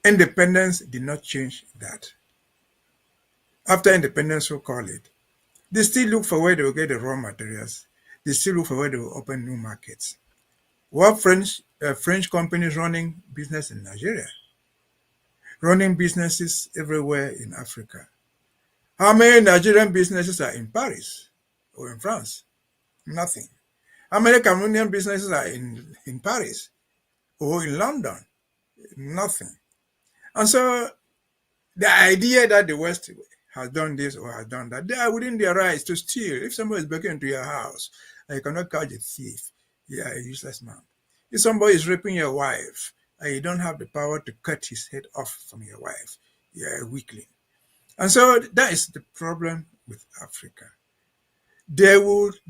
Independence did not change that. After independence, so call it, they still look for where they will get the raw materials. They still look for where they will open new markets. What French companies running business in Nigeria, running businesses everywhere in Africa. How many Nigerian businesses are in Paris or in France? Nothing. How many Cameroonian businesses are in Paris or in London? Nothing. And so the idea that the West has done this or has done that, they are within their rights to steal. If somebody is breaking into your house and you cannot catch a thief, you are a useless man. If somebody is raping your wife and you don't have the power to cut his head off from your wife, you are a weakling. And so that is the problem with Africa. There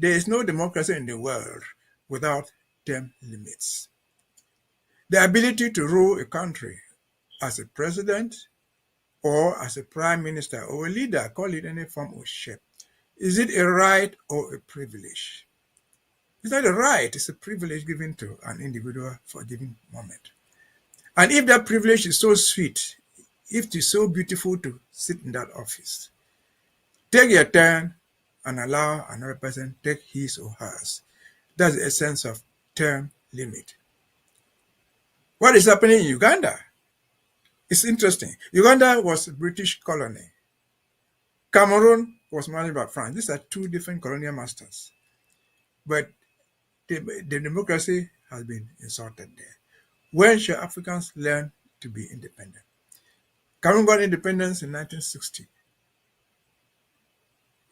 is no democracy in the world without term limits. The ability to rule a country as a president or as a prime minister or a leader, call it any form or shape, is it a right or a privilege? It's not a right, it's a privilege given to an individual for a given moment. And if that privilege is so sweet, if it is so beautiful to sit in that office, take your turn and allow another person take his or hers. That's the essence of term limit. What is happening in Uganda? It's interesting. Uganda was a British colony. Cameroon was managed by France. These are two different colonial masters. But the democracy has been insulted there. When should Africans learn to be independent? Cameroon got independence in 1960.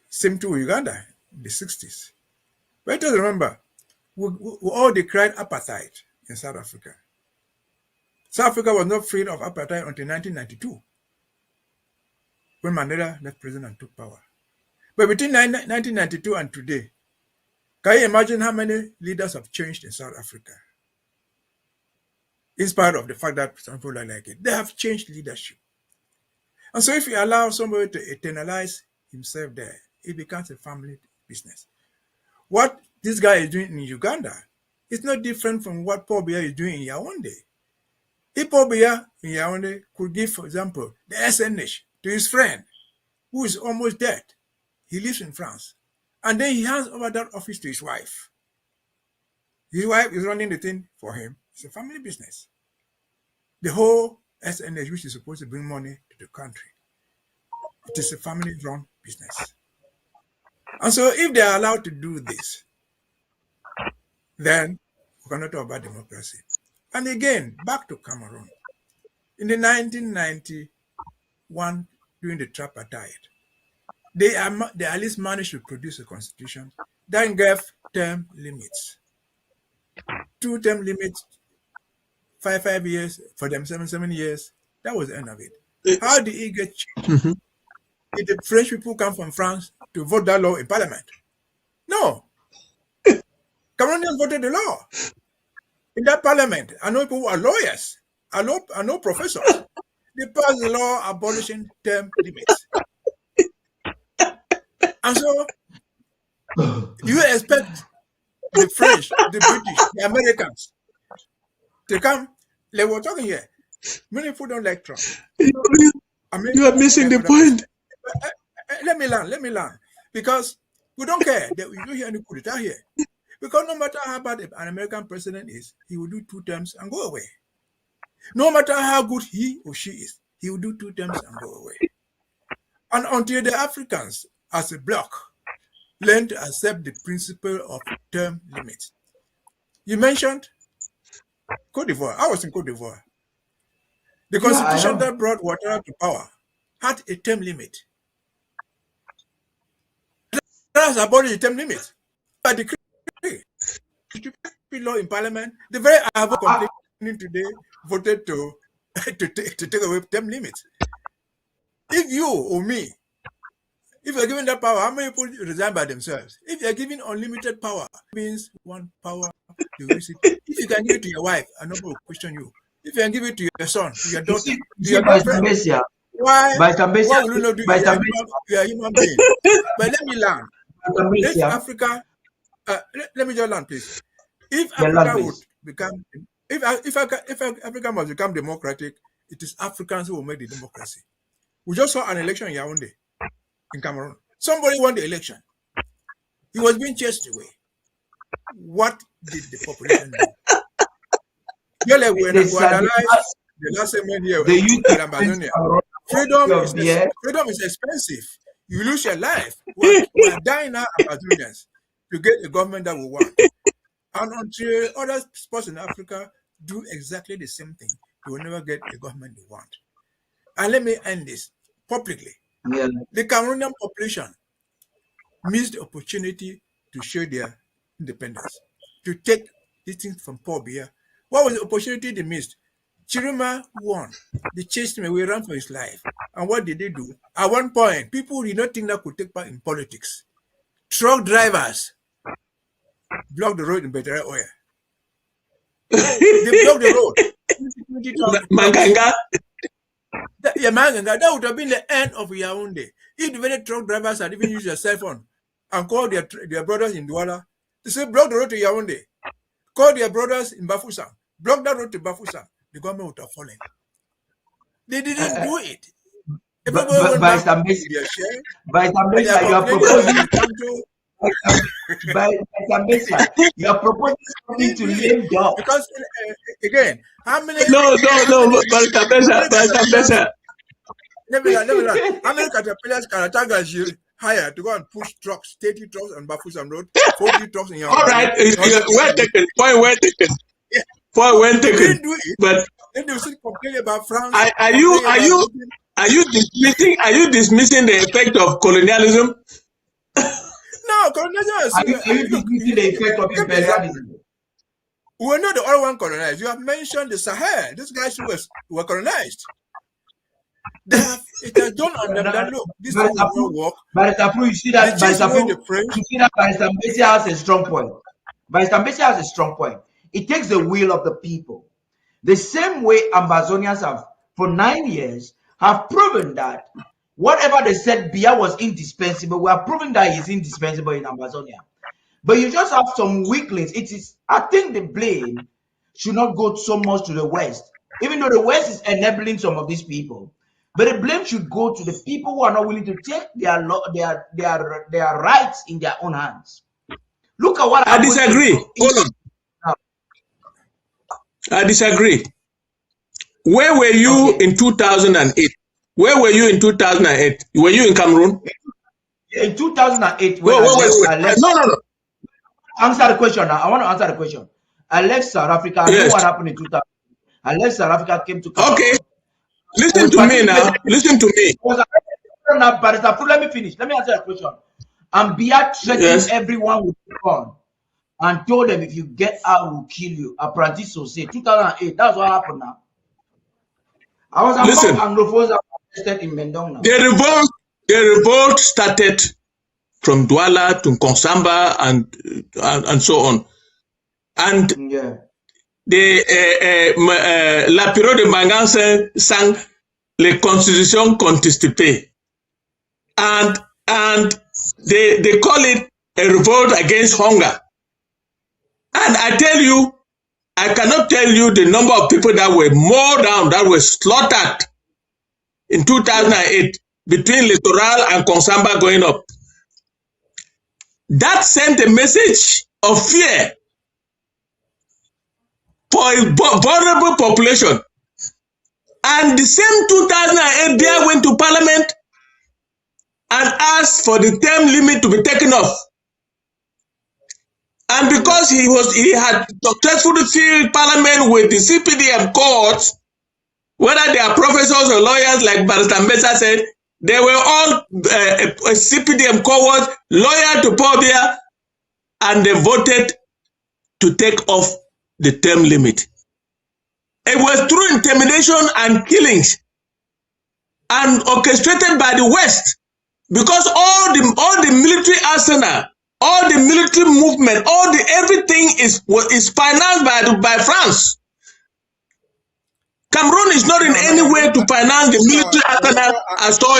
Same to Uganda in the 60s. But just remember, we all decried apartheid in South Africa. South Africa was not freed of apartheid until 1992, when Mandela left prison and took power. But between 1992 and today, can you imagine how many leaders have changed in South Africa? In spite of the fact that some people don't like it, they have changed leadership. And so if you allow somebody to eternalize himself there, it becomes a family business. What this guy is doing in Uganda is not different from what Paul Biya is doing in Yaounde. If Paul Biya in Yaounde could give, for example, the SNH to his friend who is almost dead, he lives in France, and then he hands over that office to his wife. His wife is running the thing for him. It's a family business. The whole SNH, which is supposed to bring money to the country, it is a family-run business. And so if they are allowed to do this, then we cannot talk about democracy. And again, back to Cameroon. In the 1991, during the tripartite, they at least managed to produce a constitution that gave term limits. 2 term limits, 5 years, for them 7 years. That was the end of it. How did it get changed? Did the French people come from France to vote that law in Parliament? No. Cameroonians voted the law. In that Parliament, I know people who are lawyers. I know professors. They passed the law abolishing term limits. And so, you expect the French, the British, the Americans to come? Like we're talking here. Many people don't like Trump. You are missing the point. Let me learn. Because we don't care that we don't hear any coup d'etat here. Because no matter how bad an American president is, he will do 2 terms and go away. No matter how good he or she is, he will do 2 terms and go away. And until the Africans, as a bloc, learn to accept the principle of term limits. You mentioned Côte d'Ivoire. I was in Côte d'Ivoire. The constitution that brought Ouattara to power had a term limit. That's about the term limit. By decree, law in Parliament, the very Avo complaining today voted to take away term limits. If you or me, if you're given that power, how many people resign by themselves? If you're given unlimited power, it means one power to use it. If you can give it to your wife, and nobody will question you. If you can give it to your son, to your daughter, to your girlfriend, why will you not do it? You are a human being. But let me learn. If Africa, let me just learn, please. If Africa would become, if Africa must become democratic, it is Africans who will make the democracy. We just saw an election in Yaounde, in Cameroon. Somebody won the election. He was being chased away. What did the population do? When we analyze the last segment here in Ambazonia, freedom is expensive. You lose your life. We are dying now, Ambazonians, to get a government that we want. And until other spots in Africa do exactly the same thing, they will never get a government they want. And let me end this publicly. Yeah. The Cameroonian population missed the opportunity to show their independence, to take these things from Paul Biya. What was the opportunity they missed? Chirima won. They chased him away, ran for his life. And what did they do? At one point, people did not think that could take part in politics. Truck drivers blocked the road in Betere Oya. They blocked the road. Manganga. That would have been the end of Yaounde. If the very truck drivers had even used their cell phone and called their brothers in Douala, they said, block the road to Yaounde. Call their brothers in Bafoussam. Block that road to Bafoussam. The government would have fallen. They didn't do it. By you are proposing something to lame dog. Because again, how many? No, Mbeseha. How many caterpillars can a Tagazi hire to go and push trucks, 30 trucks on Bafusam Road, 40 trucks in Yaounde? All right, well taken. Point well taken. Yeah. Point well taken. They didn't do it. But then they still complain about France. Are you dismissing the effect of colonialism? No, colonialism. Are you dismissing the effect of imperialism? We were not the only one colonized. You have mentioned the Sahel. These guys were colonized. It has done on them that look, this will not work. But you see that Barrister Mbeseha has a strong point. Barrister Mbeseha has a strong point. It takes the will of the people. The same way Ambazonians have, for 9 years, have proven that whatever they said Biya was indispensable, we are proving that he's indispensable in Ambazonia. But you just have some weaklings. I think the blame should not go so much to the West, even though the West is enabling some of these people. But the blame should go to the people who are not willing to take their rights in their own hands. Look at what I disagree. Hold on. I disagree. Where were you in 2008? Where were you in 2008? Were you in Cameroon? In 2008, No. Answer the question now. I want to answer the question. I left South Africa. I know what happened in 2000. I left South Africa, came to Cameroon. Okay. Listen to me now. Listen to me. Let me finish. Let me answer the question. And Biya threatened everyone with a gun and told them, if you get out, we'll kill you. Apprentice will say 2008. That's what happened now. I was among Anglophones arrested in Mendong now. The revolt started from Douala to Konsamba and so on. And La Piro de Manganse sang les constitutions contestées. And they call it a revolt against hunger. And I tell you, I cannot tell you the number of people that were mowed down, that were slaughtered in 2008 between Littoral and Konsamba going up. That sent a message of fear for a vulnerable population. And the same 2008, Biya went to Parliament and asked for the term limit to be taken off. And because he had successfully filled Parliament with the CPDM courts, whether they are professors or lawyers, like Barrister Mbeseha said, they were all CPDM courts, loyal to Paul Biya, and they voted to take off the term limit. It was through intimidation and killings and orchestrated by the West, because all the military arsenal, all the military movement, everything is financed by France. Cameroon is not in any way to finance the military arsenal. I saw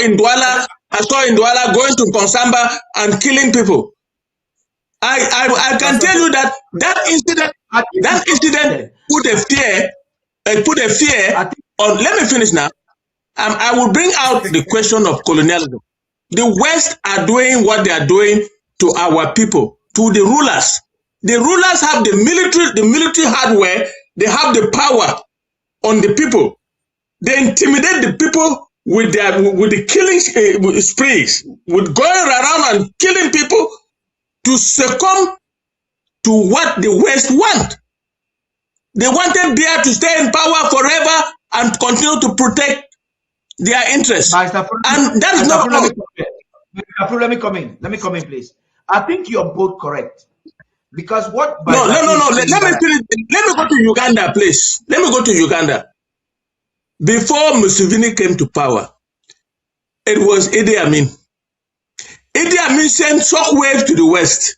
in Douala going to Konsamba and killing people. I can tell you that incident put a fear on. Let me finish now. I will bring out the question of colonialism. The West are doing what they are doing to our people, to the rulers. The rulers have the military hardware. They have the power on the people. They intimidate the people with the killing sprees, with going around and killing people to succumb to what the West want. They wanted Biya to stay in power forever and continue to protect their interests. And that is not all. Let me come in, please. I think you're both correct. Because what... No. Let me go to Uganda, please. Let me go to Uganda. Before Museveni came to power, it was Idi Amin. Idi Amin sent shockwaves to the West.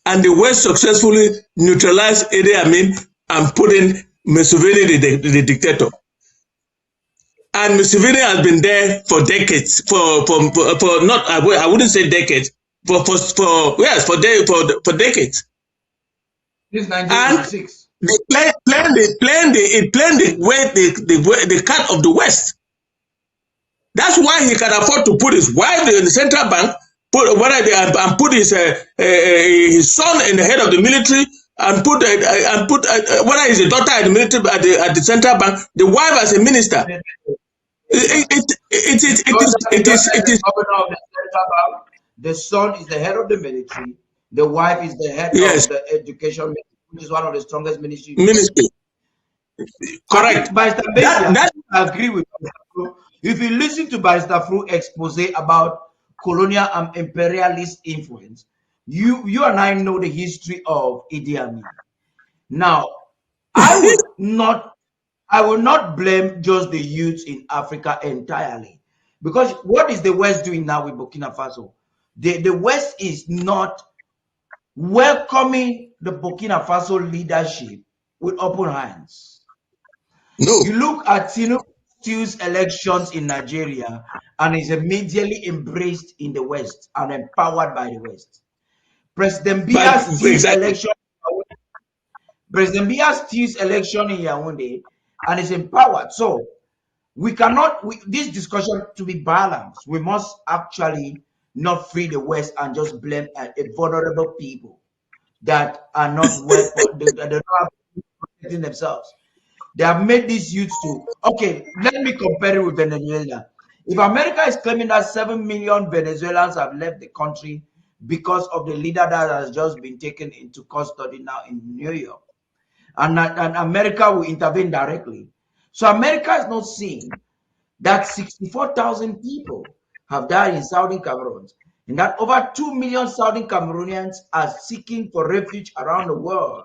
And the West successfully neutralized Idi Amin and put in Museveni, the dictator. And Museveni has been there for decades, for not, I wouldn't say decades, for decades. This 1996. And it played the card of the West. That's why he can afford to put his wife in the central bank, put his son in the head of the military, and put whether it's a daughter at the military at the central bank, the wife as a minister. It is. The son is the head of the military. The wife is the head Yes. of the education, which is one of the strongest ministries. Ministry. Correct. Barrister Mbeseha, I agree with you. If you listen to Barrister Fru expose about colonial and imperialist influence, you and I know the history of Idi Amin. Now, I will not blame just the youth in Africa entirely, because what is the West doing now with Burkina Faso? The West is not welcoming the Burkina Faso leadership with open hands. No. You look at Tinubu's elections in Nigeria, and is immediately embraced in the West and empowered by the West. President Biya's election. President Biya's election in Yaounde, and is empowered. So we cannot, this discussion to be balanced, we must actually not free the West and just blame vulnerable people that are not well, they don't have protecting themselves. They have made these youths to, okay, let me compare it with Venezuela. If America is claiming that 7 million Venezuelans have left the country because of the leader that has just been taken into custody now in New York, and America will intervene directly. So America is not seeing that 64,000 people have died in Southern Cameroon, and that over 2 million Southern Cameroonians are seeking for refuge around the world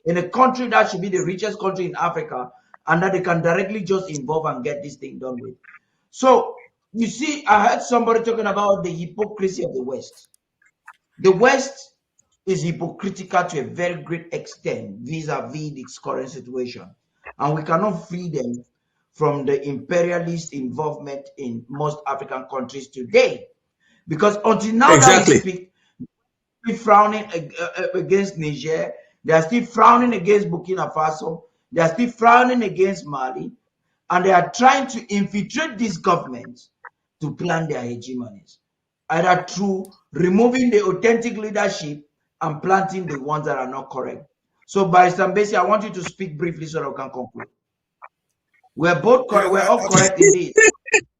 in a country that should be the richest country in Africa, and that they can directly just involve and get this thing done with. So you see, I heard somebody talking about the hypocrisy of the West. The West is hypocritical to a very great extent vis-a-vis its current situation, and we cannot free them from the imperialist involvement in most African countries today, because until now that we speak, they're frowning against Niger, they are still frowning against Burkina Faso, they are still frowning against Mali, and they are trying to infiltrate these governments to plan their hegemonies, either through removing the authentic leadership and planting the ones that are not correct. So, Barrister Mbeseha, I want you to speak briefly so that we can conclude. We're both correct. We're all correct indeed.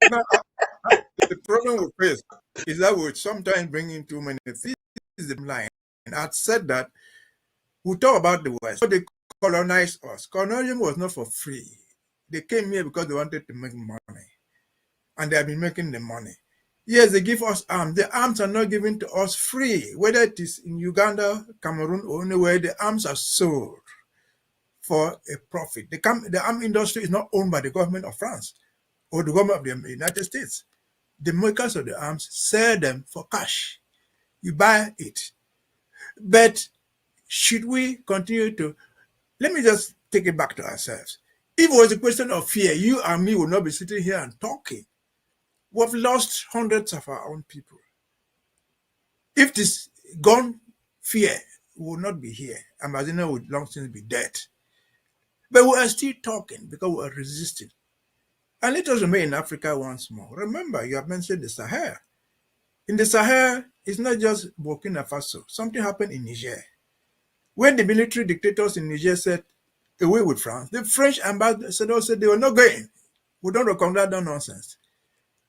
The problem we face is that we sometimes bring in too many things in line. And I said that we talk about the West. So they colonized us. Colonialism was not for free. They came here because they wanted to make money. And they have been making the money. Yes, they give us arms. The arms are not given to us free. Whether it is in Uganda, Cameroon, or anywhere, the arms are sold for a profit. The arm industry is not owned by the government of France or the government of the United States. The makers of the arms sell them for cash. You buy it. But should we continue to, let me just take it back to ourselves. If it was a question of fear, you and me would not be sitting here and talking. We've lost hundreds of our own people. If this gone fear, we would not be here. Ambazonia would long since be dead. But we are still talking because we are resisting. And let us remain in Africa once more. Remember, you have mentioned the Sahel. In the Sahel, it's not just Burkina Faso. Something happened in Niger. When the military dictators in Niger said, away with France, the French ambassador said they were not going. We don't recognize that nonsense.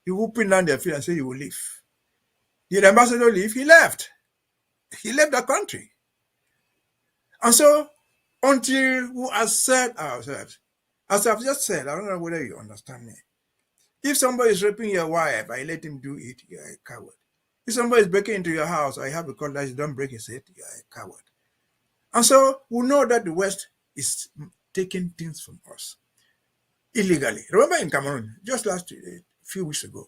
He will pin down their feet and say, you will leave. Did the ambassador leave? He left. He left the country. And so, until we assert ourselves, as I've just said, I don't know whether you understand me. If somebody is raping your wife, I let him do it, you're a coward. If somebody is breaking into your house, I have a cutlass, you don't break his head, you're a coward. And so, we know that the West is taking things from us illegally. Remember in Cameroon, just last few weeks ago,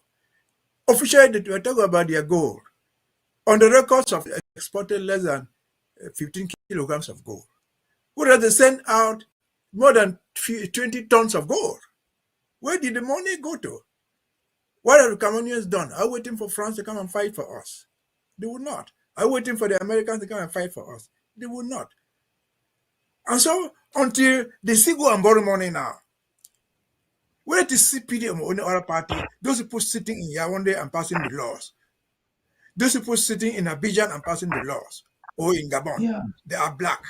officially they were talking about their gold. On the records of exported less than 15 kilograms of gold. Whereas they sent out more than 20 tons of gold. Where did the money go to? What have the Cameroonians done? Are we waiting for France to come and fight for us? They will not. Are we waiting for the Americans to come and fight for us? They will not. And so, until they see go and borrow money now, whether it is CPD or any other party, those people sitting in Yaounde and passing the laws, those people sitting in Abidjan and passing the laws, or in Gabon, they are black.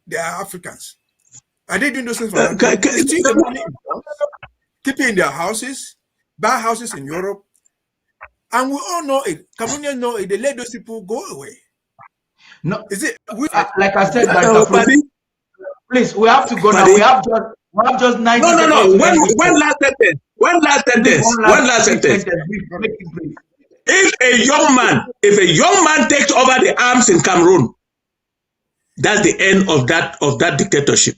they are Africans. Are they doing those things for nothing? They steal the money in bonds, keep it in their houses, buy houses in Europe, and we all know it. Cameroonians know it. They let those people go away. No, is it? Like I said, please, we have to go now. We have just 90 seconds. No. One last sentence. One last sentence. If a young man takes over the arms in Cameroon, that's the end of that dictatorship.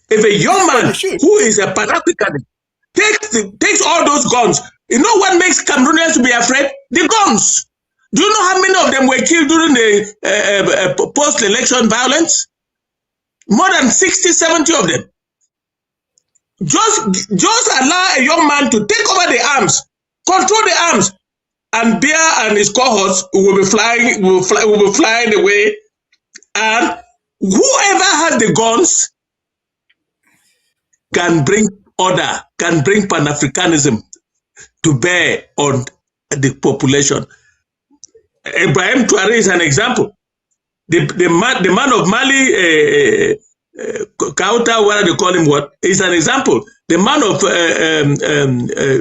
If a young man who is a Pan-Africanist takes all those guns, you know what makes Cameroonians to be afraid? The guns. Do you know how many of them were killed during the post-election violence? More than 60, 70 of them. Just allow a young man to take over the arms, control the arms, and Bear and his cohorts will be flying away. And whoever has the guns can bring order, can bring Pan-Africanism to bear on the population. Ibrahim Traoré is an example. The man of Mali, Kauta, what do they call him? What is an example? The man of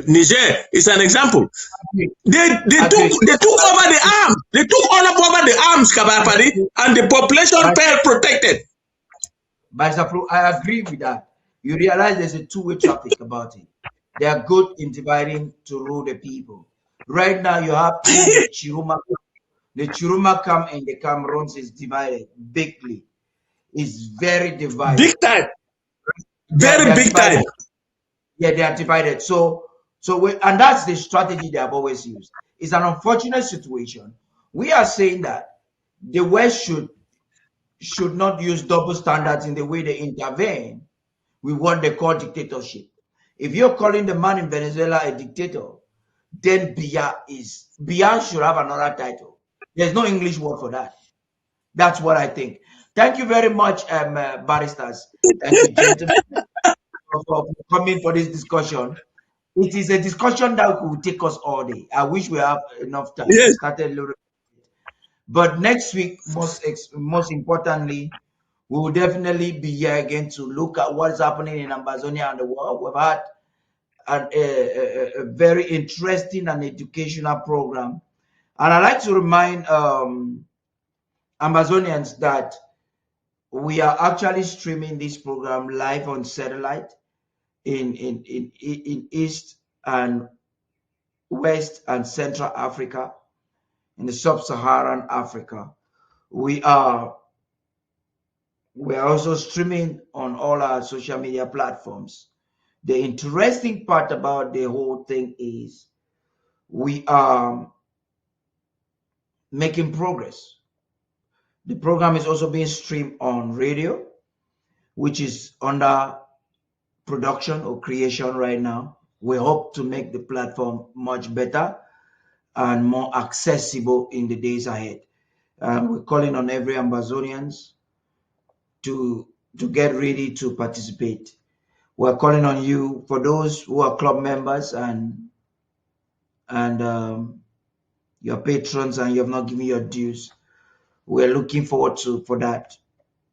Niger is an example. They took over the arms. They took all over the arms, Paddy, and the population felt protected. But I agree with that. You realize there's a two-way traffic about it. They are good in dividing to rule the people. Right now, you have the Chiruma. The Chiruma Comm and the Cameroons is divided bigly. It's very divided. Big time. Very big time. Yeah, they are divided. And that's the strategy they have always used. It's an unfortunate situation. We are saying that the West should not use double standards in the way they intervene with what they call dictatorship. If you're calling the man in Venezuela a dictator, then Biya should have another title. There's no English word for that. That's what I think. Thank you very much, barristers. Thank you, gentlemen, for coming for this discussion. It is a discussion that will take us all day. I wish we have enough time. Yes. Started a little bit. But next week, most importantly, we will definitely be here again to look at what is happening in Ambazonia and the world. We've had a very interesting and educational program. And I'd like to remind Ambazonians that we are actually streaming this program live on satellite in East and West and Central Africa, in the Sub-Saharan Africa. We are also streaming on all our social media platforms. The interesting part about the whole thing is we are making progress. The program is also being streamed on radio, which is under production or creation right now. We hope to make the platform much better and more accessible in the days ahead. We're calling on every Ambazonians to get ready to participate. We're calling on you, for those who are club members and your patrons and you have not given your dues. We're looking forward for that.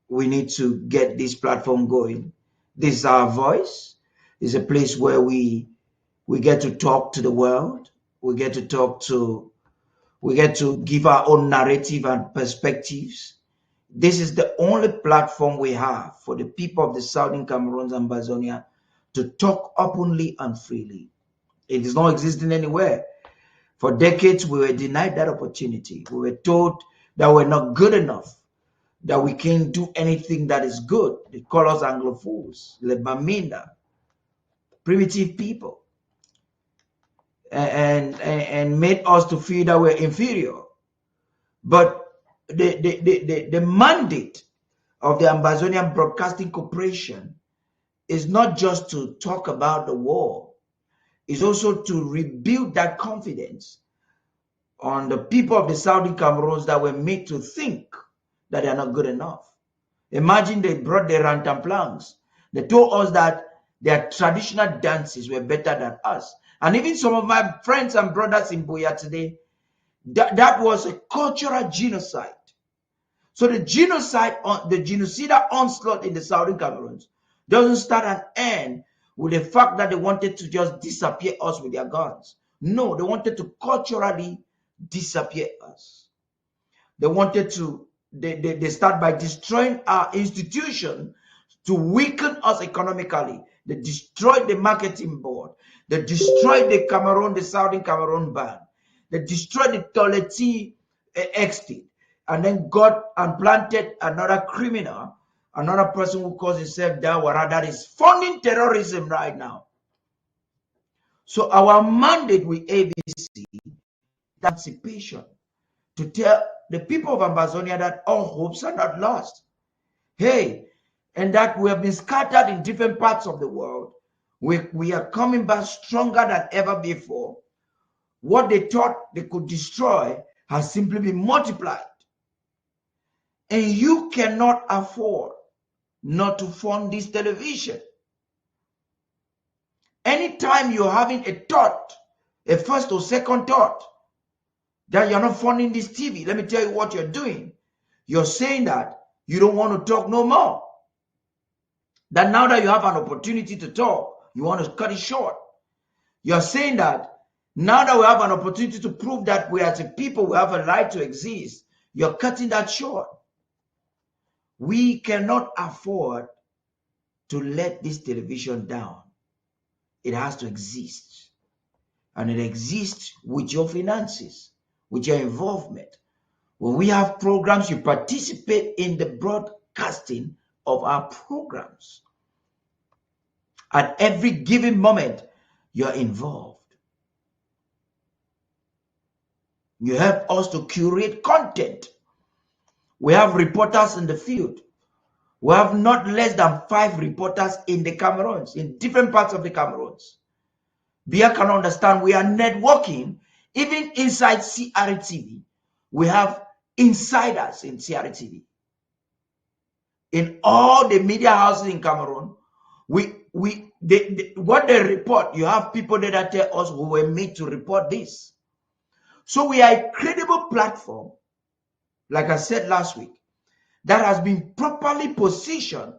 We need to get this platform going. This is our voice. It's a place where we get to talk to the world. We get to give our own narrative and perspectives. This is the only platform we have for the people of the Southern Cameroon and Ambazonia to talk openly and freely. It is not existing anywhere. For decades, we were denied that opportunity. We were told that we're not good enough, that we can't do anything that is good. They call us Anglophones, Le Baminda, primitive people, and made us to feel that we're inferior. But the mandate of the Ambazonian Broadcasting Corporation is not just to talk about the war, it's also to rebuild that confidence on the people of the Southern Cameroons that were made to think that they are not good enough. Imagine they brought the Rantanplangs. They told us that their traditional dances were better than us. And even some of my friends and brothers in Boya today, that was a cultural genocide. So the genocidal onslaught in the southern Cameroons doesn't start and end with the fact that they wanted to just disappear us with their guns. No, they wanted to culturally disappear us. They wanted to, they start by destroying our institution to weaken us economically. They destroyed the marketing board. They destroyed the Southern Cameroon band. They destroyed the Toleti estate. And then got and planted another criminal, another person who calls himself Dawara, that is funding terrorism right now. So our mandate with ABC, emancipation, to tell the people of Ambazonia that all hopes are not lost. Hey, and that we have been scattered in different parts of the world. We are coming back stronger than ever before. What they thought they could destroy has simply been multiplied. And you cannot afford not to fund this television. Anytime you're having a thought, a first or second thought, that you're not funding this TV, let me tell you what you're doing. You're saying that you don't want to talk no more. That now that you have an opportunity to talk, you want to cut it short. You're saying that now that we have an opportunity to prove that we as a people, we have a right to exist, you're cutting that short. We cannot afford to let this television down. It has to exist. And it exists with your finances, with your involvement. When we have programs, you participate in the broadcasting of our programs. At every given moment, you're involved. You help us to curate content. We have reporters in the field. We have not less than 5 reporters in the Cameroons, in different parts of the Cameroons. Bia can understand we are networking, even inside CRTV. We have insiders in CRTV. In all the media houses in Cameroon, what they report, you have people that tell us we were made to report this. So we are a credible platform, like I said last week, that has been properly positioned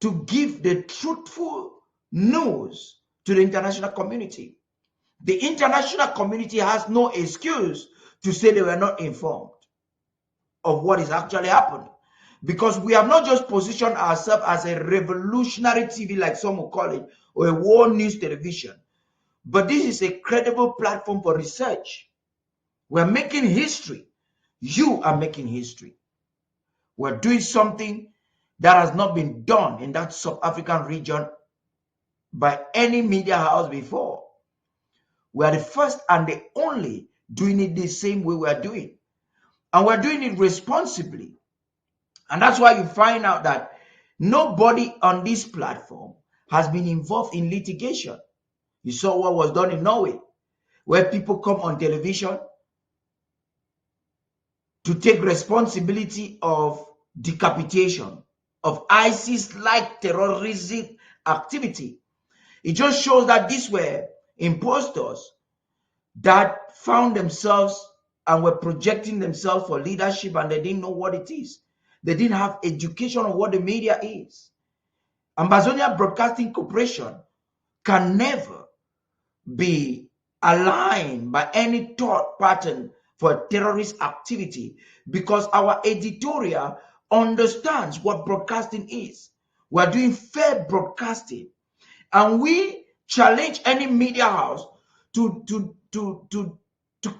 to give the truthful news to the international community. The international community has no excuse to say they were not informed of what is actually happening, because we have not just positioned ourselves as a revolutionary TV, like some will call it, or a war news television, but this is a credible platform for research. We're making history. You are making history. We're doing something that has not been done in that sub-African region by any media house before. We are the first and the only doing it the same way we are doing. And we're doing it responsibly. And that's why you find out that nobody on this platform has been involved in litigation. You saw what was done in Norway, where people come on television to take responsibility of decapitation, of ISIS-like terrorism activity. It just shows that these were impostors that found themselves and were projecting themselves for leadership, and they didn't know what it is. They didn't have education on what the media is. Ambazonia Broadcasting Corporation can never be aligned by any thought pattern for terrorist activity, because our editorial understands what broadcasting is. We're doing fair broadcasting, and we challenge any media house to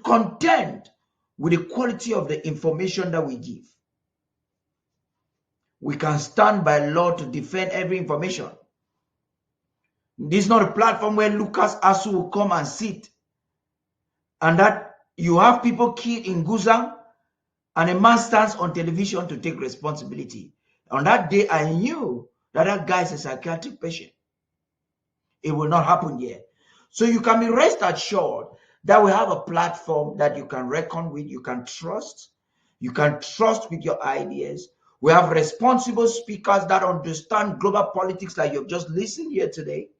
contend with the quality of the information that we give. We can stand by law to defend every information. This is not a platform where Lucas Asu will come and sit, and that you have people killed in Guzang and a man stands on television to take responsibility. On that day, I knew that that guy is a psychiatric patient. It will not happen yet. So you can be rest assured that we have a platform that you can reckon with, you can trust with your ideas. We have responsible speakers that understand global politics, like you've just listened here today.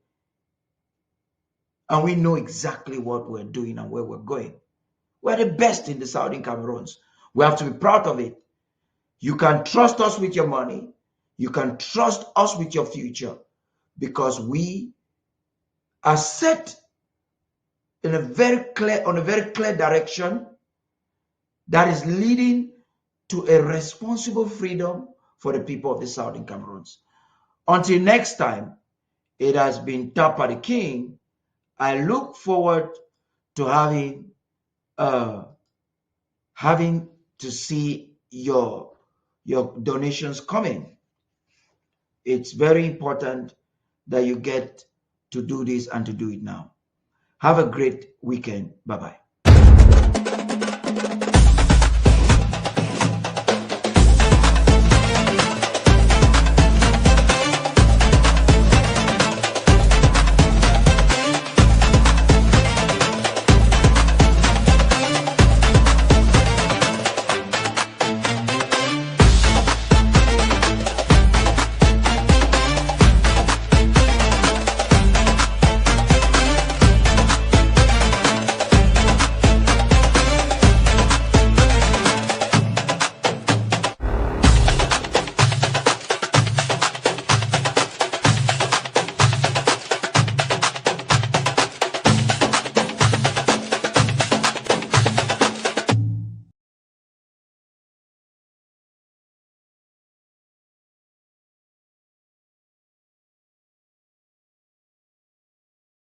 And we know exactly what we're doing and where we're going. We're the best in the Southern Cameroons. We have to be proud of it. You can trust us with your money. You can trust us with your future, because we are set in a very clear direction that is leading to a responsible freedom for the people of the Southern Cameroons. Until next time, it has been Tarh the King. I look forward to having to see your donations coming. It's very important that you get to do this and to do it now. Have a great weekend. Bye-bye.